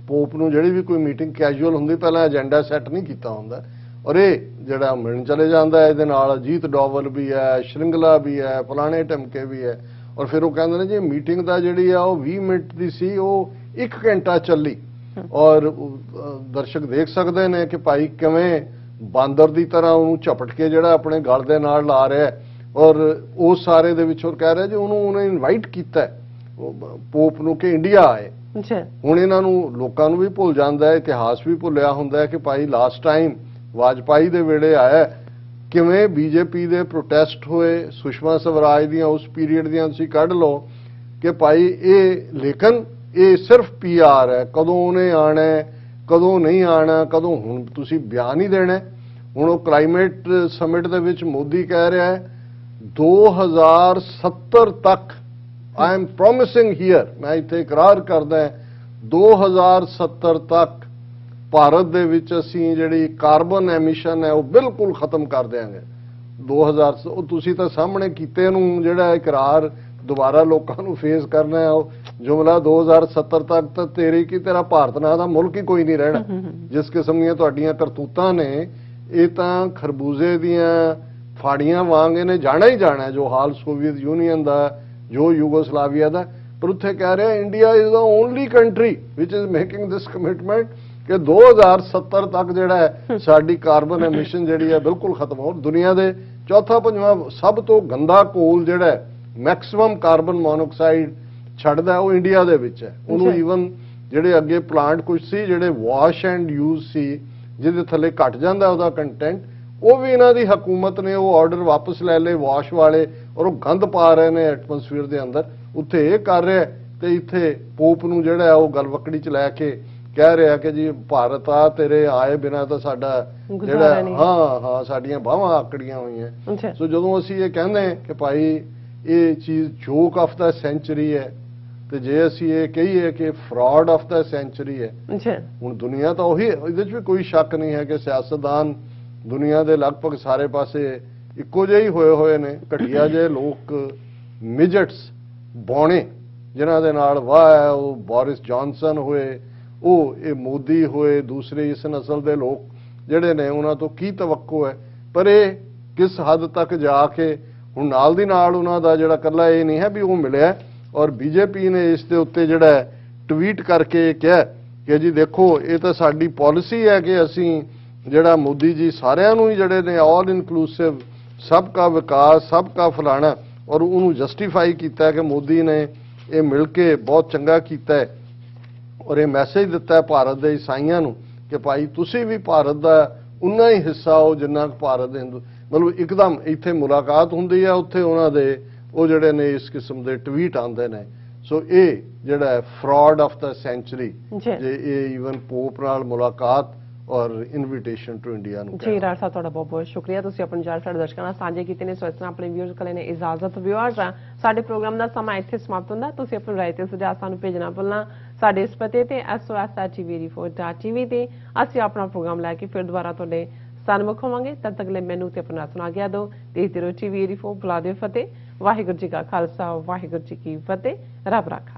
ਪੋਪ ਨੂੰ ਜਿਹੜੀ ਵੀ ਕੋਈ ਮੀਟਿੰਗ ਕੈਜੂਅਲ ਹੁੰਦੀ ਪਹਿਲਾਂ ਏਜੰਡਾ ਸੈੱਟ ਨਹੀਂ ਕੀਤਾ ਹੁੰਦਾ, ਔਰ ਇਹ ਜਿਹੜਾ ਮਿਲਣ ਚਲੇ ਜਾਂਦਾ ਇਹਦੇ ਨਾਲ ਅਜੀਤ ਡੋਵਲ ਵੀ ਹੈ, ਸ਼੍ਰਿੰਗਲਾ ਵੀ ਹੈ, ਫਲਾਣੇ ਢਮਕੇ ਵੀ ਹੈ। ਔਰ ਫਿਰ ਉਹ ਕਹਿੰਦੇ ਨੇ ਜੀ ਮੀਟਿੰਗ ਦਾ ਜਿਹੜੀ ਆ ਉਹ 20 ਮਿੰਟ ਦੀ ਸੀ, ਉਹ 1 ਘੰਟਾ ਚੱਲੀ। ਔਰ ਦਰਸ਼ਕ ਦੇਖ ਸਕਦੇ ਨੇ ਕਿ ਭਾਈ ਕਿਵੇਂ ਬਾਂਦਰ ਦੀ ਤਰ੍ਹਾਂ ਉਹਨੂੰ ਝਪਟ ਕੇ ਜਿਹੜਾ ਆਪਣੇ ਗਲ ਦੇ ਨਾਲ ਲਾ ਰਿਹਾ, ਔਰ ਉਸ ਸਾਰੇ ਦੇ ਵਿੱਚ ਉਹ ਕਹਿ ਰਿਹਾ ਜੀ ਉਹਨੇ ਇਨਵਾਈਟ ਕੀਤਾ ਪੋਪ ਨੂੰ ਕਿ ਇੰਡੀਆ ਆਏ। ਹੁਣ ਇਹਨਾਂ ਨੂੰ ਲੋਕਾਂ ਨੂੰ ਵੀ ਭੁੱਲ ਜਾਂਦਾ ਹੈ, ਇਤਿਹਾਸ ਵੀ ਭੁੱਲਿਆ ਹੁੰਦਾ ਹੈ ਕਿ ਭਾਈ ਲਾਸਟ ਟਾਈਮ ਵਾਜਪਾਈ ਦੇ ਵੇਲੇ ਆਇਆ, ਕਿਵੇਂ ਬੀਜੇਪੀ ਦੇ ਪ੍ਰੋਟੈਸਟ ਹੋਏ, ਸੁਸ਼ਮਾ ਸਵਰਾਜ ਦੀਆਂ ਉਸ ਪੀਰੀਅਡ ਦੀਆਂ ਤੁਸੀਂ ਕੱਢ ਲਓ ਕਿ ਭਾਈ ਇਹ, ਲੇਕਿਨ ਇਹ ਸਿਰਫ PR ਹੈ, ਕਦੋਂ ਉਹਨੇ ਆਣਾ ਕਦੋਂ ਨਹੀਂ ਆਣਾ, ਕਦੋਂ, ਹੁਣ ਤੁਸੀਂ ਬਿਆਨ ਹੀ ਦੇਣਾ। ਹੁਣ ਉਹ ਕਲਾਈਮੇਟ ਸਮਿਟ ਦੇ ਵਿੱਚ ਮੋਦੀ ਕਹਿ ਰਿਹਾ ਹੈ 2070 ਤੱਕ, ਆਈ ਐਮ ਪ੍ਰੋਮਿਸਿੰਗ ਹੀਅਰ, ਮੈਂ ਇੱਥੇ ਇਕਰਾਰ ਕਰਦਾ 2070 ਤੱਕ ਭਾਰਤ ਦੇ ਵਿੱਚ ਅਸੀਂ ਜਿਹੜੀ ਕਾਰਬਨ ਐਮਿਸ਼ਨ ਹੈ ਉਹ ਬਿਲਕੁਲ ਖਤਮ ਕਰ ਦਿਆਂਗੇ। 2000 ਉਹ ਤੁਸੀਂ ਤਾਂ ਸਾਹਮਣੇ ਕੀਤੇ ਨੂੰ ਜਿਹੜਾ ਇਕਰਾਰ ਦੁਬਾਰਾ ਲੋਕਾਂ ਨੂੰ ਫੇਸ ਕਰਨਾ ਹੈ, ਉਹ ਜੁਮਲਾ 2070 ਤੱਕ ਤਾਂ ਤੇਰਾ ਭਾਰਤ ਨਾਂ ਦਾ ਮੁਲਕ ਹੀ ਕੋਈ ਨਹੀਂ ਰਹਿਣਾ। ਜਿਸ ਕਿਸਮ ਦੀਆਂ ਤੁਹਾਡੀਆਂ ਕਰਤੂਤਾਂ ਨੇ, ਇਹ ਤਾਂ ਖਰਬੂਜ਼ੇ ਦੀਆਂ ਫਾੜੀਆਂ ਵਾਂਗ ਇਹਨੇ ਜਾਣਾ ਹੀ ਜਾਣਾ, ਜੋ ਹਾਲ ਸੋਵੀਅਤ ਯੂਨੀਅਨ ਦਾ, ਜੋ ਯੂਗੋਸਲਾਵੀਆ ਦਾ। ਪਰ ਉੱਥੇ ਕਹਿ ਰਿਹਾ India is the only country which is making this commitment ਕਿ 2070 ਤੱਕ ਜਿਹੜਾ ਹੈ ਸਾਡੀ ਕਾਰਬਨ ਐਮਿਸ਼ਨ ਜਿਹੜੀ ਹੈ ਬਿਲਕੁਲ ਖਤਮ ਹੋ। ਦੁਨੀਆ ਦੇ ਚੌਥਾ ਪੰਜਵਾਂ ਸਭ ਤੋਂ ਗੰਦਾ ਕੋਲ ਜਿਹੜਾ ਮੈਕਸਿਮਮ ਕਾਰਬਨ ਮੋਨੋਆਕਸਾਈਡ ਛੱਡਦਾ ਉਹ ਇੰਡੀਆ ਦੇ ਵਿੱਚ ਹੈ। ਉਹਨੂੰ ਈਵਨ ਜਿਹੜੇ ਅੱਗੇ ਪਲਾਂਟ ਕੁਝ ਸੀ ਜਿਹੜੇ ਵਾਸ਼ ਐਂਡ ਯੂਜ਼ ਸੀ, ਜਿਹਦੇ ਥੱਲੇ ਘਟ ਜਾਂਦਾ ਉਹਦਾ ਕੰਟੈਂਟ, ਉਹ ਵੀ ਇਹਨਾਂ ਦੀ ਹਕੂਮਤ ਨੇ ਉਹ ਆਰਡਰ ਵਾਪਸ ਲੈ ਲਏ ਵਾਸ਼ ਵਾਲੇ, ਔਰ ਉਹ ਗੰਦ ਪਾ ਰਹੇ ਨੇ ਐਟਮੋਸਫੀਅਰ ਦੇ ਅੰਦਰ। ਉੱਥੇ ਇਹ ਕਰ ਰਿਹਾ ਤੇ ਇੱਥੇ ਪੋਪ ਨੂੰ ਜਿਹੜਾ ਉਹ ਗਲਵਕੜੀ ਚ ਲੈ ਕੇ ਕਹਿ ਰਿਹਾ ਕਿ ਜੀ ਭਾਰਤ ਆ, ਤੇਰੇ ਆਏ ਬਿਨਾਂ ਤਾਂ ਸਾਡਾ ਜਿਹੜਾ ਹਾਂ ਸਾਡੀਆਂ ਬਾਹਾਂ ਆਕੜੀਆਂ ਹੋਈਆਂ। ਸੋ ਜਦੋਂ ਅਸੀਂ ਇਹ ਕਹਿੰਦੇ ਕਿ ਭਾਈ ਇਹ ਚੀਜ਼ ਜੋਕ ਆਫ ਦਾ ਸੈਂਚਰੀ ਹੈ, ਤੇ ਜੇ ਅਸੀਂ ਇਹ ਕਹੀਏ ਕਿ ਫਰਾਡ ਆਫ ਦਾ ਸੈਂਚਰੀ ਹੈ, ਹੁਣ ਦੁਨੀਆ ਤਾਂ ਉਹੀ, ਇਹਦੇ 'ਚ ਵੀ ਕੋਈ ਸ਼ੱਕ ਨਹੀਂ ਹੈ ਕਿ ਸਿਆਸਤਦਾਨ ਦੁਨੀਆ ਦੇ ਲਗਭਗ ਸਾਰੇ ਪਾਸੇ ਇੱਕੋ ਜਿਹੇ ਹੀ ਹੋਏ ਨੇ, ਘਟੀਆ ਜਿਹੇ ਲੋਕ, ਮਿਜਟਸ, ਬੌਣੇ, ਜਿਨ੍ਹਾਂ ਦੇ ਨਾਲ ਵਾਹ, ਉਹ ਬੋਰਿਸ ਜੌਨਸਨ ਹੋਏ, ਉਹ ਇਹ ਮੋਦੀ ਹੋਏ, ਦੂਸਰੇ ਇਸ ਨਸਲ ਦੇ ਲੋਕ ਜਿਹੜੇ ਨੇ, ਉਹਨਾਂ ਤੋਂ ਕੀ ਤਵੱਕੋ ਹੈ। ਪਰ ਇਹ ਕਿਸ ਹੱਦ ਤੱਕ ਜਾ ਕੇ ਹੁਣ ਨਾਲ ਦੀ ਨਾਲ ਉਹਨਾਂ ਦਾ ਜਿਹੜਾ ਇਕੱਲਾ ਇਹ ਨਹੀਂ ਹੈ ਵੀ ਉਹ ਮਿਲਿਆ, ਔਰ ਬੀਜੇਪੀ ਨੇ ਇਸ ਦੇ ਉੱਤੇ ਜਿਹੜਾ ਟਵੀਟ ਕਰਕੇ ਕਿਹਾ ਕਿ ਜੀ ਦੇਖੋ ਇਹ ਤਾਂ ਸਾਡੀ ਪਾਲਿਸੀ ਹੈ ਕਿ ਅਸੀਂ ਜਿਹੜਾ ਮੋਦੀ ਜੀ ਸਾਰਿਆਂ ਨੂੰ ਹੀ ਜਿਹੜੇ ਨੇ ਆਲ ਇਨਕਲੂਸਿਵ, ਸਭ ਦਾ ਵਿਕਾਸ, ਸਭ ਦਾ ਫਲਾਣਾ, ਔਰ ਉਹਨੂੰ ਜਸਟੀਫਾਈ ਕੀਤਾ ਕਿ ਮੋਦੀ ਨੇ ਇਹ ਮਿਲ ਕੇ ਬਹੁਤ ਚੰਗਾ ਕੀਤਾ ਹੈ, ਔਰ ਇਹ ਮੈਸੇਜ ਦਿੱਤਾ ਹੈ ਭਾਰਤ ਦੇ ਈਸਾਈਆਂ ਨੂੰ ਕਿ ਭਾਈ ਤੁਸੀਂ ਵੀ ਭਾਰਤ ਦਾ ਉਨਾ ਹੀ ਹਿੱਸਾ ਹੋ ਜਿੰਨਾ ਭਾਰਤ ਦੇ ਹਿੰਦੂ। ਮਤਲਬ ਇੱਕਦਮ ਇੱਥੇ ਮੁਲਾਕਾਤ ਹੁੰਦੀ ਹੈ, ਉੱਥੇ ਉਹਨਾਂ ਦੇ ਉਹ ਜਿਹੜੇ ਨੇ ਇਸ ਕਿਸਮ ਦੇ ਟਵੀਟ ਆਉਂਦੇ ਨੇ। ਸੋ ਇਹ ਜਿਹੜਾ ਹੈ ਫਰਾਡ ਆਫ ਦਾ ਸੈਂਚਰੀ, ਜੇ ਇਹ ਈਵਨ ਪੋਪ ਨਾਲ ਮੁਲਾਕਾਤ ਔਰ ਇਨਵੀਟੇਸ਼ਨ ਟੂ ਇੰਡੀਆ ਨੂੰ। ਜੀ ਰਾਜ ਸਾਹਿਬ, ਤੁਹਾਡਾ ਬਹੁਤ ਬਹੁਤ ਸ਼ੁਕਰੀਆ, ਤੁਸੀਂ ਆਪਣੇ ਵਿਚਾਰ ਸਾਡੇ ਦਰਸ਼ਕਾਂ ਨਾਲ ਸਾਂਝੇ ਕੀਤੇ ਨੇ। ਸੋ ਇਸ ਤਰ੍ਹਾਂ ਆਪਣੇ ਵਿਊਅਰਸ ਕੋਲ ਨੇ ਇਜਾਜ਼ਤ। ਵਿਊਅਰਸ, ਸਾਡੇ ਪ੍ਰੋਗਰਾਮ ਦਾ ਸਮਾਂ ਇੱਥੇ ਸਮਾਪਤ ਹੁੰਦਾ। ਤੁਸੀਂ ਆਪਣੀ ਰਾਏ ਤੇ ਸੁਝਾਅ ਸਾਨੂੰ ਭੇਜਣਾ ਭੁੱਲਣਾ ਸਾਡੇ ਇਸ ਪਤੇ ਤੇ sos@tv84.tv ਤੇ। ਅਸੀਂ ਆਪਣਾ ਪ੍ਰੋਗਰਾਮ ਲੈ ਕੇ ਫਿਰ ਦੁਬਾਰਾ ਤੁਹਾਡੇ ਸਨਮੁਖ ਹੋਵਾਂਗੇ। ਤਦ ਤੱਕ ਲਈ ਮੈਨੂੰ ਤੇ ਆਪਣਾ ਸੁਣਾ ਗਿਆ ਦਿਓ। ਦੇਖਦੇ ਰਹੋ TV84। ਬੁਲਾ ਦਿਓ ਫਤਿਹ। ਵਾਹਿਗੁਰੂ ਜੀ ਕਾ ਖਾਲਸਾ, ਵਾਹਿਗੁਰੂ ਜੀ ਕੀ ਫਤਿਹ। ਰੱਬ ਰਾਖਾ।